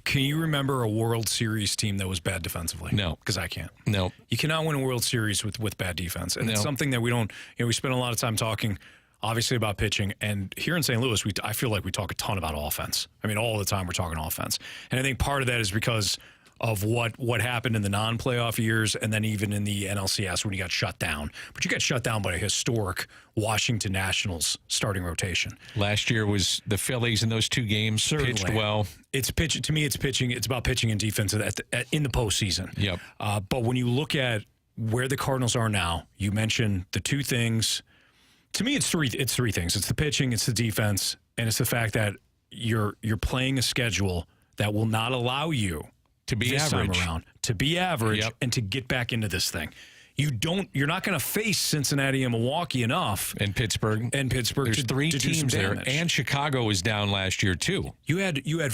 Can you remember a World Series team that was bad defensively? No. Because I can't. No. You cannot win a World Series with bad defense. And it's something that we don't, we spend a lot of time talking obviously about pitching, and here in St. Louis, I feel like we talk a ton about offense. I mean, all the time we're talking offense. And I think part of that is because of what happened in the non-playoff years and then even in the NLCS when you got shut down. But you got shut down by a historic Washington Nationals starting rotation. Last year was the Phillies in those two games. Certainly. Pitched well. It's pitch. To me, it's pitching. It's about pitching and defense in the postseason. Yep. But when you look at where the Cardinals are now, you mentioned the two things. To me, it's three things. It's the pitching, it's the defense, and it's the fact that you're playing a schedule that will not allow you to be this average. Time around, to be average, yep. and to get back into this thing. You're not going to face Cincinnati and Milwaukee enough. And Pittsburgh. There's three teams there, and Chicago was down last year too. You had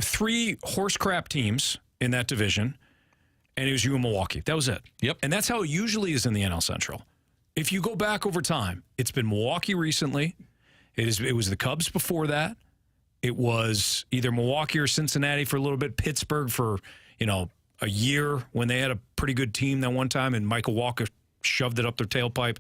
three horse crap teams in that division, and it was you and Milwaukee. That was it. Yep. And that's how it usually is in the NL Central. If you go back over time, it's been Milwaukee recently. It was the Cubs before that. It was either Milwaukee or Cincinnati for a little bit. Pittsburgh for, a year when they had a pretty good team that one time and Michael Walker shoved it up their tailpipe.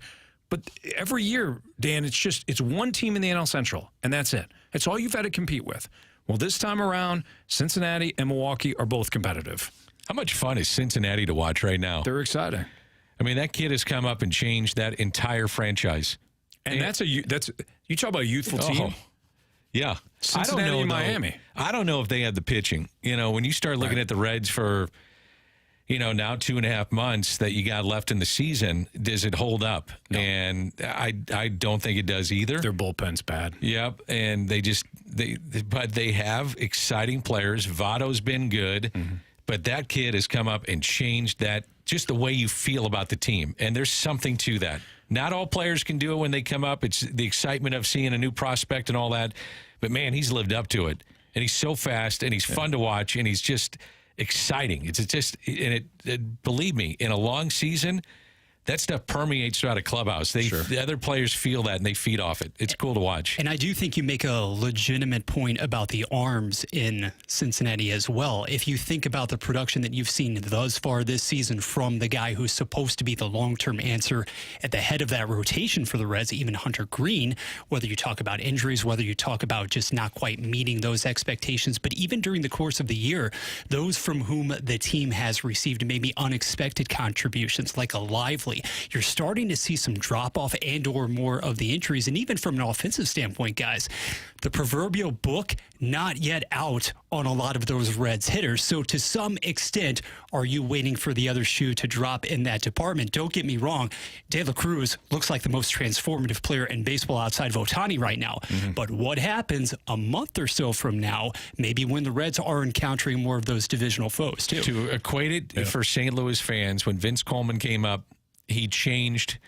But every year, Dan, it's one team in the NL Central, and that's it. That's all you've had to compete with. Well, this time around, Cincinnati and Milwaukee are both competitive. How much fun is Cincinnati to watch right now? They're exciting. I mean, that kid has come up and changed that entire franchise. And that's you talk about a youthful team. Yeah. Cincinnati and Miami. I don't know if they have the pitching. When you start looking at the Reds for, now 2.5 months that you got left in the season, does it hold up? No. And I don't think it does either. Their bullpen's bad. Yep. And but they have exciting players. Votto's been good. Mm-hmm. But that kid has come up and changed that, just the way you feel about the team. And there's something to that. Not all players can do it when they come up. It's the excitement of seeing a new prospect and all that. But, man, he's lived up to it. And he's so fast, and he's fun to watch, and he's just exciting. Believe me, in a long season, that stuff permeates throughout a clubhouse. The other players feel that, and they feed off it. It's cool to watch. And I do think you make a legitimate point about the arms in Cincinnati as well. If you think about the production that you've seen thus far this season from the guy who's supposed to be the long-term answer at the head of that rotation for the Reds, even Hunter Green, whether you talk about injuries, whether you talk about just not quite meeting those expectations, but even during the course of the year, those from whom the team has received maybe unexpected contributions, like a Lively, you're starting to see some drop-off and or more of the injuries. And even from an offensive standpoint, guys, the proverbial book not yet out on a lot of those Reds hitters. So to some extent, are you waiting for the other shoe to drop in that department? Don't get me wrong. De La Cruz looks like the most transformative player in baseball outside of Ohtani right now. Mm-hmm. But what happens a month or so from now, maybe when the Reds are encountering more of those divisional foes, too? To equate it for St. Louis fans, when Vince Coleman came up, he changed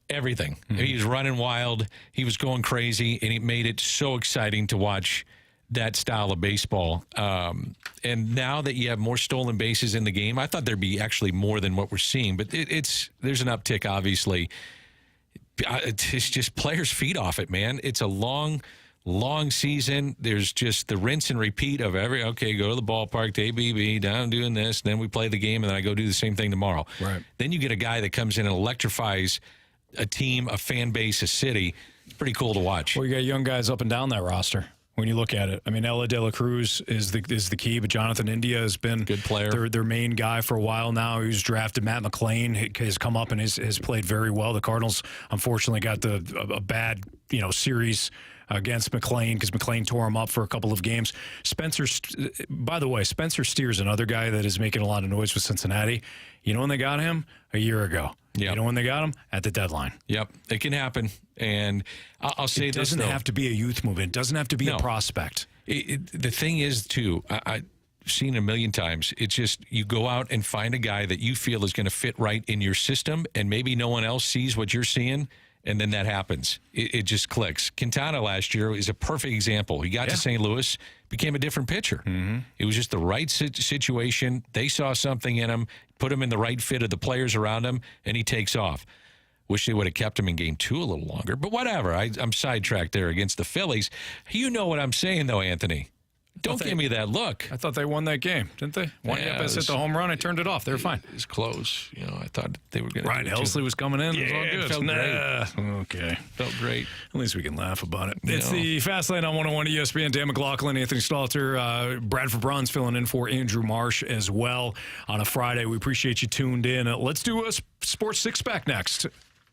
everything. Mm-hmm. He was running wild. He was going crazy, and he made it so exciting to watch that style of baseball. And now that you have more stolen bases in the game, I thought there'd be actually more than what we're seeing. But there's an uptick, obviously. It's just players feed off it, man. It's a long season. There's just the rinse and repeat of go to the ballpark, to ABB, down doing this, then we play the game, and then I go do the same thing tomorrow. Right. Then you get a guy that comes in and electrifies a team, a fan base, a city. It's pretty cool to watch. Well, you got young guys up and down that roster when you look at it. I mean, Ella De La Cruz is the key, but Jonathan India has been good player. Their main guy for a while now. He was drafted. Matt McClain has come up and has played very well. The Cardinals, unfortunately, got a bad series against McClain because McClain tore him up for a couple of games. By the way, Spencer Steer's another guy that is making a lot of noise with Cincinnati. You know when they got him? A year ago. Yep. You know when they got him? At the deadline. Yep, it can happen. And I'll say this, it doesn't have to be a youth movement. It doesn't have to be a prospect. The thing is, too, I've seen it a million times. It's just you go out and find a guy that you feel is going to fit right in your system, and maybe no one else sees what you're seeing, and then that happens. It just clicks. Quintana last year is a perfect example. He got to St. Louis, became a different pitcher. Mm-hmm. It was just the right situation. They saw something in him, put him in the right fit of the players around him, and he takes off. Wish they would have kept him in game 2 a little longer, but whatever. I'm sidetracked there against the Phillies. You know what I'm saying, though, Anthony. Don't give me that look. I thought they won that game, didn't they? Yepes hit the home run. I turned it off. They were fine. It was close. I thought they were going to. Ryan Helsley was coming in. Yeah, it was all good. It felt great. Okay. Felt great. At least we can laugh about it. It's the Fast Lane on 101 ESPN. Dan McLaughlin, Anthony Stalter, Bradford Braun's filling in for Andrew Marsh as well on a Friday. We appreciate you tuned in. Let's do a Sports Six-Pack next.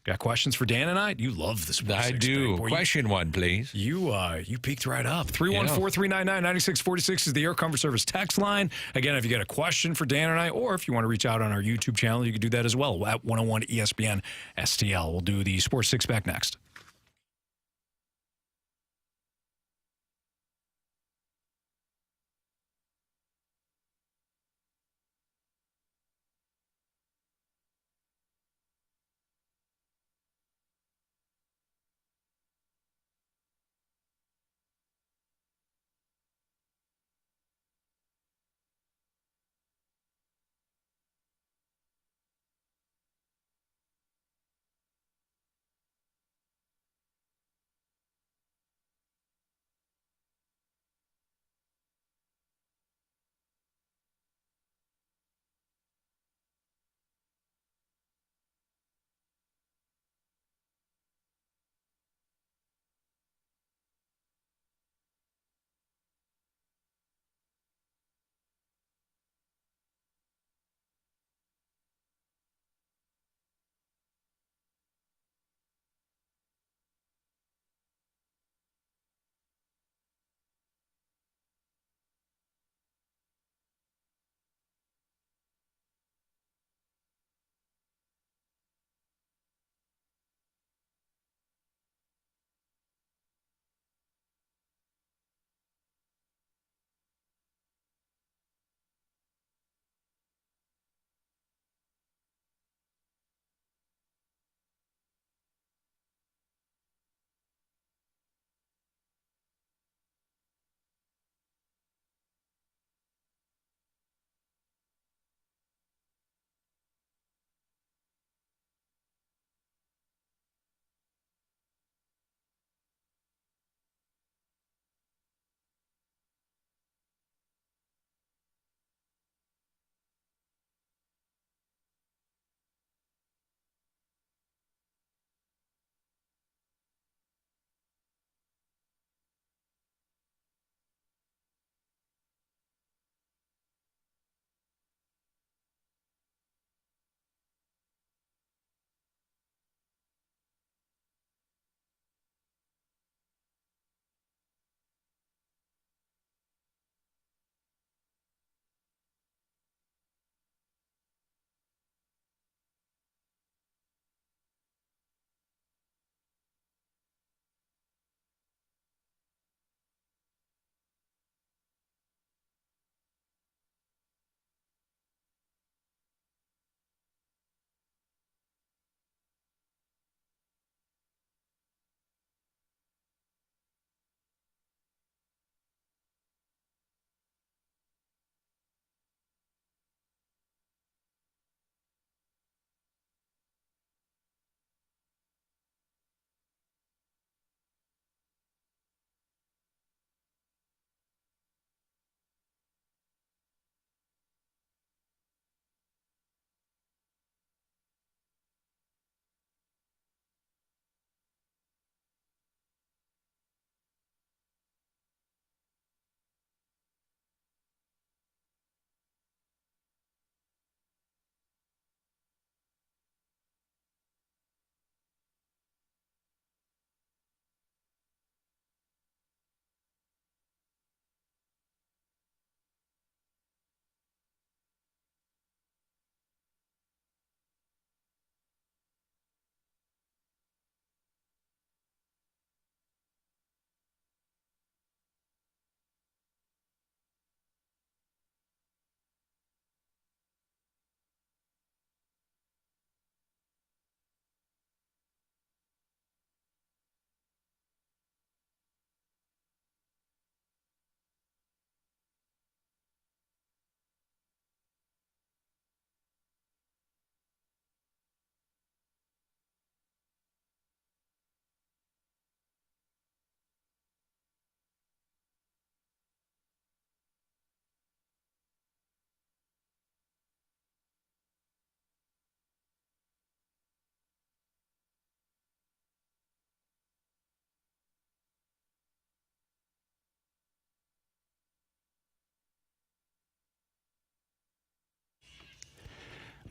Got questions for Dan and I? You love this. I do. Question one, please. You peeked right up. 314-399-9646 is the Air Comfort Service text line. Again, if you got a question for Dan and I, or if you want to reach out on our YouTube channel, you can do that as well at 101 ESPN STL. We'll do the Sports Six-Pack next.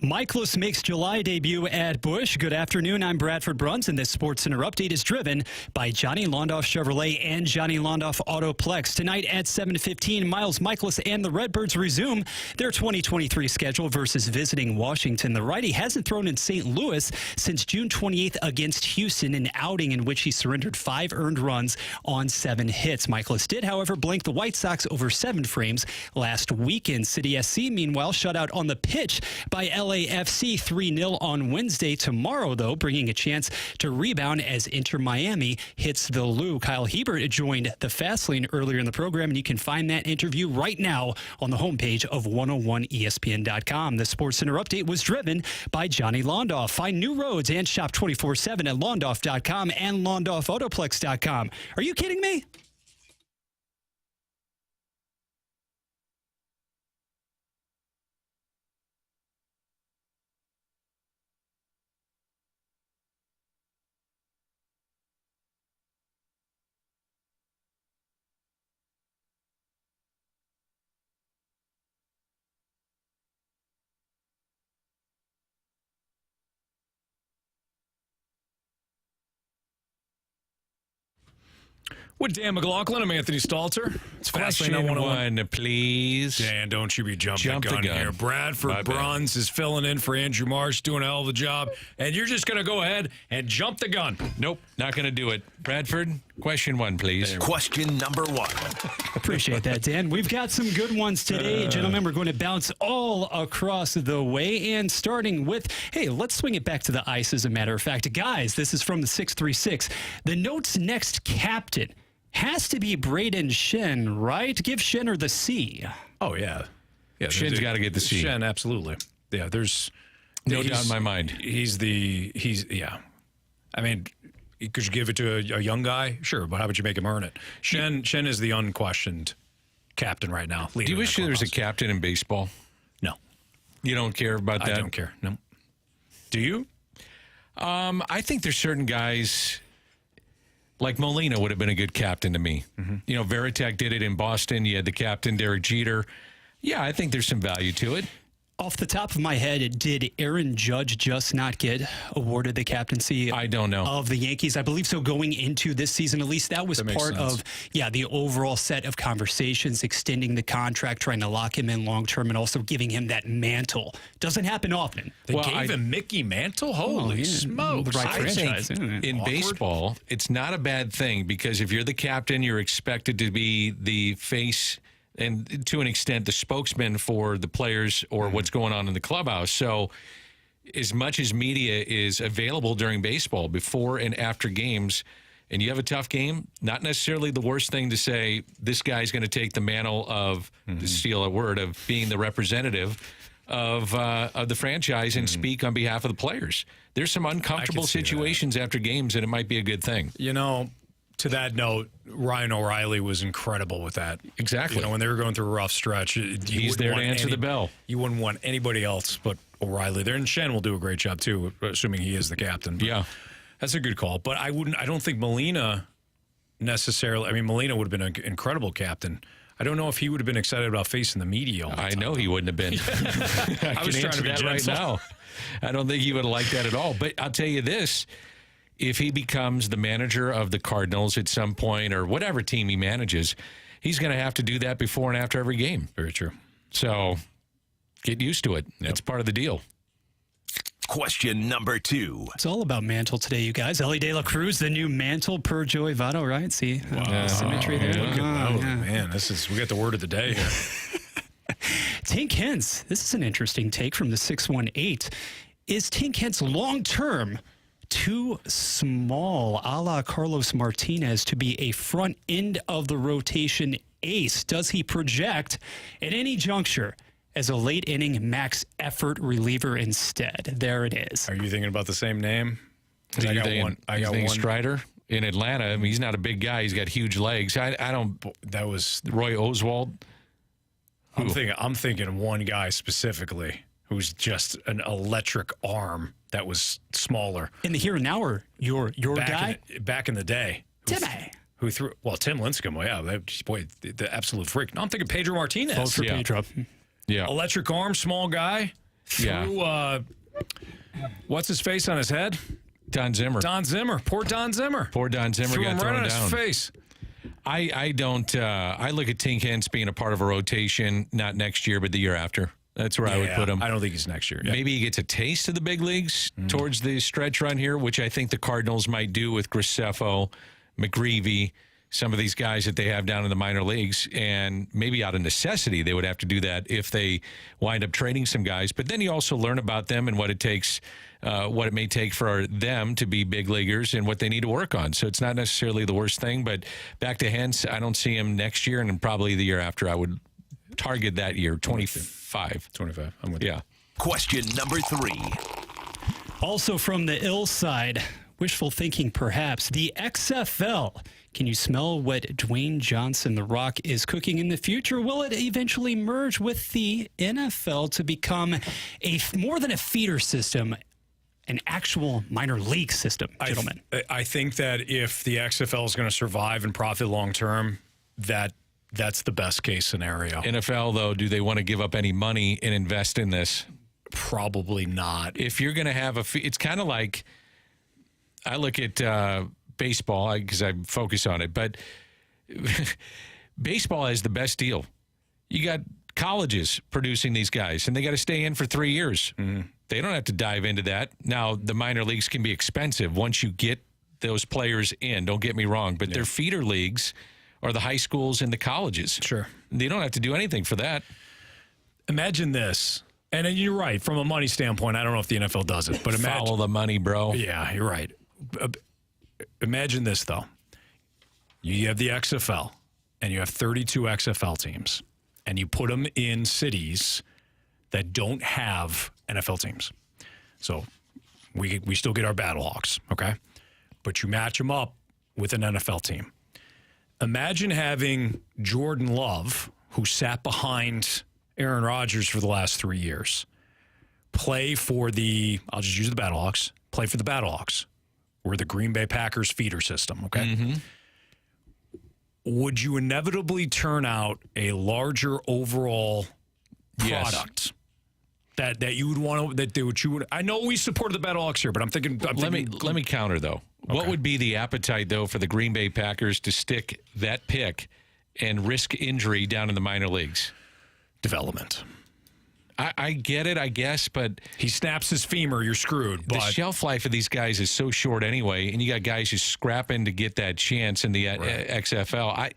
Michaelis makes July debut at Busch. Good afternoon. I'm Bradford Bruns, and this Sports Center update is driven by Johnny Londoff Chevrolet and Johnny Londoff Autoplex. Tonight at 7:15, Miles Michaelis and the Redbirds resume their 2023 schedule versus visiting Washington. The righty hasn't thrown in St. Louis since June 28th against Houston, an outing in which he surrendered 5 earned runs on 7 hits. Michaelis did, however, blank the White Sox over 7 frames last weekend. City SC, meanwhile, shut out on the pitch by LAFC 3-0 on Wednesday. Tomorrow, though, bringing a chance to rebound as Inter Miami hits the Lou. Kyle Hiebert joined the Fast Lane earlier in the program, and you can find that interview right now on the homepage of 101ESPN.com. The Sports Center update was driven by Johnny Londoff. Find new roads and shop 24/7 at Londoff.com and LondoffAutoplex.com. Are you kidding me? With Dan McLaughlin, I'm Anthony Stalter. It's Question 1, please. Dan, don't you be jumping the gun here. Bradford Bruns is filling in for Andrew Marsh, doing a hell of a job, and you're just going to go ahead and jump the gun. Nope, not going to do it. Bradford, question 1, please. Question number 1. Appreciate that, Dan. We've got some good ones today. Gentlemen, we're going to bounce all across the way, and starting with, hey, let's swing it back to the ice, as a matter of fact. Guys, this is from the 636. The note's next captain has to be Braden Shen, right? Give Shenner the C. Oh, yeah. Shen's got to get the C. Shen, absolutely. Yeah, there's no doubt in my mind. Yeah. I mean, could you give it to a young guy? Sure, but how about you make him earn it? Shen is the unquestioned captain right now. Do you wish there was a captain in baseball? No. You don't care about that? I don't care, no. Do you? I think there's certain guys, like Molina would have been a good captain to me. Mm-hmm. You know, Veritek did it in Boston. You had the captain, Derek Jeter. Yeah, I think there's some value to it. Off the top of my head, did Aaron Judge just not get awarded the captaincy? I don't know. Of the Yankees? I believe so going into this season. At least that was part of, the overall set of conversations, extending the contract, trying to lock him in long term, and also giving him that mantle. Doesn't happen often. They gave him Mickey Mantle? Holy smokes. The right franchise. Think in baseball, it's not a bad thing, because if you're the captain, you're expected to be the face and to an extent the spokesman for the players or what's going on in the clubhouse. So as much as media is available during baseball, before and after games, and you have a tough game, not necessarily the worst thing to say, this guy's going to take the mantle of, to steal a word, of being the representative of the franchise and speak on behalf of the players. There's some uncomfortable situations after games, and it might be a good thing. You know, to that note, Ryan O'Reilly was incredible with that. Exactly. You know, when they were going through a rough stretch, he's there to answer the bell. You wouldn't want anybody else but O'Reilly there, and Shen will do a great job too, assuming he is the captain. But yeah, that's a good call. But I don't think Molina necessarily. I mean, Molina would have been an incredible captain. I don't know if he would have been excited about facing the media all the time. I know he wouldn't have been. I was trying to be that right now. I don't think he would have liked that at all. But I'll tell you this. If he becomes the manager of the Cardinals at some point, or whatever team he manages, he's going to have to do that before and after every game. Very true. So get used to it. Yep. It's part of the deal. Question number 2. It's all about mantle today, you guys. Ellie De La Cruz, the new mantle per Joey Votto, right? See the symmetry there. Man, we got the word of the day here. Tink Hens. This is an interesting take from the 618. Is Tink Hens long-term too small, a la Carlos Martinez, to be a front end of the rotation ace? Does he project at any juncture as a late inning max effort reliever instead? There it is. Are you thinking about the same name? I got one. Strider in Atlanta. I mean, he's not a big guy. He's got huge legs. I don't. That was Roy Oswald. I'm thinking one guy specifically who's just an electric arm that was smaller. In the here and now, or your guy? Back in the day. Timmy. Who threw, well, Tim Lincecum, boy, the absolute freak. No, I'm thinking Pedro Martinez. Vote for Pedro. Yeah. Electric arm, small guy. threw, what's his face on his head? Don Zimmer. Don Zimmer. Poor Don Zimmer. Poor Don Zimmer Threw got him thrown right on down. his face. I don't. I look at Tink Hence being a part of a rotation, not next year, but the year after. That's where I would put him. I don't think he's next year. Yeah. Maybe he gets a taste of the big leagues towards the stretch run here, which I think the Cardinals might do with Graceffo, McGreevy, some of these guys that they have down in the minor leagues. And maybe out of necessity, they would have to do that if they wind up trading some guys. But then you also learn about them and what it takes, what it may take for them to be big leaguers and what they need to work on. So it's not necessarily the worst thing. But back to Hence, I don't see him next year, and probably the year after. I would target that year, 25. 25. I'm with you. Yeah. Question number 3. Also from the ill side, wishful thinking perhaps, the XFL. Can you smell what Dwayne Johnson, The Rock, is cooking in the future? Will it eventually merge with the NFL to become more than a feeder system, an actual minor league system, gentlemen? I think that if the XFL is going to survive and profit long term, that's the best case scenario. NFL, though, do they want to give up any money and invest in this? Probably not. If you're going to have it's kind of like, I look at baseball because I focus on it, but baseball has the best deal. You got colleges producing these guys, and they got to stay in for 3 years. They don't have to dive into that. Now, the minor leagues can be expensive once you get those players in. Don't get me wrong, but they're feeder leagues or the high schools and the colleges. Sure. They don't have to do anything for that. Imagine this. And you're right. From a money standpoint, I don't know if the NFL does it. But imagine, follow the money, bro. Yeah, you're right. Imagine this, though. You have the XFL, and you have 32 XFL teams, and you put them in cities that don't have NFL teams. So we still get our Battlehawks, okay? But you match them up with an NFL team. Imagine having Jordan Love, who sat behind Aaron Rodgers for the last 3 years, play for I'll just use the Battlehawks, play for the Battlehawks. We're the Green Bay Packers feeder system, okay? Would you inevitably turn out a larger overall product that you would want to, I know we supported the Battlehawks here, but I'm thinking. Let me counter, though. Okay. What would be the appetite, though, for the Green Bay Packers to stick that pick and risk injury down in the minor leagues? Development. I get it, I guess, but he snaps his femur, you're screwed. But the shelf life of these guys is so short anyway, and you got guys just scrapping to get that chance in the XFL.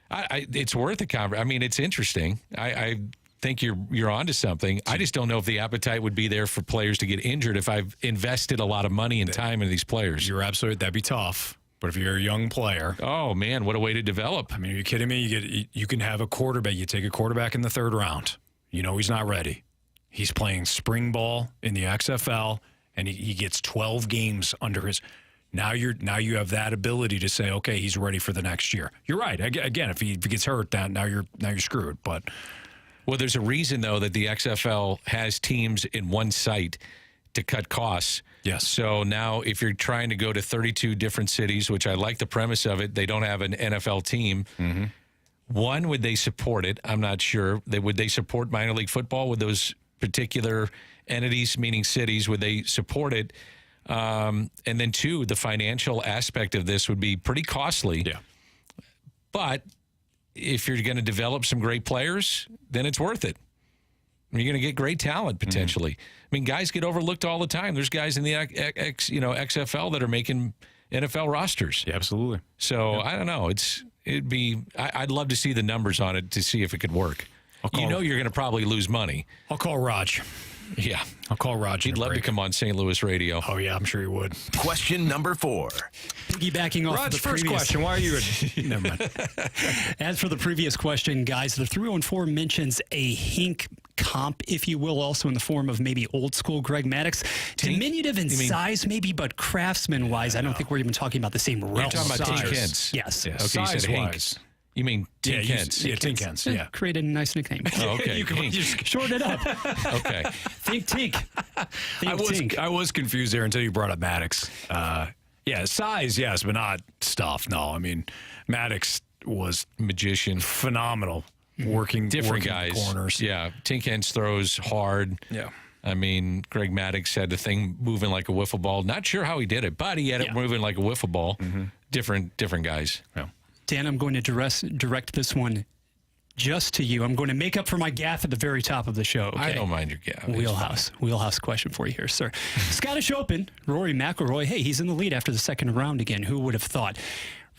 It's worth a conversation. I mean, it's interesting. I think you're onto something. I just don't know if the appetite would be there for players to get injured if I've invested a lot of money and time in these players. You're absolutely, that'd be tough. But if you're a young player, oh man, what a way to develop. I mean, are you kidding me? You can have a quarterback. You take a quarterback in the 3rd round. You know he's not ready. He's playing spring ball in the XFL, and he gets 12 games under his. Now you have that ability to say, okay, he's ready for the next year. You're right. Again, if he gets hurt, now you're screwed. But well, there's a reason though that the XFL has teams in one site to cut costs. Yes. So now if you're trying to go to 32 different cities, which I like the premise of it, they don't have an NFL team. One, would they support it? I'm not sure. Would they support minor league football with those particular entities, meaning cities? Would they support it? And then 2, the financial aspect of this would be pretty costly. Yeah. But if you're going to develop some great players, then it's worth it. You're going to get great talent potentially. I mean, guys get overlooked all the time. There's guys in the XFL that are making NFL rosters. Yeah, absolutely. So I don't know. I'd love to see the numbers on it to see if it could work. You're going to probably lose money. I'll call Raj. Yeah. I'll call Raj. He'd love to come on St. Louis radio. Oh, yeah, I'm sure he would. Question number 4. Piggybacking off Raj, the first previous question. Why are you? Never mind. As for the previous question, guys, the 314 mentions a Hink comp, if you will, also in the form of maybe old school Greg Maddux. Diminutive in size, maybe, but craftsman-wise, I don't think we're even talking about the same realm. You're talking about Tink Hence. Yes. Okay, size-wise. You mean Tink Hence? Yeah, Tink Hence. Yeah. Created a nice nickname. Oh, okay. You can just shorten it up. Okay. Think Tink. I was confused there until you brought up Maddux. Yeah, size, yes, but not stuff. No, I mean, Maddux was magician, phenomenal, working different guys, corners. Yeah, Tink Hence throws hard. Yeah. I mean, Greg Maddux had the thing moving like a wiffle ball. Not sure how he did it, but he had it moving like a wiffle ball. Mm-hmm. Different guys. Yeah. Dan, I'm going to direct this one just to you. I'm going to make up for my gaffe at the very top of the show. Okay? I don't mind your gaffe. Wheelhouse question for you here, sir. Scottish Open, Rory McIlroy. Hey, he's in the lead after the second round again. Who would have thought?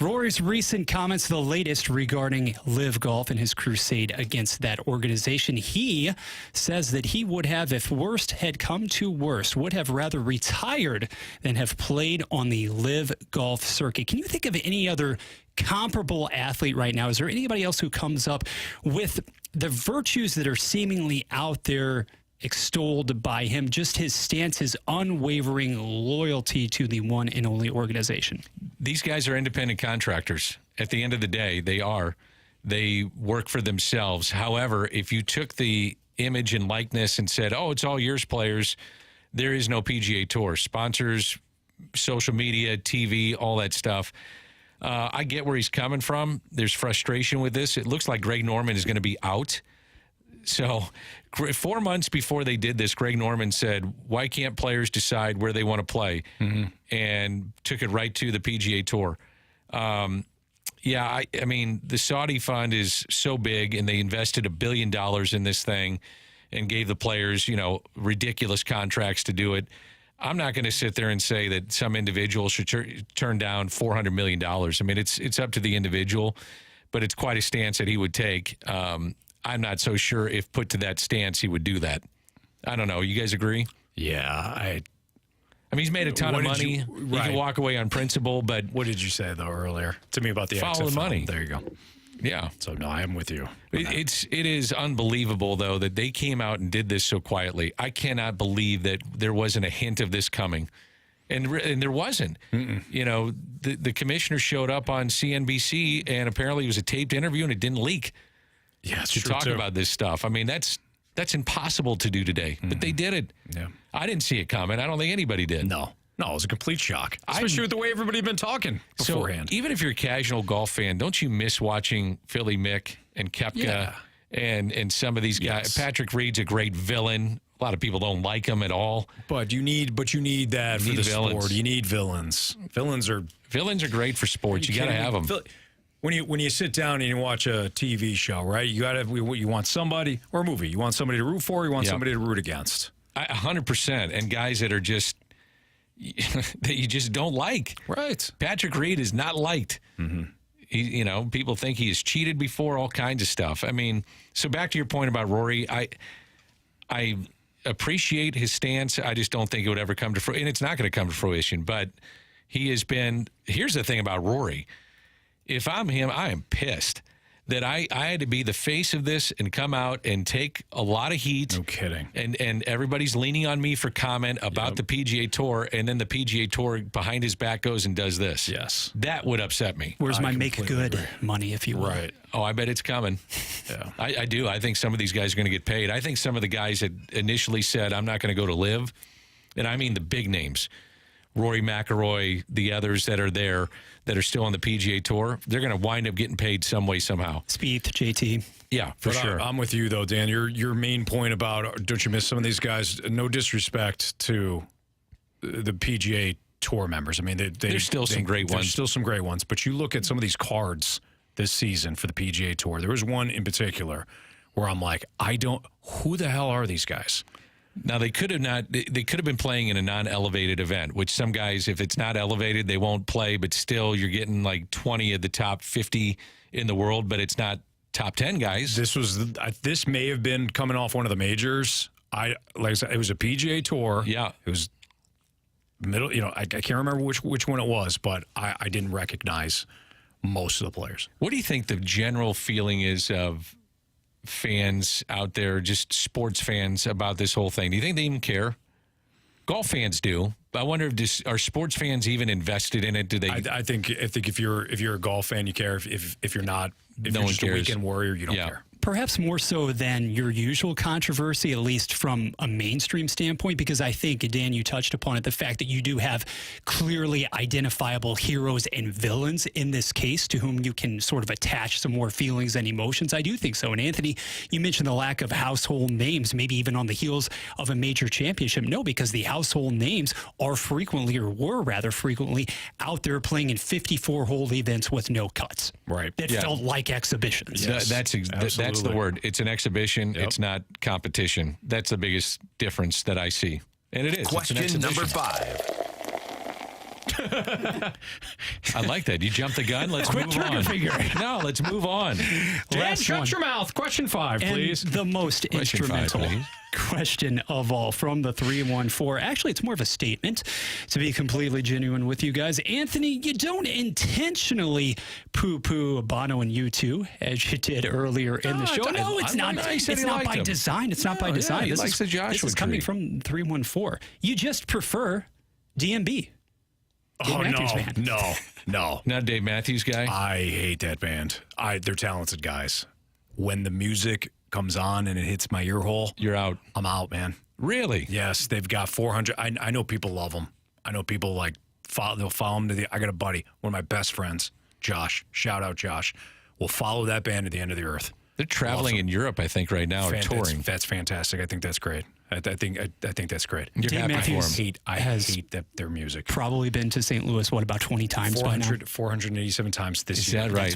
Rory's recent comments, the latest regarding Live Golf and his crusade against that organization. He says that he would have, if worst had come to worst, would have rather retired than have played on the Live Golf circuit. Can you think of any other comparable athlete right now? Is there anybody else who comes up with the virtues that are seemingly out there extolled by him, just his stance, his unwavering loyalty to the one and only organization? These guys are independent contractors. At the end of the day, they are. They work for themselves. However, if you took the image and likeness and said, oh, it's all yours, players, there is no PGA Tour. Sponsors, social media, TV, all that stuff. I get where he's coming from. There's frustration with this. It looks like Greg Norman is going to be out. So 4 months before they did this, Greg Norman said, why can't players decide where they want to play? Mm-hmm. And took it right to the PGA Tour. I mean, the Saudi fund is so big, and they invested $1 billion in this thing and gave the players, ridiculous contracts to do it. I'm not going to sit there and say that some individual should turn down $400 million. I mean, it's up to the individual, but it's quite a stance that he would take. I'm not so sure if put to that stance he would do that. I don't know. You guys agree? Yeah. I mean, he's made a ton of money. He can walk away on principle, but... What did you say, though, earlier to me about the follow the money? There you go. Yeah. So, no, I am with you. It is unbelievable, though, that they came out and did this so quietly. I cannot believe that there wasn't a hint of this coming. And there wasn't. Mm-mm. The commissioner showed up on CNBC, and apparently it was a taped interview, and it didn't leak. Yeah, to talk about this stuff. I mean, that's impossible to do today, but they did it. Yeah, I didn't see it coming. I don't think anybody did. No, it was a complete shock, especially with the way everybody had been talking beforehand. So even if you're a casual golf fan, don't you miss watching Philly Mick and Koepka and some of these guys? Patrick Reed's a great villain. A lot of people don't like him at all. But you need that for the villains. sport. You need villains. Villains are great for sports. You got to have them. When you sit down and you watch a TV show, right? You got to you want somebody, or a movie. You want somebody to root for. You want somebody to root against. 100%. And guys that are just that you just don't like. Right. Patrick Reed is not liked. Mm-hmm. People think he has cheated before. All kinds of stuff. I mean, so back to your point about Rory, I appreciate his stance. I just don't think it would ever come to fruition, and it's not going to come to fruition. But he has been. Here's the thing about Rory. If I'm him, I am pissed that I had to be the face of this and come out and take a lot of heat. No kidding. And everybody's leaning on me for comment about the PGA Tour, and then the PGA Tour behind his back goes and does this. Yes. That would upset me. Where's my make good money, if you will? Right. Oh, I bet it's coming. Yeah. I do. I think some of these guys are going to get paid. I think some of the guys that initially said, I'm not going to go to Live, and I mean the big names, Rory McIlroy, the others that are there that are still on the PGA Tour, they're going to wind up getting paid some way, somehow. Spieth, JT. Yeah, for sure. I'm with you, though, Dan. Your main point about don't you miss some of these guys, no disrespect to the PGA Tour members. I mean, there's still some great ones. There's still some great ones. But you look at some of these cards this season for the PGA Tour. There was one in particular where I'm like, who the hell are these guys? Now, they could have been playing in a non-elevated event, which some guys, if it's not elevated, they won't play, but still you're getting like 20 of the top 50 in the world, but it's not top 10 guys. This may have been coming off one of the majors. Like I said, it was a PGA Tour. Yeah. It was middle, I can't remember which one it was, but I didn't recognize most of the players. What do you think the general feeling is of fans out there, just sports fans, about this whole thing? Do you think they even care? Golf fans do. I wonder are sports fans even invested in it? Do they? I think if you're a golf fan, you care. If you're not, if no you're one just cares. a weekend warrior, you don't care. Perhaps more so than your usual controversy, at least from a mainstream standpoint, because I think, Dan, you touched upon it, the fact that you do have clearly identifiable heroes and villains in this case to whom you can sort of attach some more feelings and emotions. I do think so. And Anthony, you mentioned the lack of household names, maybe even on the heels of a major championship. No, because the household names are frequently, or were rather frequently, out there playing in 54-hole events with no cuts. Right. That felt like exhibitions. Yes, that's the word. It's an exhibition. It's not competition. That's the biggest difference that I see. And it is. Question number 5. I like that. You jumped the gun. Let's move on. No, let's move on. Dan, shut your mouth. Question 5, please. And the most instrumental question of all from the 314. Actually, it's more of a statement, to be completely genuine with you guys. Anthony, you don't intentionally poo-poo Bono and U2 as you did earlier in the show. No, it's not. It's not by design. It's not by design. This is coming from 314. You just prefer DMB. Oh, no. Not a Dave Matthews guy? I hate that band. They're talented guys. When the music comes on and it hits my ear hole, you're out. I'm out, man. Really? Yes, they've got 400. I know people love them. I know people they'll follow them I got a buddy, one of my best friends, Josh. Shout out, Josh. Will follow that band to the end of the earth. They're traveling in Europe, I think, right now, or touring. That's fantastic. I think that's great. I think that's great. You're Dave happy Matthews for him. I hate their music. Probably been to St. Louis, about 20 times by now? 487 times this Is year. that right?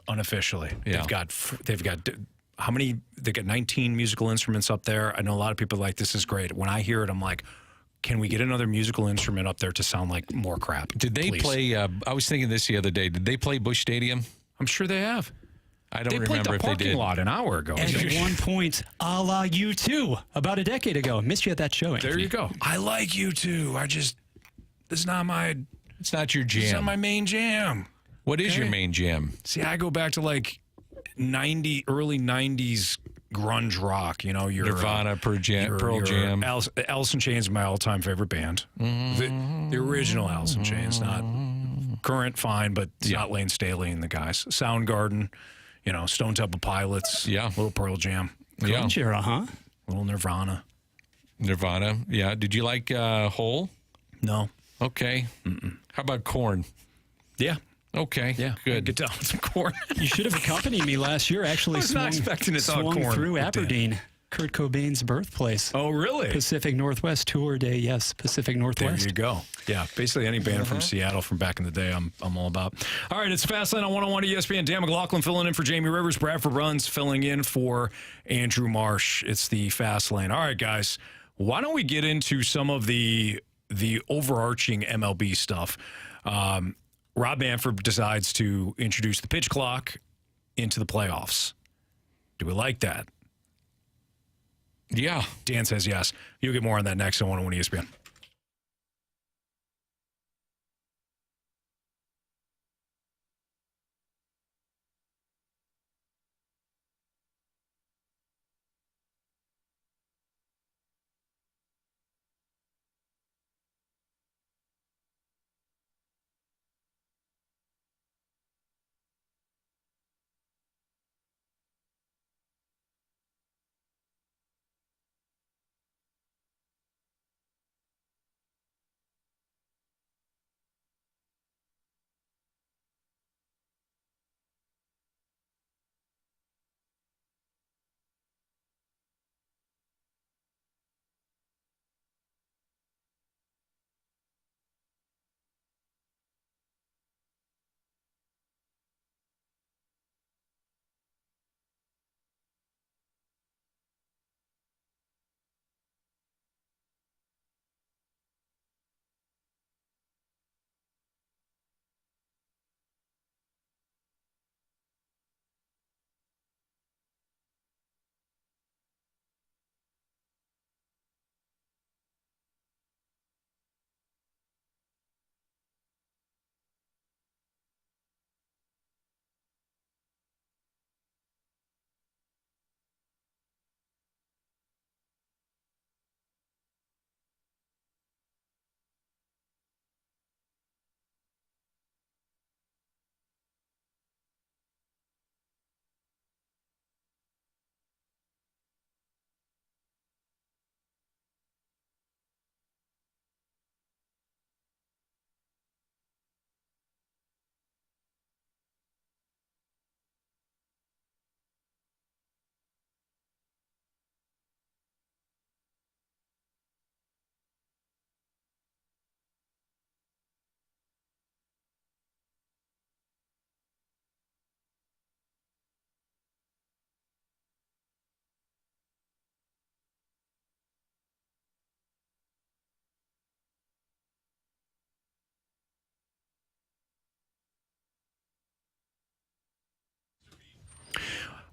Unofficially. Yeah. They've got how many? They got 19 musical instruments up there. I know a lot of people are like, this is great. When I hear it, I'm like, can we get another musical instrument up there to sound like more crap? Did they play? I was thinking this the other day. Did they play Busch Stadium? I'm sure they have. I don't They played remember the if they parking did. lot an hour ago. At one point, a la U2, about a decade ago. Missed you at that show, Anthony. There you go. I like you too. This is not my. It's not your jam. It's not my main jam. What is your main jam? See, I go back to like early 90s grunge rock. You know, your Nirvana, Pearl Jam. Alice in Chains is my all-time favorite band. The original Alice in Chains, not current, fine, but it's not Lane Staley and the guys. Soundgarden, Stone Temple Pilots, little Pearl Jam, Grunge era, huh? Little Nirvana. Yeah. Did you like Hole? No. Okay. How about Korn? Yeah. Okay. Yeah. Good. Get down with some Korn. You should have accompanied me last year. Actually, I was not expecting to talk swung Korn through with Aberdeen, Kurt Cobain's birthplace. Oh, really? Pacific Northwest Tour Day. Yes, Pacific Northwest. There you go. Yeah, basically any band from Seattle from back in the day, I'm all about. All right, it's Fastlane on 101 ESPN. Dan McLaughlin filling in for Jamie Rivers. Bradford Runs filling in for Andrew Marsh. It's the Fastlane. All right, guys, why don't we get into some of the overarching MLB stuff? Rob Manfred decides to introduce the pitch clock into the playoffs. Do we like that? Yeah. Dan says yes. You'll get more on that next on 101 ESPN.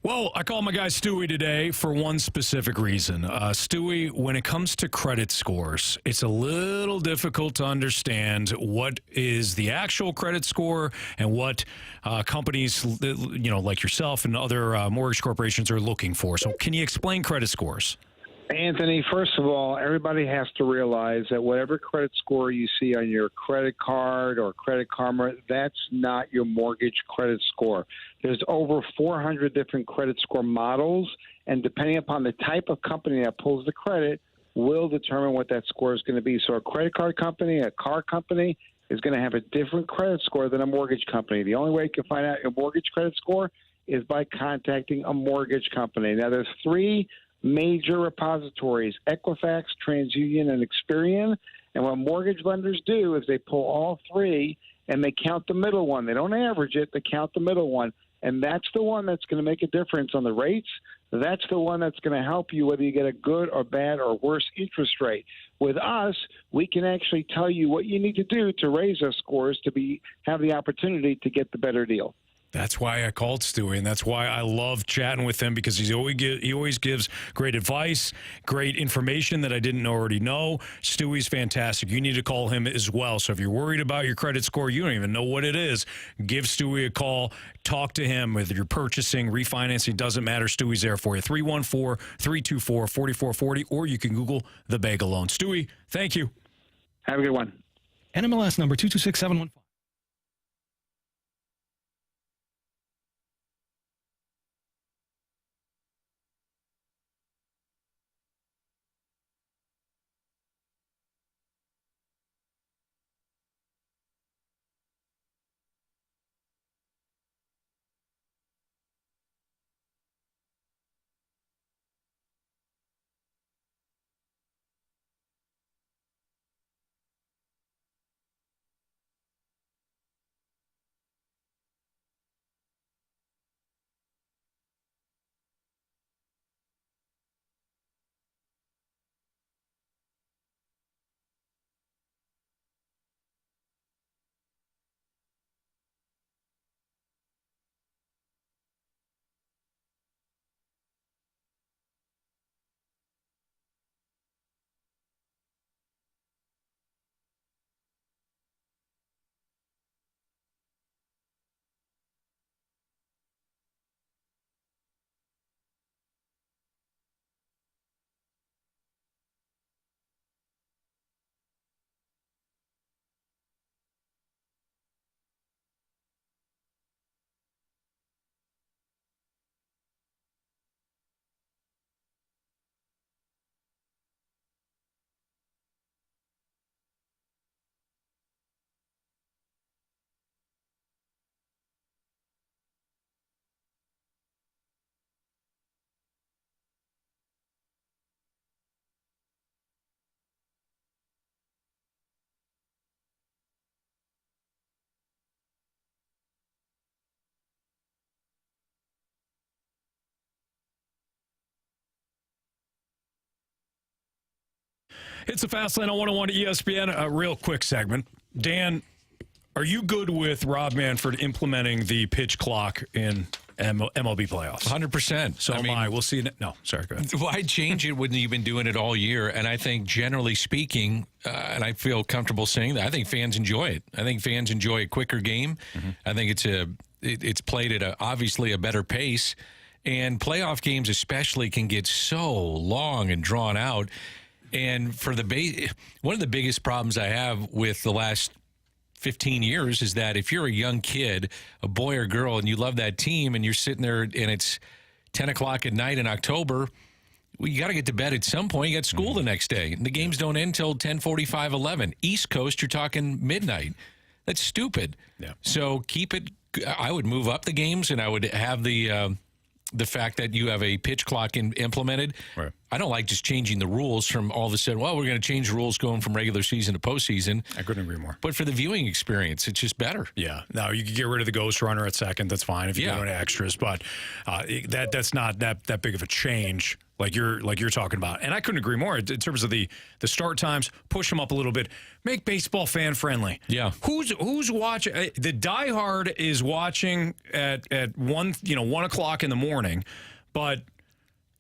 Well, I called my guy Stewie today for one specific reason. Stewie, when it comes to credit scores, it's a little difficult to understand what is the actual credit score and what companies, like yourself and other mortgage corporations are looking for. So can you explain credit scores? Anthony, first of all, everybody has to realize that whatever credit score you see on your credit card or Credit Karma, that's not your mortgage credit score. There's over 400 different credit score models, and depending upon the type of company that pulls the credit will determine what that score is going to be. So a credit card company, a car company is going to have a different credit score than a mortgage company. The only way you can find out your mortgage credit score is by contacting a mortgage company. Now, there's 3 major repositories: Equifax, TransUnion, and Experian. And what mortgage lenders do is they pull all 3 and they count the middle one. They don't average it, they count the middle one. And that's the one that's going to make a difference on the rates. That's the one that's going to help you whether you get a good or bad or worse interest rate. With us, we can actually tell you what you need to do to raise those scores to have the opportunity to get the better deal. That's why I called Stewie, and that's why I love chatting with him, because he always gives great advice, great information that I didn't already know. Stewie's fantastic. You need to call him as well. So if you're worried about your credit score, you don't even know what it is, give Stewie a call. Talk to him. Whether you're purchasing, refinancing, doesn't matter. Stewie's there for you. 314-324-4440, or you can Google the Bagel Loan. Stewie, thank you. Have a good one. NMLS number 226715. It's a Fast Lane on 101 at ESPN. A real quick segment. Dan, are you good with Rob Manfred implementing the pitch clock in MLB playoffs? 100%. So am I. We'll see. No, sorry, go ahead. Why change it when you've been doing it all year? And I think, generally speaking, and I feel comfortable saying that, I think fans enjoy it. I think fans enjoy a quicker game. Mm-hmm. I think it's played at obviously a better pace. And playoff games especially can get so long and drawn out. And for one of the biggest problems I have with the last 15 years is that if you're a young kid, a boy or girl, and you love that team, and you're sitting there and it's 10 o'clock at night in October, well, you got to get to bed at some point. You got school the next day. And the games don't end until 10:45, 11. East Coast, you're talking midnight. That's stupid. Yeah. So keep it. I would move up the games, and I would have the fact that you have a pitch clock implemented. Right. I don't like just changing the rules from all of a sudden, well, we're going to change the rules going from regular season to postseason. I couldn't agree more. But for the viewing experience, it's just better. Yeah. Now, you can get rid of the ghost runner at second. That's fine if you go into extras. But that's not that big of a change like you're talking about. And I couldn't agree more in terms of the start times. Push them up a little bit. Make baseball fan friendly. Yeah. Who's watching? The diehard is watching at 1 o'clock in the morning, but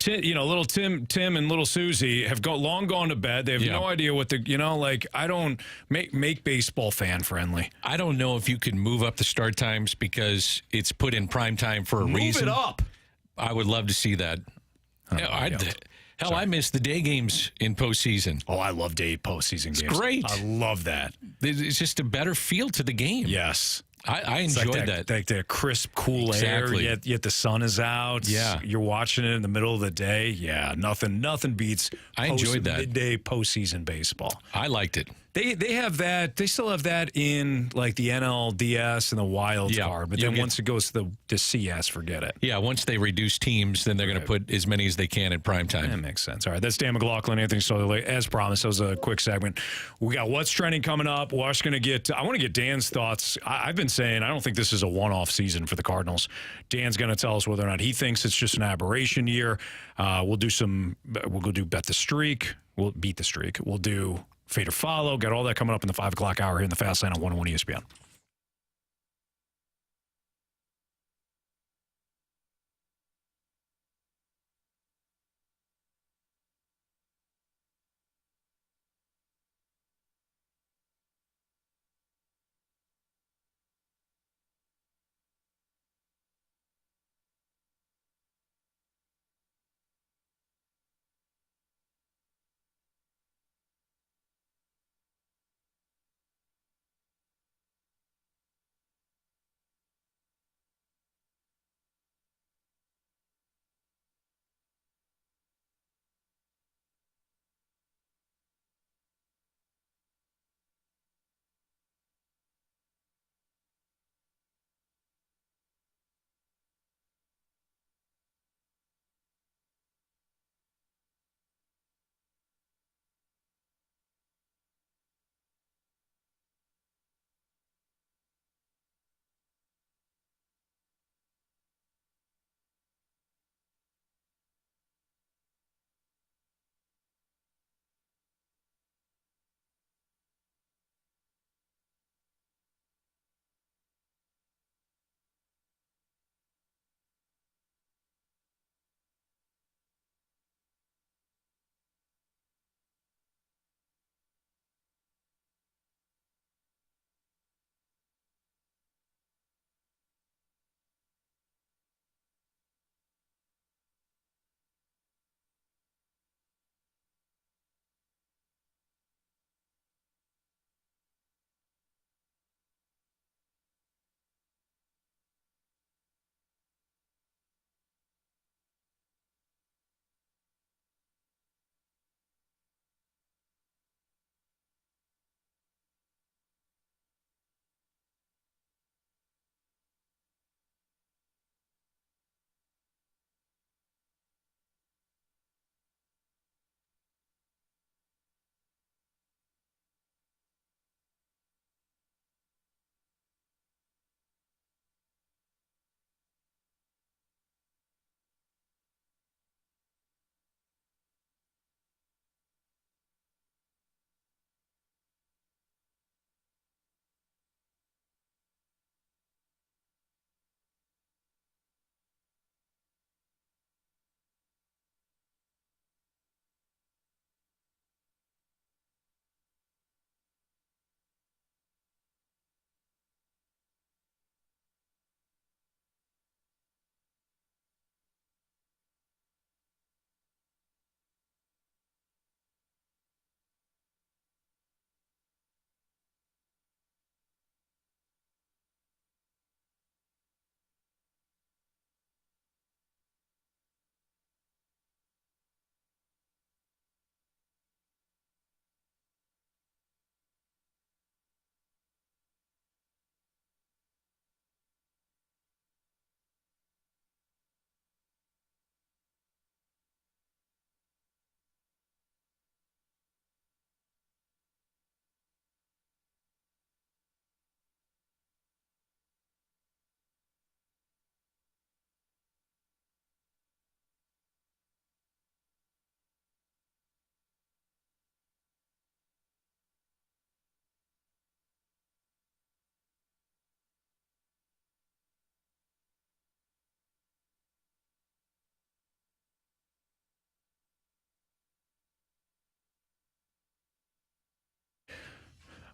little Tim and little Susie have long gone to bed. They have no idea what I don't make baseball fan friendly. I don't know if you can move up the start times because it's put in prime time for a reason. Move it up. I would love to see that. I miss the day games in postseason. Oh, I love day postseason games. It's great. I love that. It's just a better feel to the game. Yes. I enjoyed that. Like that crisp, cool air, yet the sun is out. Yeah. You're watching it in the middle of the day. Yeah, nothing beats I enjoyed that. Midday postseason baseball. I liked it. They have that. They still have that in like the NLDS and the wild card. But then once it goes to the CS, forget it. Yeah, once they reduce teams, then they're going to put as many as they can in prime time. That makes sense. All right, that's Dan McLaughlin, Anthony Stalter. As promised, that was a quick segment. We got what's trending coming up. I want to get Dan's thoughts. I've been saying I don't think this is a one-off season for the Cardinals. Dan's going to tell us whether or not he thinks it's just an aberration year. We'll go do bet the streak. We'll beat the streak. We'll do Fade or Follow. Got all that coming up in the 5 o'clock hour here in the Fast Lane on 101 ESPN.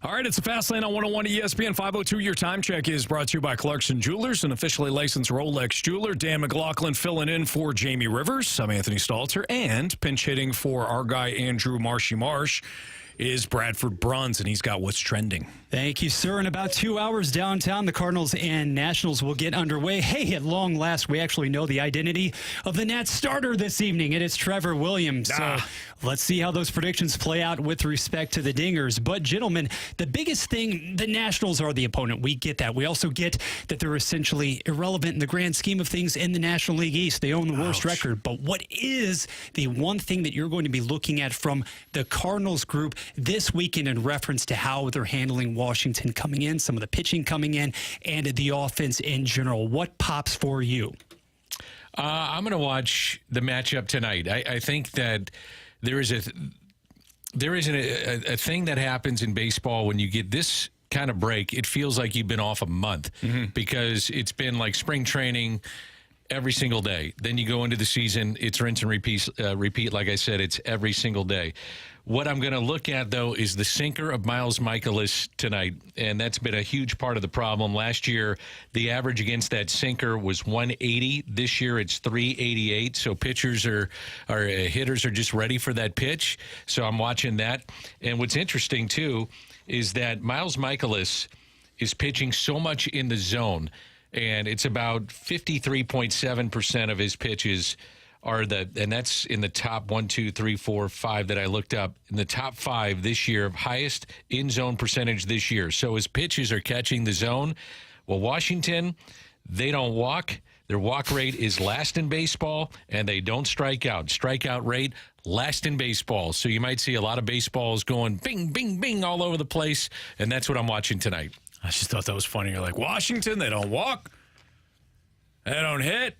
All right, it's a Fast Lane on 101 ESPN 502. Your time check is brought to you by Clarkson Jewelers, an officially licensed Rolex jeweler. Dan McLaughlin filling in for Jamie Rivers. I'm Anthony Stalter, and pinch hitting for our guy Andrew Marshy Marsh is Bradford Bruns, and he's got what's trending. Thank you, sir. In about 2 hours downtown, the Cardinals and Nationals will get underway. Hey, at long last, we actually know the identity of the Nats starter this evening, and it's Trevor Williams. So let's see how those predictions play out with respect to the Dingers. But, gentlemen, the biggest thing, the Nationals are the opponent. We get that. We also get that they're essentially irrelevant in the grand scheme of things in the National League East. They own the worst record. But what is the one thing that you're going to be looking at from the Cardinals group this weekend in reference to how they're handling Washington coming in, some of the pitching coming in, and the offense in general? What pops for you? I'm going to watch the matchup tonight. I think that there is a thing that happens in baseball when you get this kind of break. It feels like you've been off a month because it's been like spring training every single day. Then you go into the season, it's rinse and repeat. Like I said, it's every single day. What I'm going to look at, though, is the sinker of Miles Mikolas tonight, and that's been a huge part of the problem. Last year, the average against that sinker was 180. This year, it's 388. So hitters are just ready for that pitch. So I'm watching that. And what's interesting, too, is that Miles Mikolas is pitching so much in the zone, and it's about 53.7% of his pitches and that's in the top 1, 2, 3, 4, 5 that I looked up. In the top 5 this year, highest in-zone percentage this year. So his pitches are catching the zone. Well, Washington, they don't walk. Their walk rate is last in baseball, and they don't strike out. Strikeout rate, last in baseball. So you might see a lot of baseballs going bing, bing, bing all over the place, and that's what I'm watching tonight. I just thought that was funny. You're like, Washington, they don't walk, they don't hit,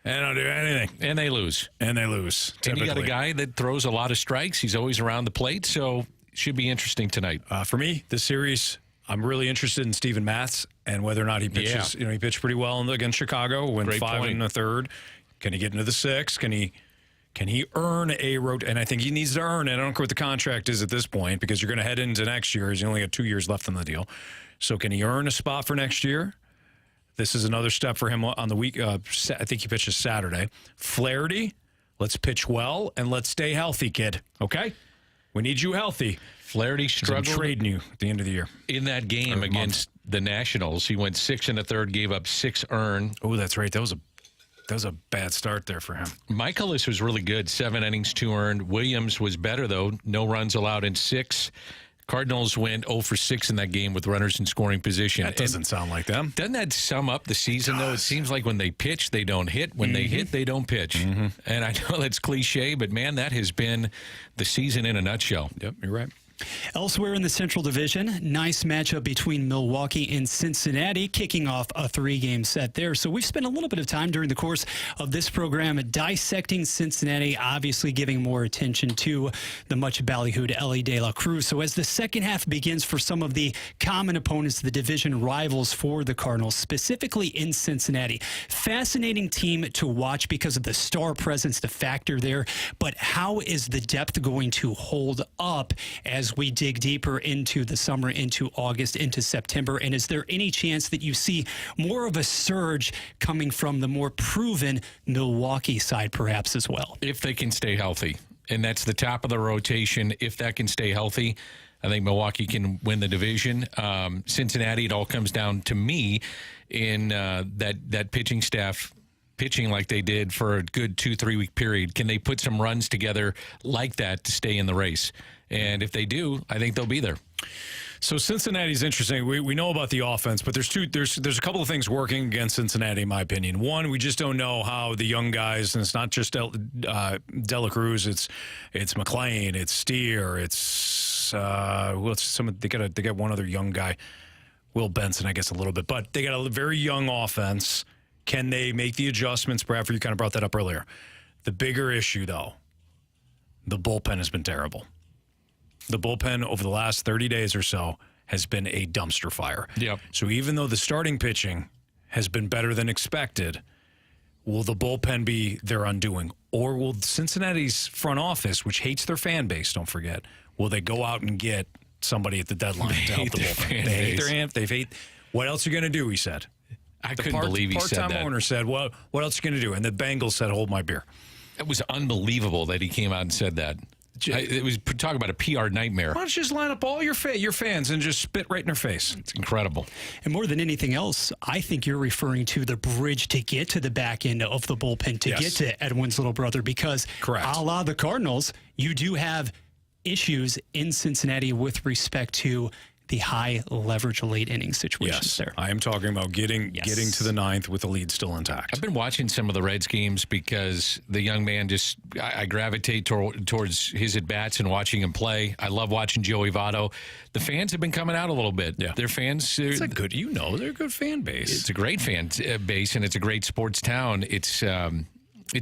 they don't do anything. And they lose. And you got a guy that throws a lot of strikes. He's always around the plate, so it should be interesting tonight. For me, this series, I'm really interested in Steven Matz and whether or not he pitches. Yeah. He pitched pretty well against Chicago, went 5 1/3. Can he get into the 6? Can he earn a road? And I think he needs to earn it. I don't care what the contract is at this point because you're going to head into next year. He's only got 2 years left on the deal. So can he earn a spot for next year? This is another step for him on the week. I think he pitches Saturday. Flaherty, let's pitch well and let's stay healthy, kid. Okay? We need you healthy. Flaherty struggled. I'm trading you at the end of the year. In that game against the Nationals, he went 6 1/3, gave up 6 earned. Oh, that's right. That was a bad start there for him. Mikolas was really good. 7 innings, 2 earned. Williams was better, though. No runs allowed in 6. Cardinals went 0 for 6 in that game with runners in scoring position. That doesn't sound like them. Doesn't that sum up the season, though? It seems like when they pitch, they don't hit. When they hit, they don't pitch. And I know that's cliche, but, man, that has been the season in a nutshell. Yep, you're right. Elsewhere in the Central Division, nice matchup between Milwaukee and Cincinnati, kicking off a 3-game set there. So we've spent a little bit of time during the course of this program dissecting Cincinnati, obviously giving more attention to the much ballyhooed Ellie De La Cruz. So as the second half begins for some of the common opponents, the division rivals for the Cardinals, specifically in Cincinnati, fascinating team to watch because of the star presence, the factor there. But how is the depth going to hold up as we dig deeper into the summer, into August, into September? And is there any chance that you see more of a surge coming from the more proven Milwaukee side perhaps as well? If they can stay healthy, and that's the top of the rotation. If that can stay healthy, I think Milwaukee can win the division. Cincinnati, it all comes down to me in that pitching staff pitching like they did for a good 2-3 week period. Can they put some runs together like that to stay in the race? And if they do, I think they'll be there. So Cincinnati's interesting. We know about the offense, but there's a couple of things working against Cincinnati, in my opinion. One, we just don't know how the young guys, and it's not just De La Cruz, it's McLean, it's Steer, it's they got one other young guy, Will Benson, I guess a little bit, but they got a very young offense. Can they make the adjustments? Bradford, you kind of brought that up earlier. The bigger issue, though, the bullpen has been terrible. The bullpen over the last 30 days or so has been a dumpster fire. Yep. So even though the starting pitching has been better than expected, will the bullpen be their undoing? Or will Cincinnati's front office, which hates their fan base, don't forget, will they go out and get somebody at the deadline to help the bullpen. They hate their hand. They hate. What else are you going to do? He said. I couldn't believe he said that. Part-time owner said, "Well, what else are you going to do?" And the Bengals said, "Hold my beer." It was unbelievable that he came out and said that. It was talk about a PR nightmare. Why don't you just line up all your fans and just spit right in their face? It's incredible. And more than anything else, I think you're referring to the bridge to get to the back end of the bullpen, to get to Edwin's little brother, because a la the Cardinals, you do have issues in Cincinnati with respect to the high leverage late inning situations there. I am talking about getting to the ninth with the lead still intact. I've been watching some of the Reds games because the young man I gravitate towards his at-bats and watching him play. I love watching Joey Votto. The fans have been coming out a little bit. Yeah. Their fans... It's a good, they're a good fan base. It's a great fan base, and it's a great sports town. It's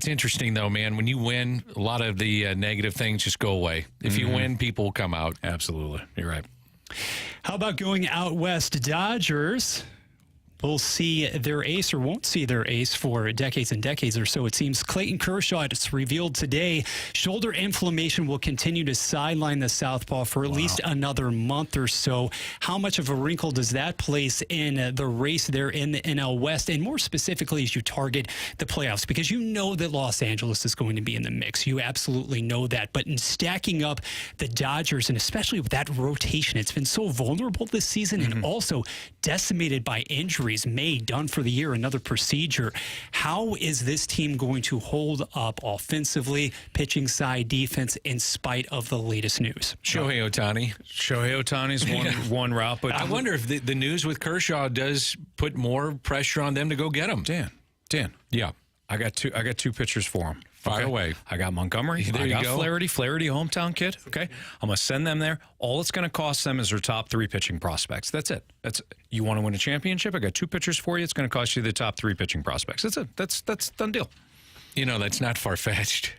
interesting, though, man. When you win, a lot of the negative things just go away. If you win, people will come out. Absolutely. You're right. How about going out west? Dodgers will see their ace, or won't see their ace, for decades and decades or so, it seems. Clayton Kershaw, it's revealed today, shoulder inflammation will continue to sideline the southpaw for at least another month or so. How much of a wrinkle does that place in the race there in the NL West, and more specifically as you target the playoffs? Because you know that Los Angeles is going to be in the mix. You absolutely know that. But in stacking up the Dodgers, and especially with that rotation, it's been so vulnerable this season and also decimated by injuries. May done for the year, another procedure. How is this team going to hold up offensively, pitching side, defense, in spite of the latest news? Shohei Ohtani's one route, but I wonder if the news with Kershaw does put more pressure on them to go get him. Dan. Yeah, I got two pitchers for him. Fire away. I got Montgomery. There I got you go. Flaherty, hometown kid. Okay. I'm going to send them there. All it's going to cost them is their top 3 pitching prospects. That's it. You want to win a championship? I got 2 pitchers for you. It's going to cost you the top 3 pitching prospects. That's it. That's done deal. That's not far-fetched.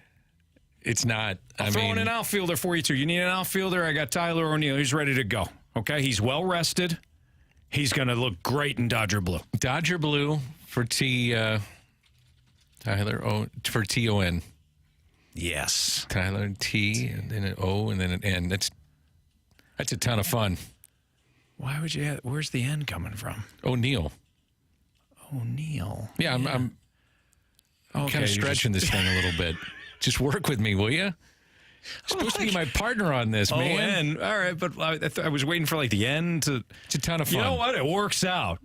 It's not. I'm throwing an outfielder for you, too. You need an outfielder? I got Tyler O'Neill. He's ready to go. Okay. He's well rested. He's going to look great in Dodger blue. Dodger blue for Tyler for T-O-N. Yes. Tyler T, and then an O, and then an N. That's a ton of fun. Why would you? Where's the N coming from? O'Neill. Yeah, I'm kind of stretching this thing a little bit. Just work with me, will you? Supposed to be my partner on this, man. N. All right, but I was waiting for the N to. It's a ton of fun. You know what? It works out.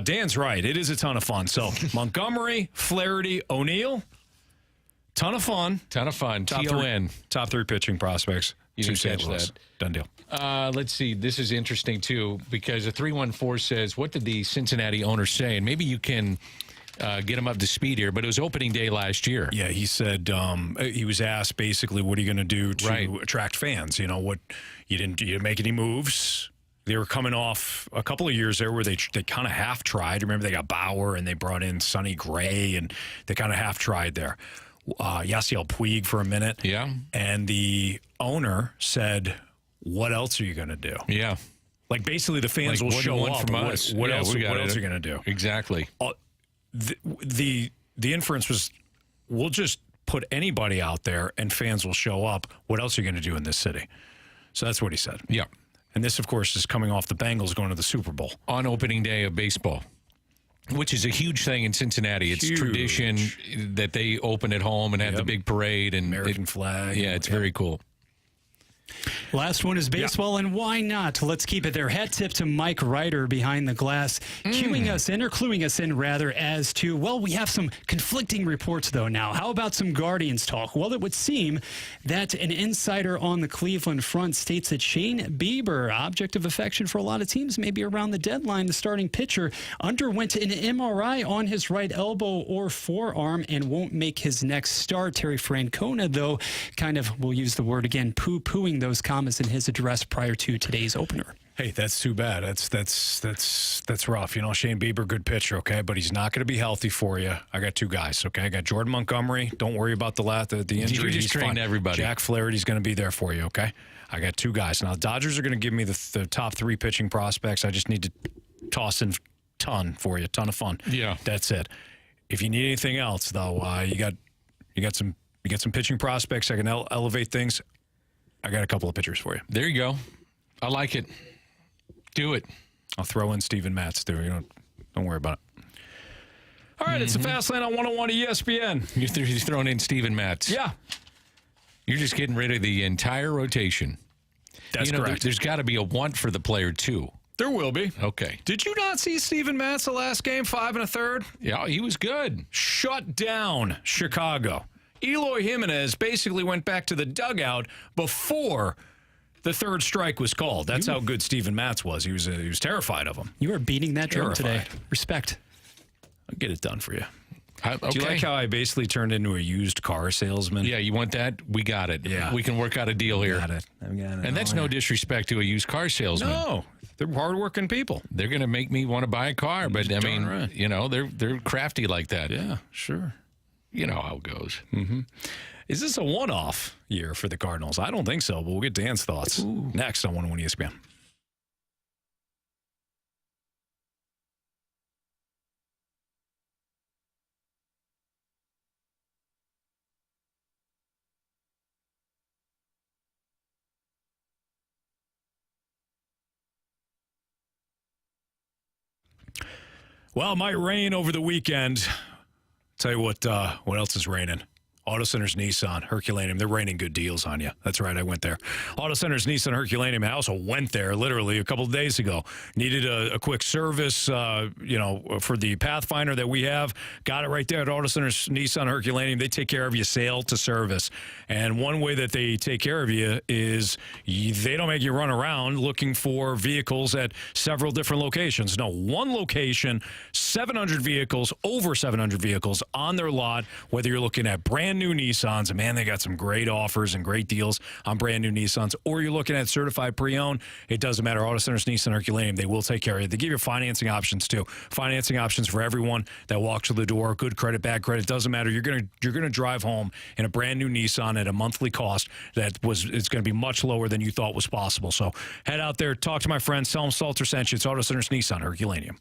Dan's right. It is a ton of fun. So Montgomery, Flaherty, O'Neill. Ton of fun. T-O-N. Top 3 pitching prospects. You didn't catch that. Done deal. Let's see. This is interesting, too, because a 314 says, what did the Cincinnati owner say? And maybe you can get him up to speed here, but it was opening day last year. Yeah, he said he was asked basically, what are you going to do to attract fans? What you didn't make any moves. They were coming off a couple of years there where they kind of half tried. Remember, they got Bauer and they brought in Sonny Gray, and they kind of half tried there. Yasiel Puig for a minute. Yeah. And the owner said, what else are you going to do? Yeah. Basically the fans will show up. From us. What else are you going to do? Exactly. The inference was, we'll just put anybody out there and fans will show up. What else are you going to do in this city? So that's what he said. Yeah. And this, of course, is coming off the Bengals going to the Super Bowl. On opening day of baseball, which is a huge thing in Cincinnati. It's tradition that they open at home and have the big parade. And American flag. Yeah, it's very cool. Last one is baseball, and why not? Let's keep it there. Hat tip to Mike Ryder behind the glass, cluing us in, rather, as to, we have some conflicting reports, though, now. How about some Guardians talk? Well, it would seem that an insider on the Cleveland front states that Shane Bieber, object of affection for a lot of teams, maybe around the deadline, the starting pitcher, underwent an MRI on his right elbow or forearm and won't make his next start. Terry Francona, though, we'll use the word again, poo-pooing those comments in his address prior to today's opener. Hey, that's too bad. That's rough. Shane Bieber, good pitcher, okay, but he's not going to be healthy for you. I got 2 guys, okay. I got Jordan Montgomery. Don't worry about the injury. You just trained everybody. Jack Flaherty's going to be there for you, okay. I got 2 guys. Now, Dodgers are going to give me the top 3 pitching prospects. I just need to toss in ton for you, ton of fun. Yeah, that's it. If you need anything else, though, you got some pitching prospects. I can elevate things. I got a couple of pitchers for you. There you go. I like it. Do it. I'll throw in Steven Matz, too. Don't worry about it. All right, it's the Fast Lane on 101 ESPN. You're throwing in Steven Matz. Yeah. You're just getting rid of the entire rotation. That's correct. There's got to be a want for the player, too. There will be. Okay. Did you not see Steven Matz the last game, 5 1/3? Yeah, he was good. Shut down Chicago. Eloy Jimenez basically went back to the dugout before the third strike was called. That's how good Steven Matz was. He was terrified of him. You are beating that drum today. Terrified. Respect. I'll get it done for you. Okay. Do you like how I basically turned into a used car salesman? Yeah, you want that? We got it. Yeah. We can work out a deal here. Got it. And that's no disrespect to a used car salesman. No, they're hardworking people. They're going to make me want to buy a car, but I mean, right. they're crafty like that. Yeah, sure. You know how it goes. Mm-hmm. Is this a one-off year for the Cardinals? I don't think so, but we'll get Dan's thoughts next on 101 ESPN. Well, it might rain over the weekend. Tell you what else is raining? Auto Centers Nissan, Herculaneum, they're raining good deals on you. That's right, I went there. Auto Centers Nissan, Herculaneum, I also went there literally a couple of days ago. Needed a quick service, for the Pathfinder that we have. Got it right there at Auto Centers Nissan, Herculaneum. They take care of you sale to service. And one way that they take care of you is they don't make you run around looking for vehicles at several different locations. No, one location, 700 vehicles, over 700 vehicles on their lot, whether you're looking at brand new Nissans, and man, they got some great offers and great deals on brand new Nissans, or you're looking at certified pre-owned, it doesn't matter. Auto Centers Nissan Herculaneum, they will take care of you. They give you financing options too. Financing options for everyone that walks through the door. Good credit, bad credit, doesn't matter. You're gonna drive home in a brand new Nissan at a monthly cost it's going to be much lower than you thought was possible. So head out there, talk to my friends, tell them Stalter sent you. It's Auto Centers Nissan Herculaneum.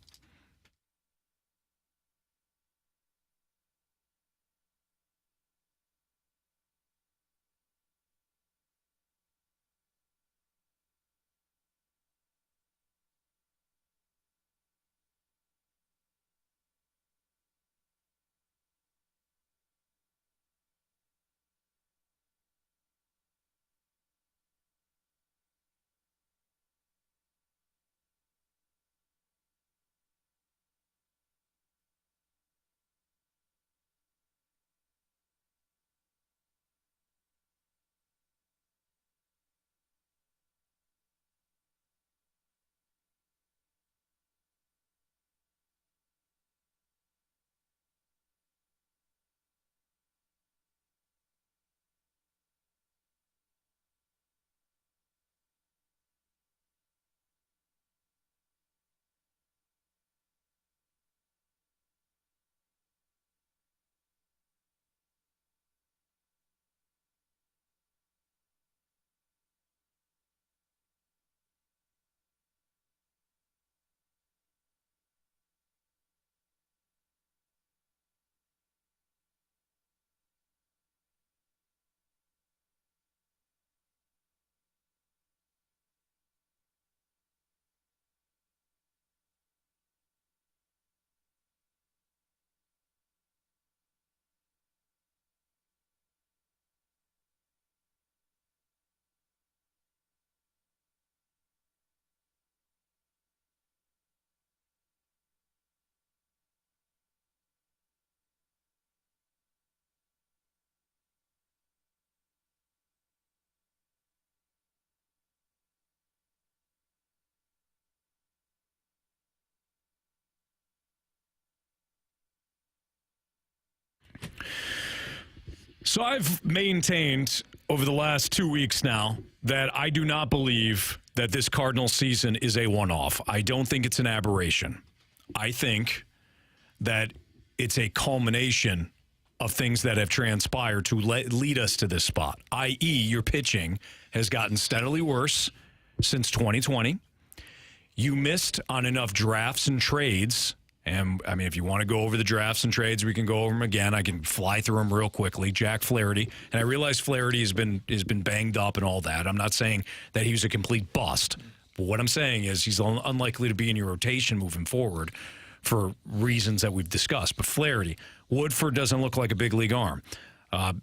So I've maintained over the last 2 weeks now that I do not believe that this Cardinals season is a one-off. I don't think it's an aberration. I think that it's a culmination of things that have transpired to lead us to this spot, i.e. your pitching has gotten steadily worse since 2020. You missed on enough drafts and trades And, I mean, if you want to go over the drafts and trades, we can go over them again. I can fly through them real quickly. Jack Flaherty. And I realize Flaherty has been banged up and all that. I'm not saying that he was a complete bust. But what I'm saying is he's unlikely to be in your rotation moving forward for reasons that we've discussed. But Flaherty. Woodford doesn't look like a big league arm.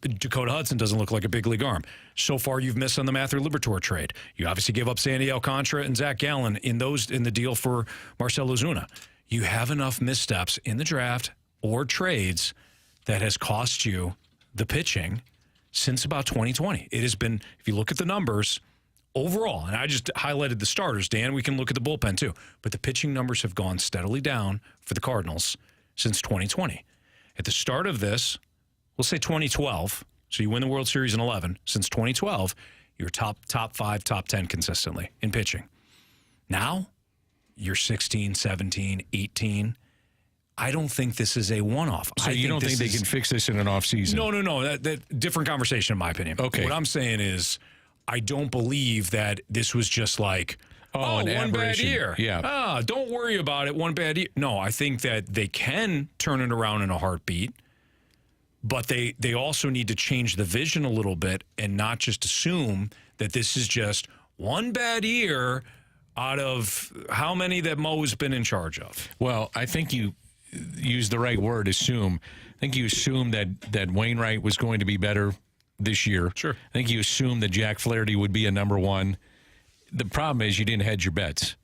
Dakota Hudson doesn't look like a big league arm. So far, you've missed on the Matthew Liberatore trade. You obviously gave up Sandy Alcantara and Zach Gallen in the deal for Marcell Ozuna. You have enough missteps in the draft or trades that has cost you the pitching since about 2020. It has been, if you look at the numbers overall, and I just highlighted the starters, Dan, we can look at the bullpen too, but the pitching numbers have gone steadily down for the Cardinals since 2020. At the start of this, we'll say 2012, so you win the World Series in 11. Since 2012, you're top 5, top 10 consistently in pitching. Now, you're 16, 17, 18. I don't think this is a one-off. So you don't think they can fix this in an offseason? No. That different conversation, in my opinion. Okay. What I'm saying is I don't believe that this was just like, one bad year. Yeah. Don't worry about it, one bad year. No, I think that they can turn it around in a heartbeat, but they also need to change the vision a little bit and not just assume that this is just one bad year out of how many that Mo's been in charge of. Well, I think you used the right word, assume. I think you assumed that Wainwright was going to be better this year. Sure. I think you assumed that Jack Flaherty would be a number one. The problem is you didn't hedge your bets.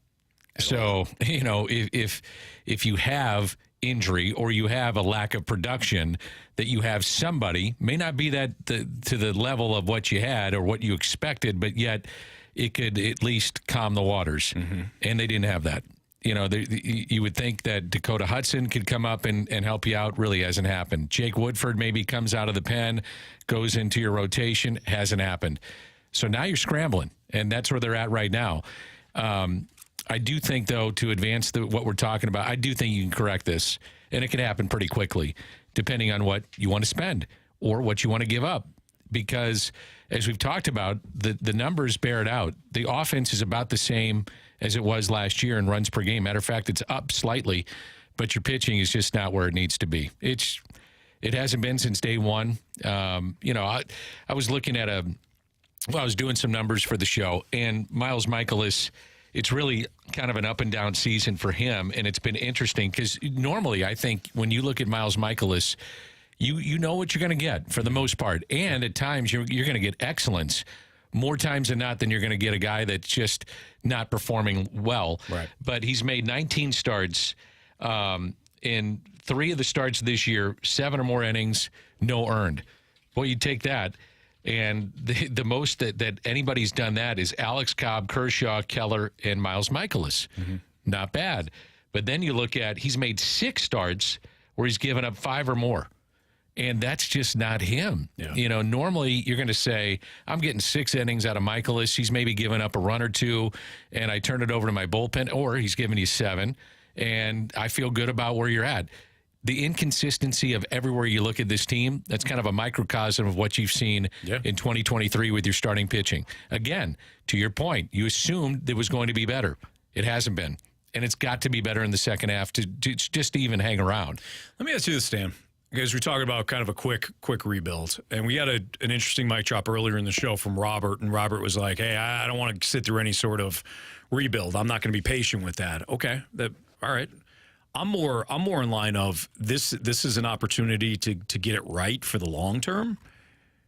So, if you have injury or you have a lack of production, that you have somebody, may not be to the level of what you had or what you expected, but yet it could at least calm the waters. Mm-hmm. And they didn't have that. You would think that Dakota Hudson could come up and help you out. Really hasn't happened. Jake Woodford maybe comes out of the pen, goes into your rotation. Hasn't happened. So now you're scrambling, and that's where they're at right now. I do think, though, to advance what we're talking about, I do think you can correct this, and it can happen pretty quickly, depending on what you want to spend or what you want to give up. Because, as we've talked about, the numbers bear it out. The offense is about the same as it was last year in runs per game. Matter of fact, it's up slightly, but your pitching is just not where it needs to be. It hasn't been since day one. I was looking at I was doing some numbers for the show, and Miles Mikolas, it's really kind of an up and down season for him, and it's been interesting because normally I think when you look at Miles Mikolas, you know what you're going to get for the most part, and at times you're going to get excellence. More times than not, than you're going to get a guy that's just not performing well. Right. But he's made 19 starts. In 3 of the starts this year, 7 or more innings, no earned. Well, you take that, and the most that anybody's done that is Alex Cobb, Kershaw, Keller, and Miles Mikolas. Mm-hmm. Not bad. But then you look at, he's made 6 starts where he's given up 5 or more. And that's just not him. Yeah. Normally you're going to say, I'm getting 6 innings out of Mikolas. He's maybe given up a run or 2, and I turn it over to my bullpen, or he's giving you 7, and I feel good about where you're at. The inconsistency of everywhere you look at this team, that's kind of a microcosm of what you've seen in 2023 with your starting pitching. Again, to your point, you assumed it was going to be better. It hasn't been. And it's got to be better in the second half to even hang around. Let me ask you this, Dan. Because we're talking about kind of a quick rebuild. And we had an interesting mic drop earlier in the show from Robert, and Robert was like, hey, I don't want to sit through any sort of rebuild. I'm not going to be patient with that. Okay, all right. I'm more in line of this is an opportunity to get it right for the long term.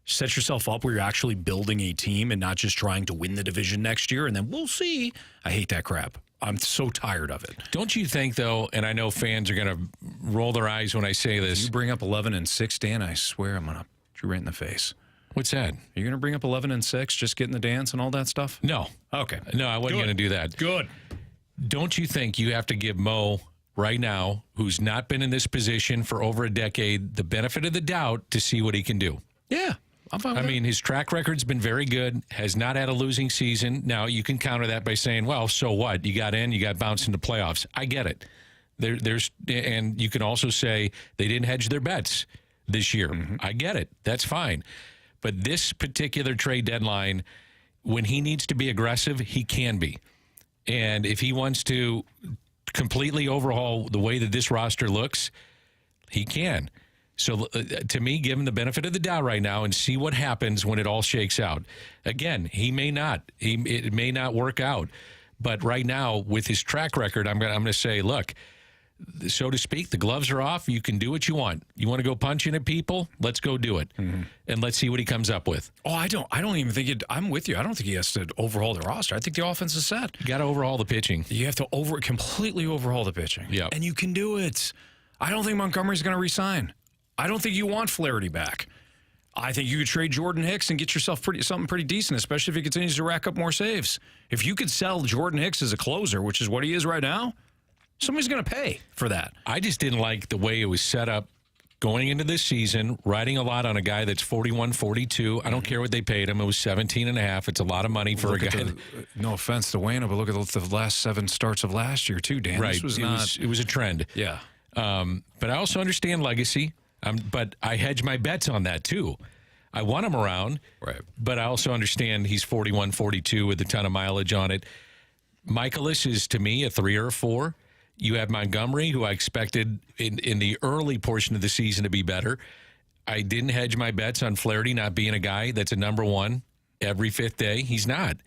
Set yourself up where you're actually building a team and not just trying to win the division next year, and then we'll see. I hate that crap. I'm so tired of it. Don't you think, though, and I know fans are going to roll their eyes when I say this. If you bring up 11-6, Dan, I swear I'm going to hit you right in the face. What's that? Are you going to bring up 11-6, just get in the dance and all that stuff? No. Okay. No, I wasn't going to do that. Good. Don't you think you have to give Mo right now, who's not been in this position for over a decade, the benefit of the doubt to see what he can do? Yeah. I'm fine with I mean, his track record's been very good, has not had a losing season. Now, you can counter that by saying, well, so what? You got in, you got bounced into playoffs. I get it. And you can also say they didn't hedge their bets this year. Mm-hmm. I get it. That's fine. But this particular trade deadline, when he needs to be aggressive, he can be. And if he wants to completely overhaul the way that this roster looks, he can. So to me, give him the benefit of the doubt right now and see what happens when it all shakes out. Again, he may not. It may not work out. But right now, with his track record, I'm going to say, look, so to speak, the gloves are off. You can do what you want. You want to go punching at people? Let's go do it. And let's see what he comes up with. Oh, I don't even think I'm with you. I don't think he has to overhaul the roster. I think the offense is set. You got to overhaul the pitching. You have to completely overhaul the pitching. Yeah. And you can do it. I don't think Montgomery's going to resign. I don't think you want Flaherty back. I think you could trade Jordan Hicks and get yourself something pretty decent, especially if he continues to rack up more saves. If you could sell Jordan Hicks as a closer, which is what he is right now, somebody's going to pay for that. I just didn't like the way it was set up going into this season, riding a lot on a guy that's 41, 42. I don't care what they paid him. It was 17 and a half. It's a lot of money for a guy. No offense to Wayne, but look at the last 7 starts of last year, too, Dan. Right. This was it was a trend. Yeah. But I also understand legacy. But I hedge my bets on that, too. I want him around, right? But I also understand he's 41, 42 with a ton of mileage on it. Michaelis is, to me, a 3 or a 4. You have Montgomery, who I expected in the early portion of the season to be better. I didn't hedge my bets on Flaherty not being a guy that's a number 1 every 5th day. He's not.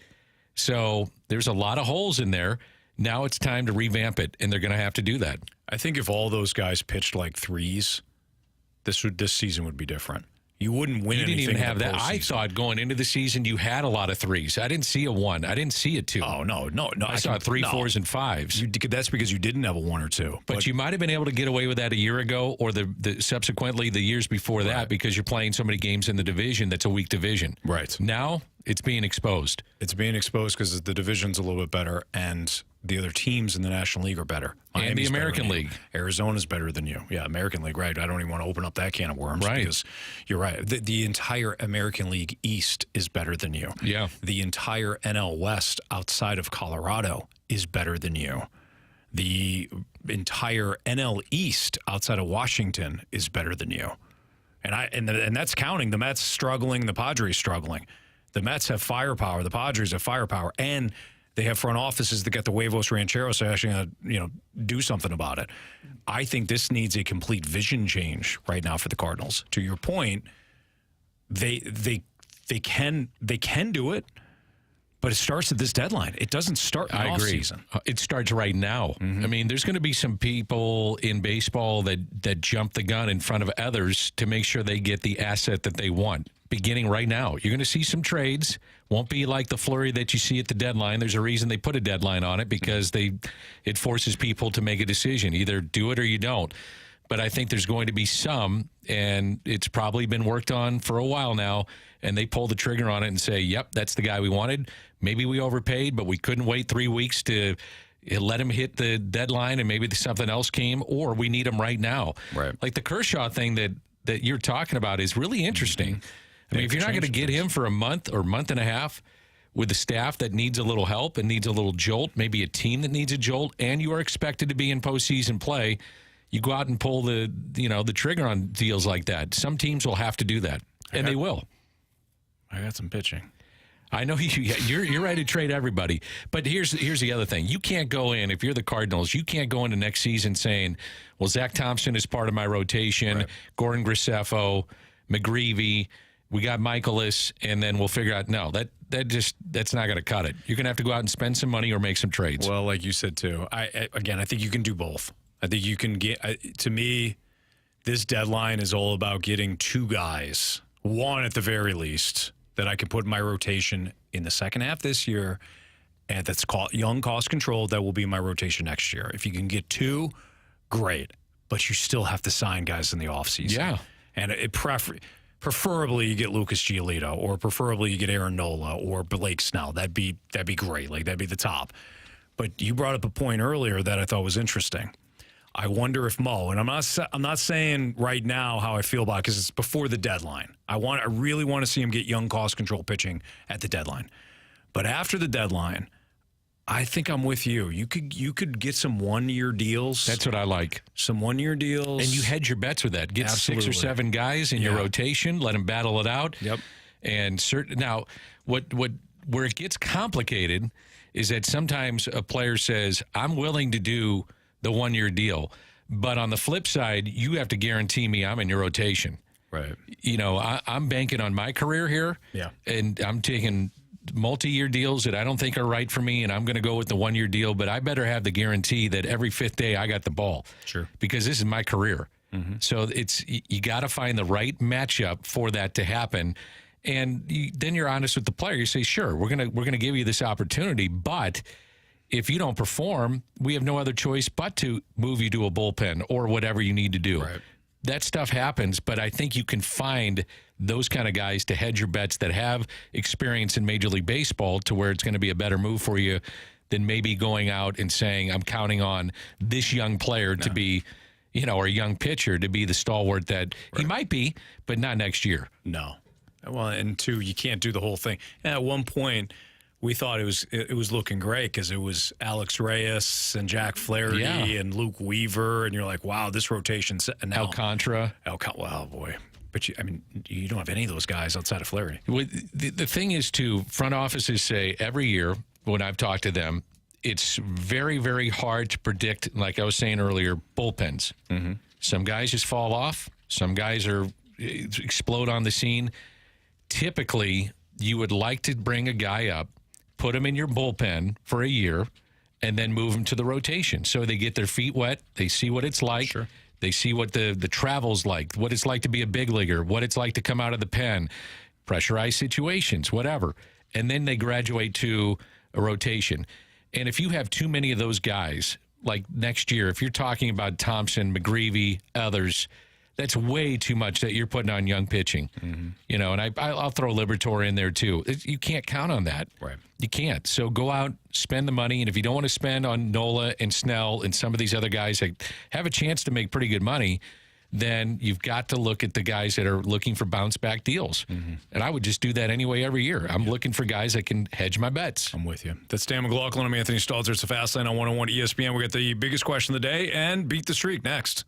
So there's a lot of holes in there. Now it's time to revamp it, and they're going to have to do that. I think if all those guys pitched like 3s, this season would be different. You wouldn't win anything. You didn't even have that. Postseason. I thought going into the season you had a lot of 3s. I didn't see a 1. I didn't see a 2. Oh, no. I saw 3, 4s, and 5s. That's because you didn't have a 1 or 2. But you might have been able to get away with that a year ago or the subsequently the years before that because you're playing so many games in the division that's a weak division. Right. Now it's being exposed. It's being exposed because the division's a little bit better and the other teams in the National League are better. And the American League. Arizona's better than you. Yeah, American League, right. I don't even want to open up that can of worms. Right. Because you're right. The entire American League East is better than you. Yeah. The entire NL West outside of Colorado is better than you. The entire NL East outside of Washington is better than you. And that's counting the Mets struggling, the Padres struggling. The Mets have firepower, the Padres have firepower, and they have front offices that get the huevos rancheros to actually do something about it. I think this needs a complete vision change right now for the Cardinals. To your point, they can do it, but it starts at this deadline. It doesn't start in the offseason. It starts right now. I mean, there's going to be some people in baseball that jump the gun in front of others to make sure they get the asset that they want. Beginning right now, you're going to see some trades. Won't be like the flurry that you see at the deadline. There's a reason they put a deadline on it because it forces people to make a decision. Either do it or you don't. But I think there's going to be some, and it's probably been worked on for a while now, and they pull the trigger on it and say, yep, that's the guy we wanted. Maybe we overpaid, but we couldn't wait 3 weeks to let him hit the deadline and maybe something else came, or we need him right now. Right. Like the Kershaw thing that you're talking about is really interesting. I mean, if you're not going to get him for a month or month and a half with a staff that needs a little help and needs a little jolt, maybe a team that needs a jolt, and you are expected to be in postseason play, you go out and pull the trigger on deals like that. Some teams will have to do that, and they will. I got some pitching. I know you're ready to trade everybody, but here's the other thing: you can't go in if you're the Cardinals. You can't go into next season saying, "Well, Zach Thompson is part of my rotation, right. Gordon Graceffo, McGreevy." We got Michaelis, and then we'll figure out. No, that's not going to cut it. You're going to have to go out and spend some money or make some trades. Well, like you said too, I think you can do both. I think you can get. To me, this deadline is all about getting 2 guys, 1 at the very least, that I can put in my rotation in the second half this year, and that's young, cost controlled. That will be my rotation next year. If you can get 2, great. But you still have to sign guys in the offseason. Yeah, and preferably you get Lucas Giolito, or preferably you get Aaron Nola or Blake Snell. That'd be great. Like that'd be the top. But you brought up a point earlier that I thought was interesting. I wonder if Mo, and I'm not saying right now how I feel about it because it's before the deadline. I really want to see him get young cost control pitching at the deadline. But after the deadline, I think I'm with you. You could get some 1-year deals. That's what I like. Some 1-year deals. And you hedge your bets with that. Get Absolutely. 6 or 7 guys in your rotation. Let them battle it out. Yep. And now, where it gets complicated is that sometimes a player says, I'm willing to do the 1-year deal, but on the flip side, you have to guarantee me I'm in your rotation. Right. You know, I'm banking on my career here, and I'm taking multi-year deals that I don't think are right for me, and I'm going to go with the 1-year deal, but I better have the guarantee that every 5th day I got the ball. Sure. Because this is my career. So you got to find the right matchup for that to happen. And then you're honest with the player. You say, sure, we're gonna give you this opportunity, but if you don't perform, we have no other choice but to move you to a bullpen or whatever you need to do. Right. That stuff happens, but I think you can find those kind of guys to hedge your bets that have experience in Major League Baseball to where it's going to be a better move for you than maybe going out and saying, I'm counting on this young player to be, you know, or a young pitcher to be the stalwart that he might be, but not next year. No. Well, and two, you can't do the whole thing. And at one point, we thought it was looking great because it was Alex Reyes and Jack Flaherty and Luke Weaver, and you're like, wow, this rotation's now Alcantara. Wow, boy. But you don't have any of those guys outside of Flaherty. Well, the thing is, too, front offices say every year when I've talked to them, it's very, very hard to predict, like I was saying earlier, bullpens. Some guys just fall off. Some guys explode on the scene. Typically, you would like to bring a guy up, put him in your bullpen for a year, and then move him to the rotation. So they get their feet wet. They see what it's like. Sure. They see what the travel's like, what it's like to be a big leaguer, what it's like to come out of the pen, pressurized situations, whatever. And then they graduate to a rotation. And if you have too many of those guys, like next year, if you're talking about Thompson, McGreevy, others, that's way too much that you're putting on young pitching. You know, and I'll throw Liberatore in there too. You can't count on that. Right. You can't. So go out, spend the money, and if you don't want to spend on Nola and Snell and some of these other guys that have a chance to make pretty good money, then you've got to look at the guys that are looking for bounce-back deals. And I would just do that anyway every year. I'm looking for guys that can hedge my bets. I'm with you. That's Dan McLaughlin. I'm Anthony Stalter. It's the Fast Lane on 101 ESPN. We got the biggest question of the day and Beat the Streak next.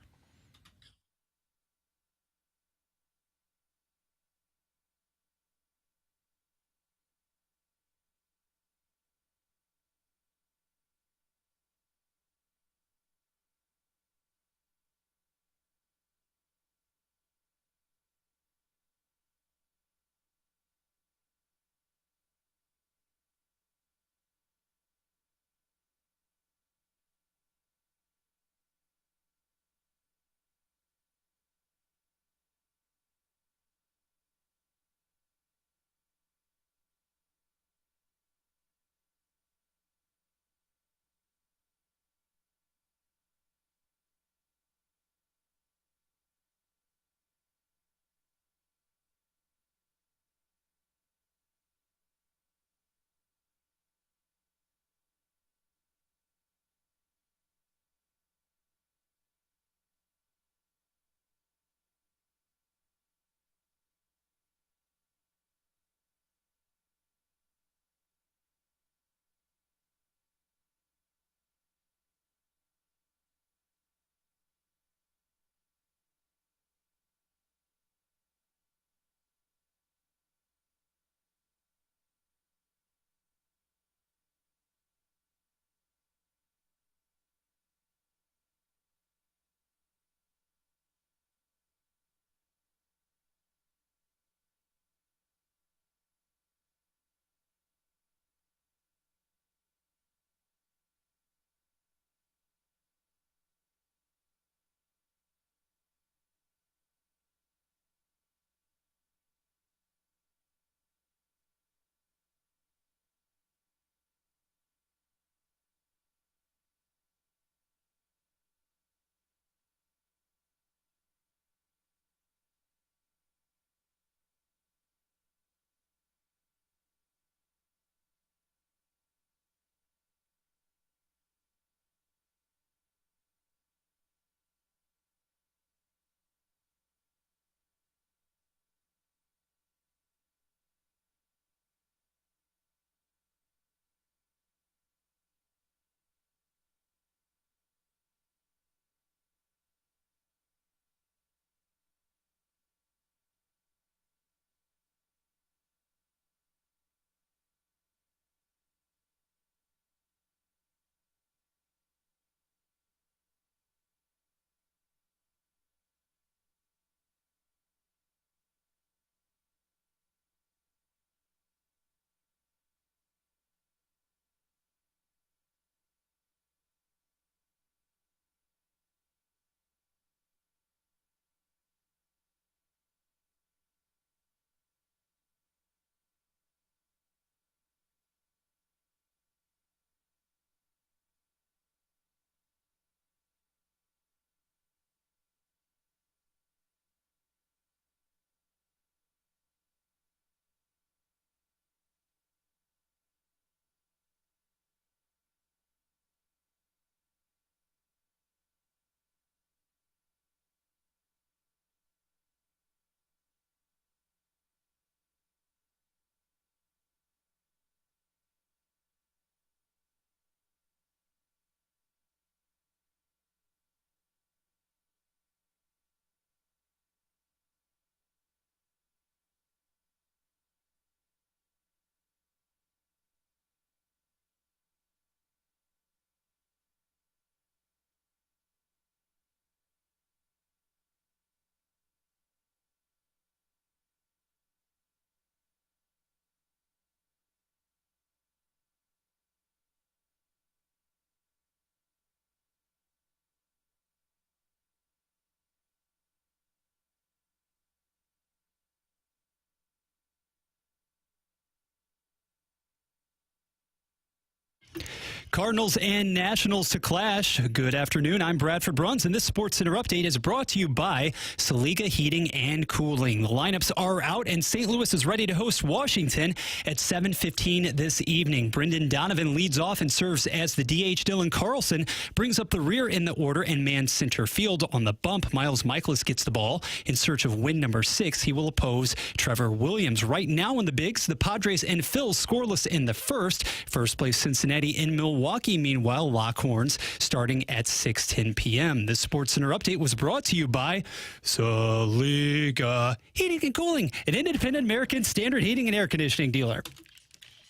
Cardinals and Nationals to clash. Good afternoon. I'm Bradford Bruns, and this Sports Center update is brought to you by Saliga Heating and Cooling. The lineups are out, and St. Louis is ready to host Washington at 7:15 this evening. Brendan Donovan leads off and serves as the DH. Dylan Carlson brings up the rear in the order and mans center field. On the bump, Miles Michaelis gets the ball in search of win number 6. He will oppose Trevor Williams. Right now in the Bigs, the Padres and Phils scoreless in the first. First place Cincinnati in Milwaukee. Meanwhile, Lockhorns starting at 6:10 p.m. This Sports Center update was brought to you by Saliga Heating and Cooling, an independent American standard heating and air conditioning dealer.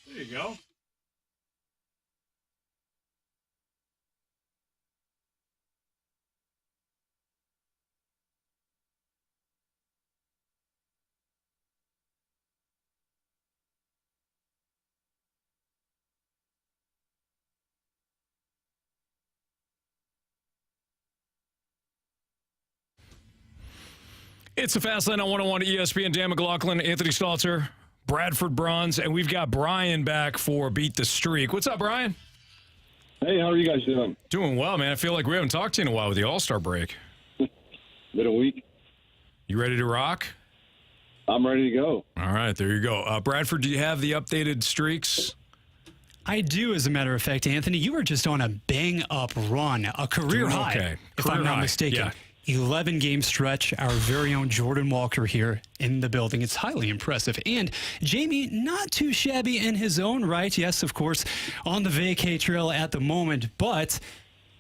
There you go. It's the Fast Lane on 101 ESPN. Dan McLaughlin, Anthony Stalter, Bradford Bruns, and we've got Brian back for Beat the Streak. What's up, Brian? Hey, how are you guys doing? Doing well, man. I feel like we haven't talked to you in a while with the All-Star break. Been a week. You ready to rock? I'm ready to go. All right, there you go. Bradford, do you have the updated streaks? I do, as a matter of fact, Anthony. You were just on a bang-up run, a career high, okay. if Career I'm not high. mistaken. Yeah. 11-game stretch, our very own Jordan Walker here in the building. It's highly impressive. And Jamie, not too shabby in his own right. Yes, of course, on the vacay trail at the moment. But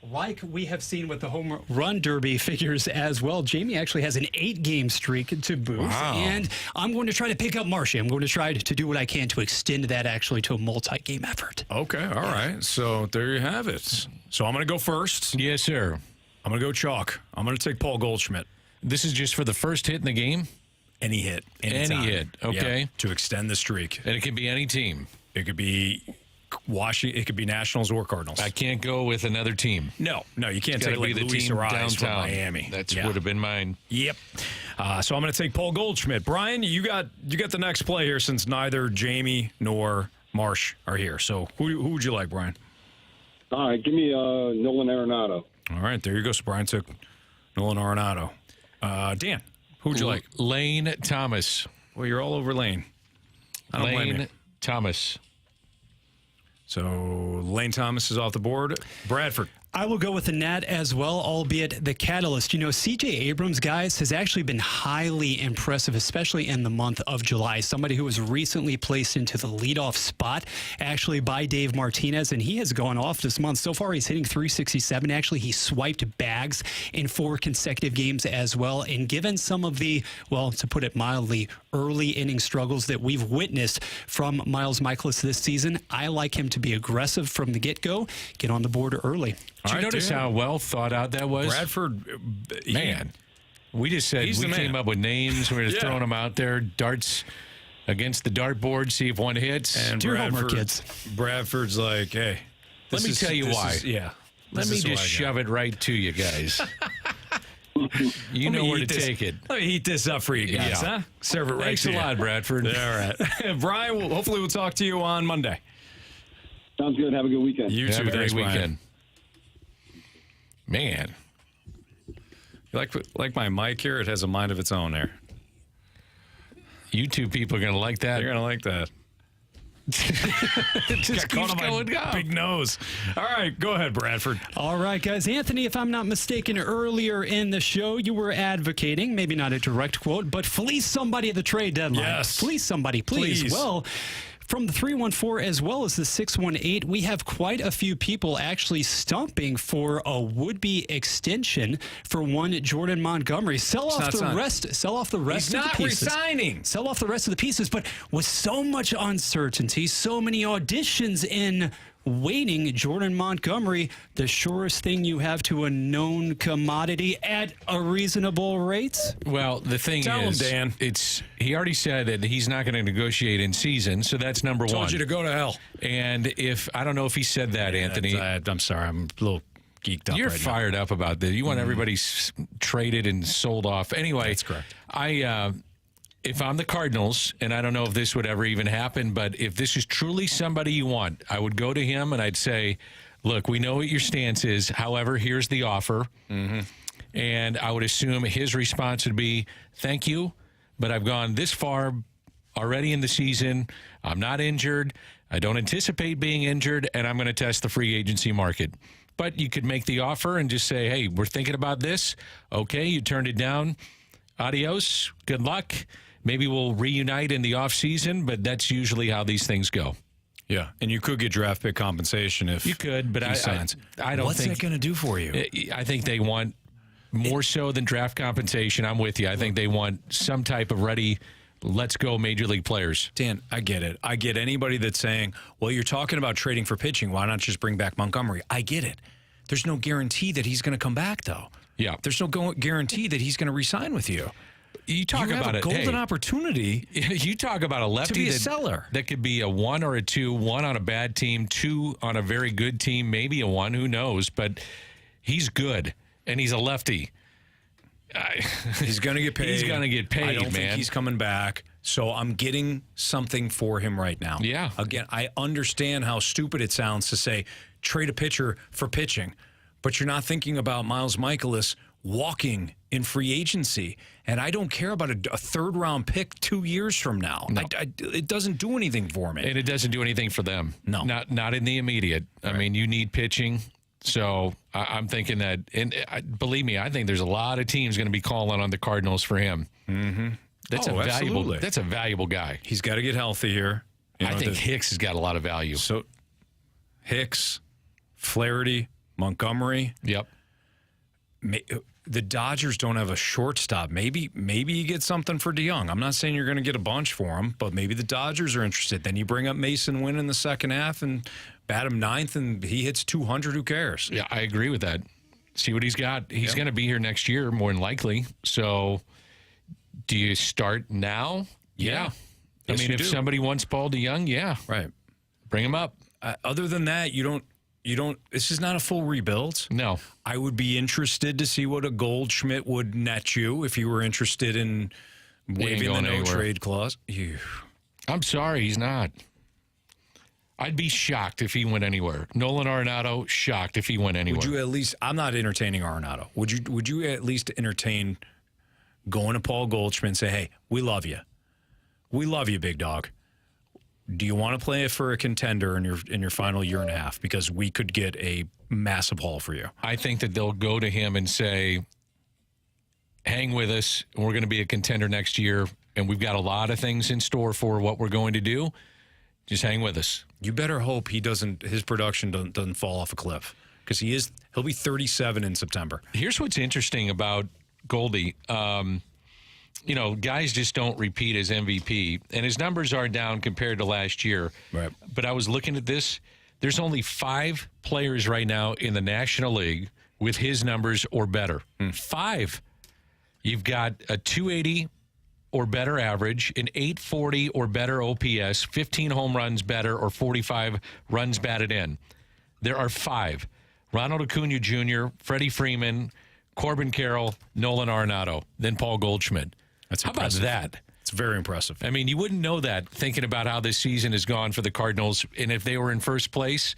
like we have seen with the home run derby figures as well, Jamie actually has an 8-game streak to boot. Wow. And I'm going to try to pick up Marshy. I'm going to try to do what I can to extend that actually to a multi-game effort. Okay, all right. So there you have it. So I'm going to go first. Yes, sir. I'm going to go chalk. I'm going to take Paul Goldschmidt. This is just for the first hit in the game? Any hit. Anytime. Any hit, okay. Yeah, to extend the streak. And it could be any team. It could be Washington. It could be Nationals or Cardinals. I can't go with another team. No, you can't It's take gotta like be the Luis team Ariz from downtown. Miami. That would have been mine. Yep. So I'm going to take Paul Goldschmidt. Brian, you got the next play here since neither Jamie nor Marsh are here. So who would you like, Brian? All right, give me Nolan Arenado. All right, there you go. So Brian took Nolan Arenado. Dan, who would you like? Lane Thomas. Well, you're all over Lane. I don't blame you. Lane Thomas. So Lane Thomas is off the board. Bradford. I will go with the Nat as well, albeit the catalyst. You know, C.J. Abrams, guys, has actually been highly impressive, especially in the month of July. Somebody who was recently placed into the leadoff spot, actually, by Dave Martinez, and he has gone off this month. So far, he's hitting .367. Actually, he swiped bags in 4 consecutive games as well. And given some of the, well, to put it mildly, early inning struggles that we've witnessed from Miles Michaelis this season, I like him to be aggressive from the get-go, get on the board early. Did you notice how well thought out that was? Bradford, man, we just said we came up with names. We're just throwing them out there. Darts against the dartboard, see if one hits. And Do your homework, kids. Bradford's like, hey. Let me tell you why. Let me just shove it right to you guys. You know where to take it. Let me heat this up for you guys, huh? Serve it right Thanks to a you. lot, Bradford. All right. Brian, hopefully we'll talk to you on Monday. Sounds good. Have a good weekend. You Have too. a great Thanks, Brian. weekend. Man. You like my mic here? It has a mind of its own there. You two people are going to like that. They're going to like that. It just Got keeps caught on going my up. big nose. All right, go ahead, Bradford. All right, guys. Anthony, if I'm not mistaken, earlier in the show, you were advocating, maybe not a direct quote, but fleece somebody at the trade deadline. Yes. Fleece somebody, please. Well, from the 314 as well as the 618, we have quite a few people actually stumping for a would-be extension for one Jordan Montgomery. Sell off the rest He's of the not pieces. resigning. Sell off the rest of the pieces, but with so much uncertainty, so many auditions in waiting, Jordan Montgomery, the surest thing you have to a known commodity at a reasonable rate. Well, the thing Tell him, is, Dan. he already said that he's not going to negotiate in season, so that's number one. Told you to go to hell. And I don't know if he said that, Anthony. I'm sorry. I'm a little geeked up. You're right fired up about this. You want everybody traded and sold off. Anyway, That's correct. If I'm the Cardinals, and I don't know if this would ever even happen, but if this is truly somebody you want, I would go to him and I'd say, look, we know what your stance is. However, here's the offer. Mm-hmm. And I would assume his response would be, thank you, but I've gone this far already in the season. I'm not injured. I don't anticipate being injured, and I'm going to test the free agency market. But you could make the offer and just say, hey, we're thinking about this. Okay, you turned it down. Adios. Good luck. Maybe we'll reunite in the offseason, but that's usually how these things go. Yeah, and you could get draft pick compensation if you could, but I don't What's think that going to do for you? I think they want more so than draft compensation. I'm with you. I think they want some type of ready, let's go major league players. Dan, I get it. I get anybody that's saying, well, you're talking about trading for pitching. Why not just bring back Montgomery? I get it. There's no guarantee that he's going to come back, though. Yeah. There's no guarantee that he's going to re-sign with you. You talk you about have a golden opportunity. You talk about a lefty to be a seller. That could be a 1 or a 2, 1 on a bad team, 2 on a very good team, maybe a 1, who knows, but he's good and he's a lefty. He's going to get paid. He's going to get paid, I don't man. think he's coming back. So I'm getting something for him right now. Yeah. Again, I understand how stupid it sounds to say trade a pitcher for pitching, but you're not thinking about Miles Michaelis walking in free agency. And I don't care about a third-round pick 2 years from now. No. It doesn't do anything for me. And it doesn't do anything for them. No. Not in the immediate. Right. I mean, you need pitching. So I'm thinking that, and believe me, I think there's a lot of teams going to be calling on the Cardinals for him. Mm-hmm. That's a valuable guy. He's got to get healthy here. I think Hicks has got a lot of value. So Hicks, Flaherty, Montgomery. Yep. The Dodgers don't have a shortstop. Maybe you get something for DeYoung. I'm not saying you're going to get a bunch for him, but maybe the Dodgers are interested. Then you bring up Mason Wynn in the second half and bat him ninth, and he hits 200. Who cares? Yeah, I agree with that. See what he's got. He's going to be here next year, more than likely. So do you start now? Yeah. I mean, if somebody wants Paul DeYoung, yeah. Right. Bring him up. Other than that, you don't. This is not a full rebuild. No. I would be interested to see what a Goldschmidt would net you if you were interested in waiving the no-trade clause. I'm sorry, he's not. I'd be shocked if he went anywhere. Nolan Arenado, shocked if he went anywhere. Would you at least, I'm not entertaining Arenado. Would you at least entertain going to Paul Goldschmidt and say, hey, we love you. We love you, big dog. Do you want to play it for a contender in your final year and a half? Because we could get a massive haul for you. I think that they'll go to him and say, hang with us. We're going to be a contender next year, and we've got a lot of things in store for what we're going to do. Just hang with us. You better hope his production doesn't fall off a cliff, because he'll be 37 in September. Here's what's interesting about Goldie. Guys just don't repeat as MVP, and his numbers are down compared to last year. Right. But I was looking at this. There's only 5 players right now in the National League with his numbers or better. 5. You've got a 280 or better average, an 840 or better OPS, 15 home runs better, or 45 runs batted in. There are 5. Ronald Acuna Jr., Freddie Freeman, Corbin Carroll, Nolan Arenado, then Paul Goldschmidt. That's How impressive. about that? It's very impressive. I mean, you wouldn't know that thinking about how this season has gone for the Cardinals. And if they were in first place,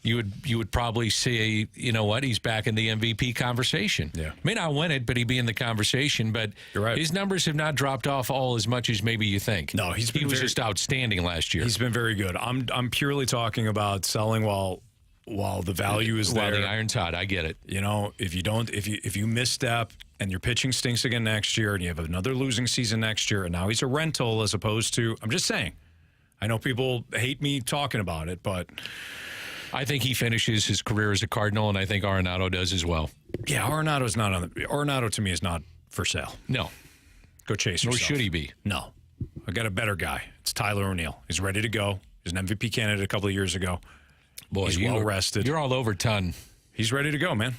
you would probably say, you know what, he's back in the MVP conversation. Yeah. May not win it, but he'd be in the conversation. But you're right. His numbers have not dropped off all as much as maybe you think. No, he was just outstanding last year. He's been very good. I'm purely talking about selling while the value is there. While the iron's hot, I get it. If you misstep and your pitching stinks again next year, and you have another losing season next year, and now he's a rental as opposed to, I'm just saying. I know people hate me talking about it, but I think he finishes his career as a Cardinal, and I think Arenado does as well. Yeah, Arenado to me is not for sale. No. Go chase Nor yourself. should he be. No. I got a better guy. It's Tyler O'Neill. He's ready to go. He's an MVP candidate a couple of years ago. Boy, he's well rested. You're all over Ton. He's ready to go, man.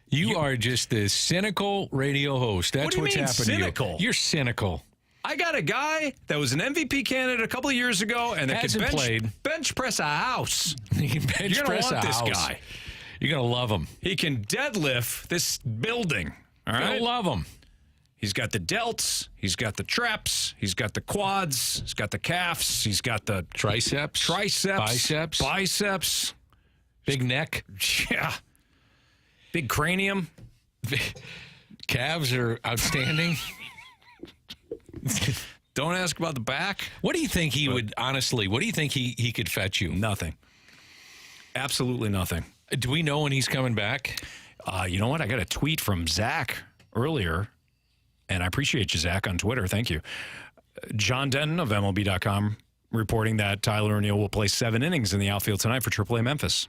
You are just the cynical radio host. That's what's happening. Cynical? You're cynical. I got a guy that was an MVP candidate a couple of years ago, and that could bench press a house. He can bench press a house. This guy. You're gonna love him. He can deadlift this building. All right, you'll love him. He's got the delts. He's got the traps. He's got the quads. He's got the calves. He's got the triceps, biceps. Big neck. Yeah. Big cranium. Calves are outstanding. Don't ask about the back. What do you think he would, honestly, what do you think he could fetch you? Nothing. Absolutely nothing. Do we know when he's coming back? You know what? I got a tweet from Zach earlier, and I appreciate you, Zach, on Twitter. Thank you. John Denton of MLB.com reporting that Tyler O'Neill will play 7 innings in the outfield tonight for AAA Memphis.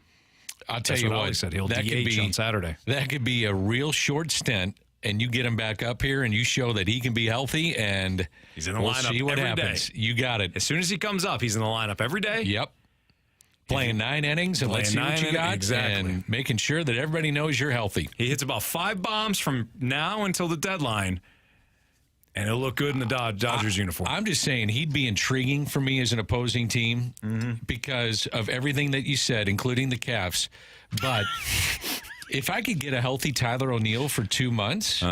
I'll tell That's you what what, Ollie said. He'll DH on Saturday. That could be a real short stint, and you get him back up here, and you show that he can be healthy, and he's in the we'll lineup see what every happens. day. You got it. As soon as he comes up, he's in the lineup every day. Yep. Playing 9 innings, and let's see what you got. Exactly. And making sure that everybody knows you're healthy. He hits about 5 bombs from now until the deadline, and it'll look good in the Dodgers uniform. I'm just saying he'd be intriguing for me as an opposing team because of everything that you said, including the calves. But if I could get a healthy Tyler O'Neill for 2 months,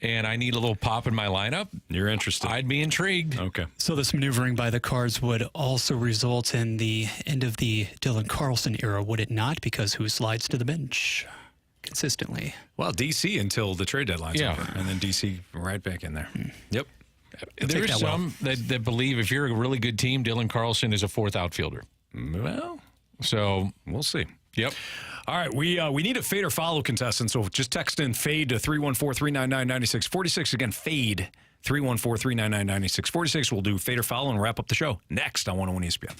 and I need a little pop in my lineup, you're interested. I'd be intrigued. Okay. So this maneuvering by the Cards would also result in the end of the Dylan Carlson era, would it not? Because who slides to the bench consistently? Well, DC until the trade deadline's Yeah. over, and then DC right back in there. Yep. There's some that believe if you're a really good team, Dylan Carlson is a 4th outfielder. Well, so we'll see. Yep. All right, we need a fade or follow contestant, so just text in fade to 314-399-9646. Again, fade 314-399-9646. We'll do fade or follow and wrap up the show next on 101 ESPN.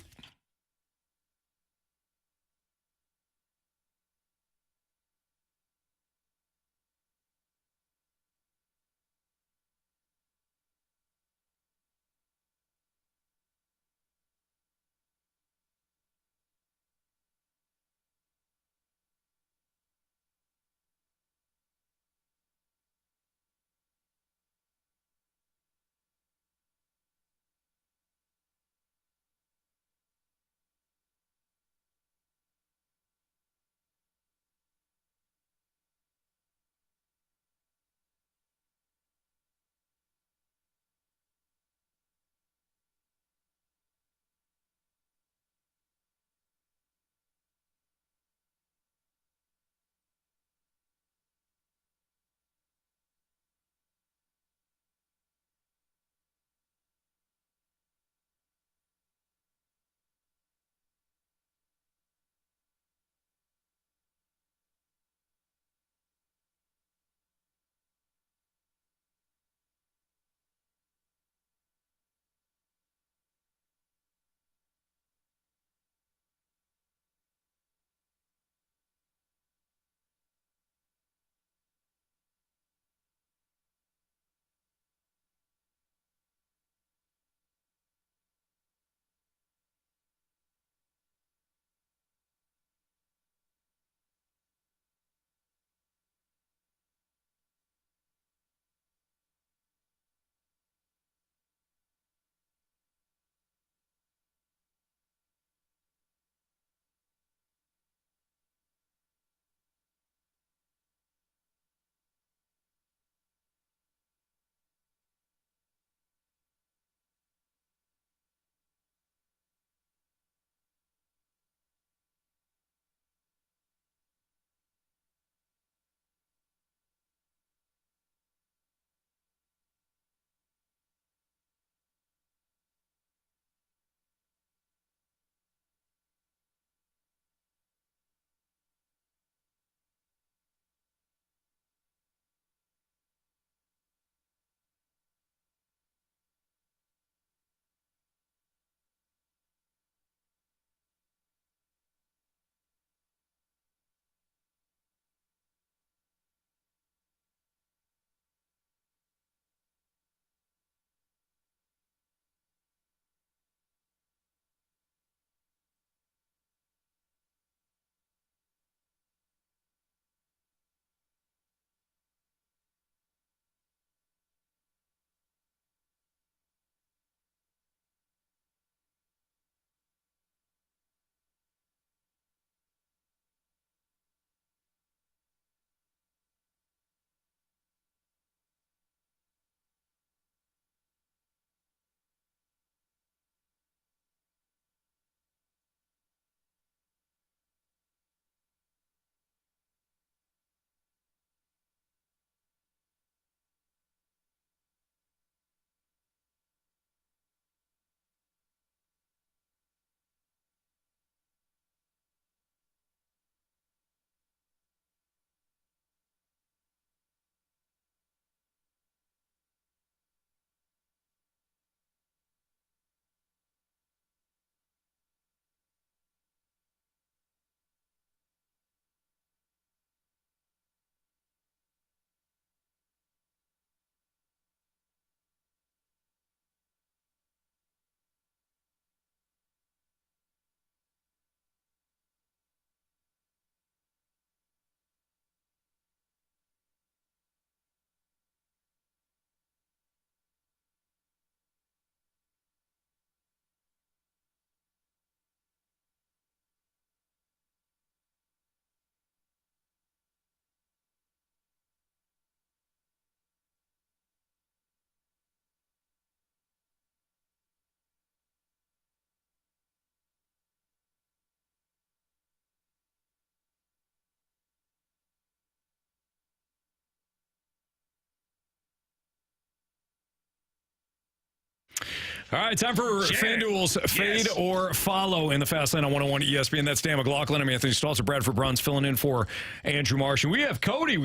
All right, time for FanDuel's Fade or Follow in the Fast Lane on 101 ESPN. That's Dan McLaughlin. I'm Anthony Stalter. Bradford Bruns filling in for Andrew Marsh. And we have Cody.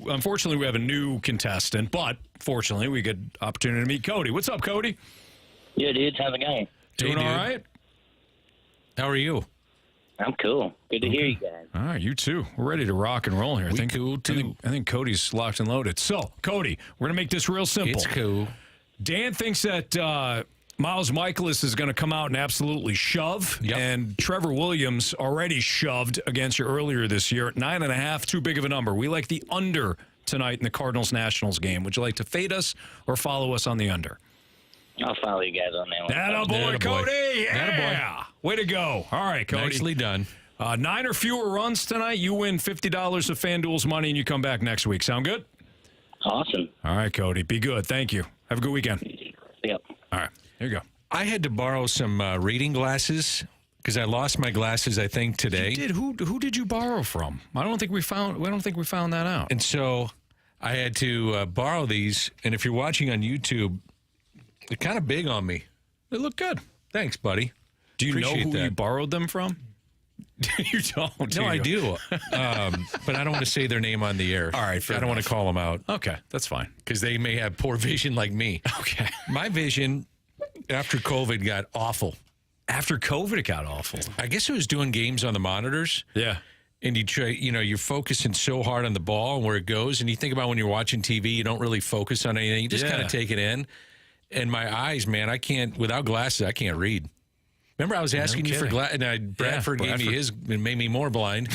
Unfortunately, we have a new contestant, but fortunately, we get opportunity to meet Cody. What's up, Cody? Yeah, dude. How's it going? Doing all right? How are you? I'm cool. Good to hear you guys. All right, you too. We're ready to rock and roll here. We cool, too. I think Cody's locked and loaded. So, Cody, we're going to make this real simple. It's cool. Dan thinks that Miles Michaelis is going to come out and absolutely shove, and Trevor Williams already shoved against you earlier this year at 9.5, too big of a number. We like the under tonight in the Cardinals-Nationals game. Would you like to fade us or follow us on the under? I'll follow you guys on that one. Attaboy, Cody! Attaboy. Yeah! Way to go. All right, Cody. Nicely done. 9 or fewer runs tonight, you win $50 of FanDuel's money, and you come back next week. Sound good? Awesome. All right, Cody. Be good. Thank you. Have a good weekend. Yep. All right. Here you go. I had to borrow some reading glasses because I lost my glasses, I think, today. You did. Who did you borrow from? I don't think we found that out. And so I had to borrow these. And if you're watching on YouTube, they're kind of big on me. They look good. Thanks, buddy. Do you Appreciate know who that. you borrowed them from? You don't. No, I do. But I don't want to say their name on the air. All right. I don't want to call them out. Okay, that's fine. Because they may have poor vision like me. Okay. My vision after COVID got awful. After COVID, it got awful. I guess it was doing games on the monitors. Yeah. And you're focusing so hard on the ball and where it goes. And you think about when you're watching TV, you don't really focus on anything. You just kind of take it in. And my eyes, man, without glasses, I can't read. Remember, I was asking you for glasses, and Bradford gave me his and made me more blind.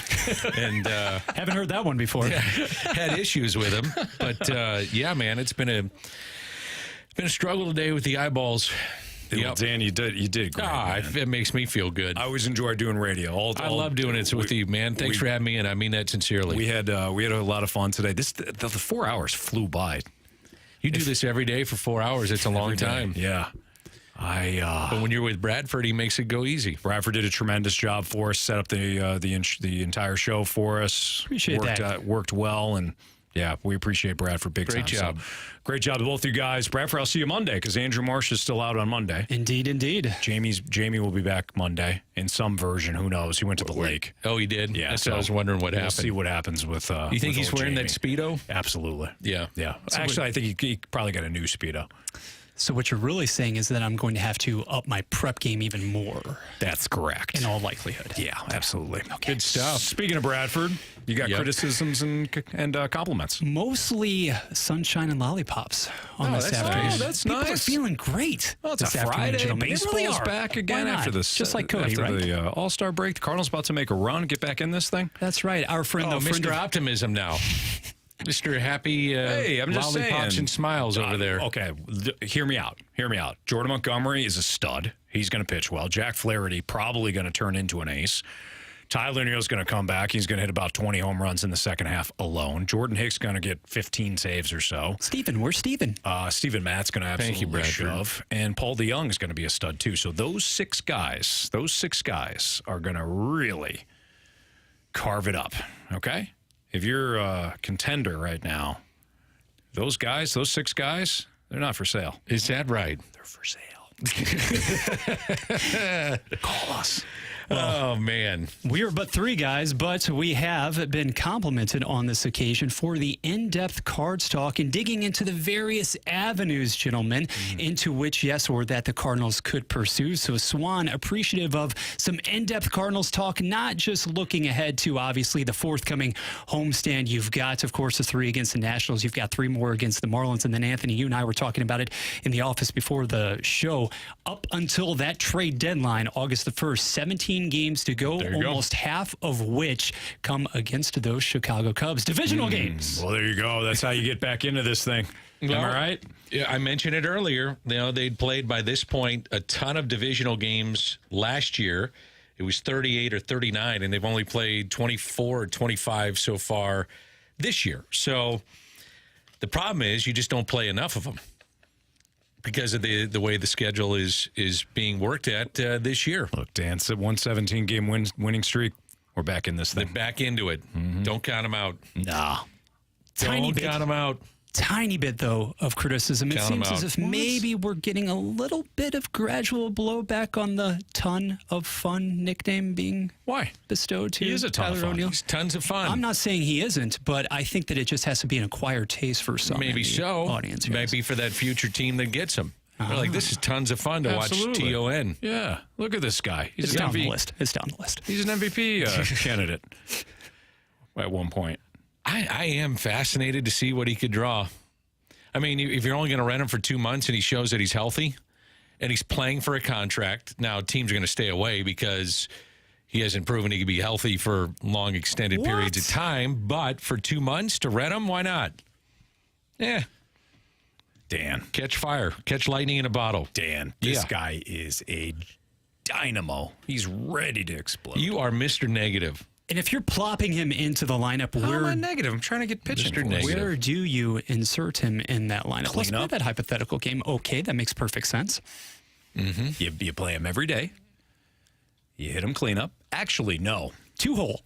And haven't heard that one before. Had issues with him, but yeah, man, it's been a struggle today with the eyeballs. Well, Dan, you did great. It makes me feel good. I always enjoy doing radio. I love doing it with you, man. Thanks for having me, and I mean that sincerely. We had a lot of fun today. The 4 hours flew by. You do this every day for 4 hours. It's a long time. Yeah. But when you're with Bradford, he makes it go easy. Bradford did a tremendous job for us, set up the entire show for us. Appreciate that. Worked well, and yeah, we appreciate Bradford big time. Great job. So, great job to both you guys. Bradford, I'll see you Monday because Andrew Marsh is still out on Monday. Indeed. Jamie will be back Monday in some version. Who knows? He went to the lake. Oh, he did? Yeah. So I was wondering what happened. We'll see what happens with You think with he's old wearing Jamie. that Speedo? Absolutely. Yeah. Actually, I think he probably got a new Speedo. So what you're really saying is that I'm going to have to up my prep game even more. That's correct. In all likelihood. Yeah, absolutely. Okay. Good stuff. Speaking of Bradford, you got criticisms and compliments. Mostly sunshine and lollipops on this afternoon. Oh, that's People nice. are feeling great. Well, it's this a afternoon, Friday. gentlemen. They Baseball's really are. back again Why not? after this. Just like Cody, after right? the All-Star break. The Cardinals about to make a run, get back in this thing. That's right. Our friend, Mr. Optimism now. Mr. Happy hey, I'm just lollipops saying. and smiles over there. Okay, hear me out. Jordan Montgomery is a stud. He's going to pitch well. Jack Flaherty probably going to turn into an ace. Tyler Neal's going to come back. He's going to hit about 20 home runs in the second half alone. Jordan Hicks going to get 15 saves or so. Where's Steven? Steven Matt's going to absolutely shove. And Paul DeYoung is going to be a stud too. So those six guys are going to really carve it up, okay? If you're a contender right now, those six guys, they're not for sale. Is that right? They're for sale. Call us. Oh, man. We are but three guys, but we have been complimented on this occasion for the in-depth cards talk and digging into the various avenues, gentlemen, into which, or that the Cardinals could pursue. So, Swan, appreciative of some in-depth Cardinals talk, not just looking ahead to, obviously, the forthcoming homestand. You've got, of course, the 3 against the Nationals. You've got 3 more against the Marlins. And then, Anthony, you and I were talking about it in the office before the show. Up until that trade deadline, August the 1st, 17 games to go, almost half of which come against those Chicago Cubs. Divisional games. Well, there you go. That's how you get back into this thing. Am I right? Yeah, I mentioned it earlier. They'd played by this point a ton of divisional games last year. It was 38 or 39, and they've only played 24 or 25 so far this year. So the problem is you just don't play enough of them, because of the way the schedule is being worked at this year. Look, Dan, it's a 117-game winning streak. We're back in this thing. They're back into it. Don't count them out. Nah. Don't count them out. tiny bit, though, of criticism. It Count 'em seems as out. if maybe we're getting a little bit of gradual blowback on the ton of fun nickname being bestowed to He is a ton Tyler of fun. O'Neill. He's tons of fun. I'm not saying he isn't, but I think that it just has to be an acquired taste for some Maybe in the so. audience. Maybe for that future team that gets him. They're like, this is tons of fun to Absolutely. watch TON. Yeah, look at this guy. It's down the list. It's down the list. He's an MVP candidate at one point. I am fascinated to see what he could draw. I mean, if you're only going to rent him for 2 months and he shows that he's healthy and he's playing for a contract, now teams are going to stay away because he hasn't proven he can be healthy for long, extended periods of time. But for 2 months to rent him, why not? Yeah. Dan. Catch fire. Catch lightning in a bottle. Dan, this guy is a dynamo. He's ready to explode. You are Mr. Negative. And if you're plopping him into the lineup, How am I negative? I'm trying to get pitching. Mr. Negative. where do you insert him in that lineup? Let's play up. that hypothetical game. Okay, that makes perfect sense. Mm-hmm. You play him every day. You hit him cleanup. Actually, no. 2-hole.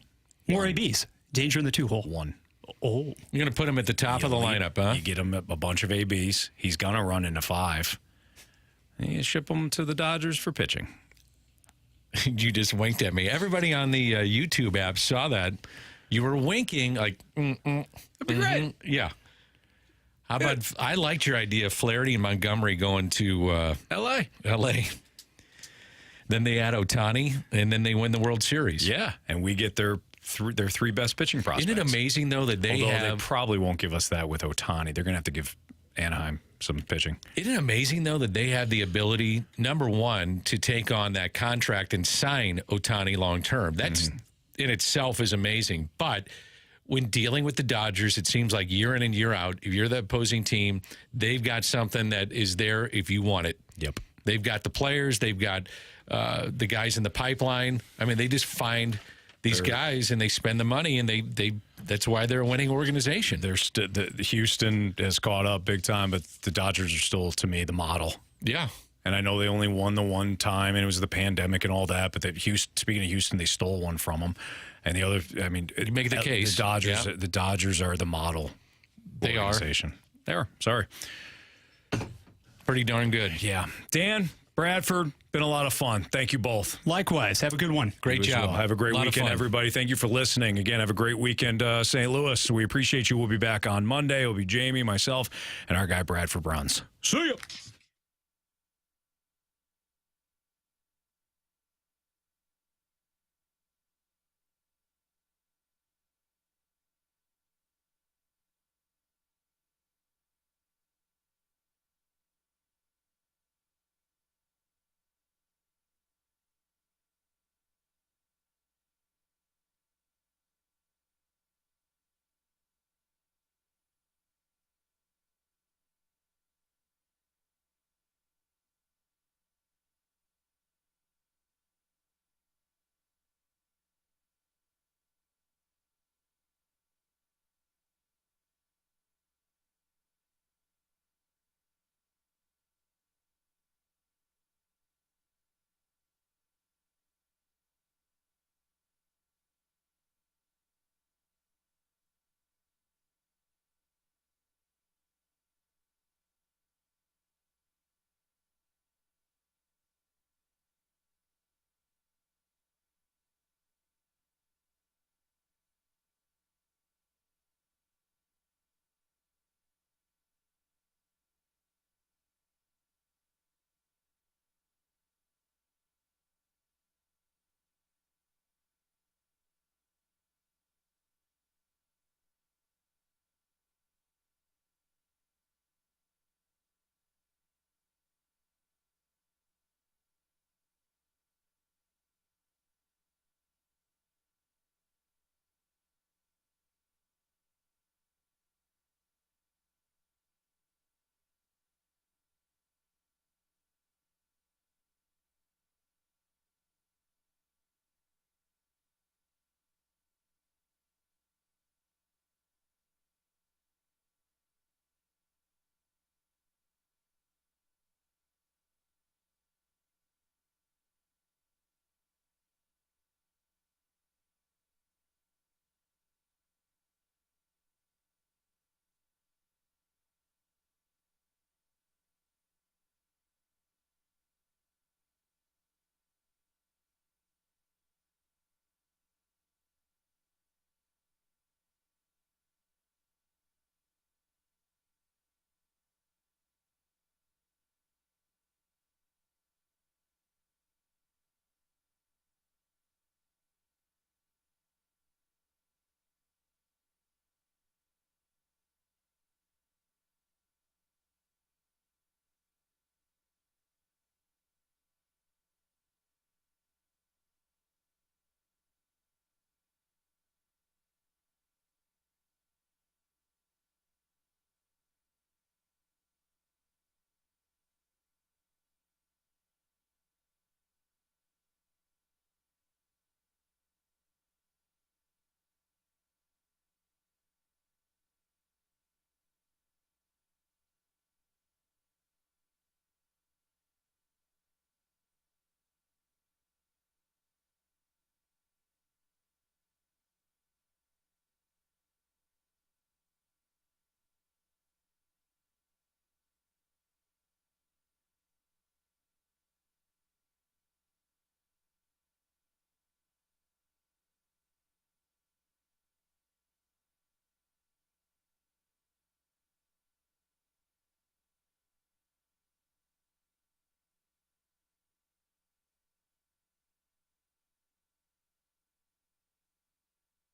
More ABs. Danger in the 2-hole. 1. Oh. You're going to put him at the top of the lineup, huh? You get him a bunch of ABs. He's going to run into 5. And you ship him to the Dodgers for pitching. You just winked at me. Everybody on the YouTube app saw that. You were winking like, That'd be great. Yeah. How about, I liked your idea of Flaherty and Montgomery going to L.A. L.A. Then they add Ohtani, and then they win the World Series. Yeah, and we get their 3 best pitching prospects. Isn't it amazing, though, that they Although they probably won't give us that with Ohtani. They're going to have to give Anaheim some pitching. Isn't it amazing, though, that they have the ability, number one, to take on that contract and sign Ohtani long term? That's in itself is amazing. But when dealing with the Dodgers, it seems like year in and year out, if you're the opposing team, they've got something that is there if you want it. Yep. They've got the players. They've got the guys in the pipeline. I mean, they just find these guys and they spend the money, and they that's why they're a winning organization. The Houston has caught up big time, but the Dodgers are still, to me, the model. Yeah. And I know they only won the one time, and it was the pandemic and all that. But speaking of Houston, they stole one from them. And the other, I mean, you make the case. The Dodgers are the model. They organization. They are. Sorry. Pretty darn good. Yeah. Dan, Bradford, been a lot of fun. Thank you both. Likewise. Have a good one. Great job. Well. Have a great weekend, fun. everybody. Thank you for listening. Again, have a great weekend, St. Louis. We appreciate you. We'll be back on Monday. It'll be Jamie, myself, and our guy, Bradford Bruns. See ya.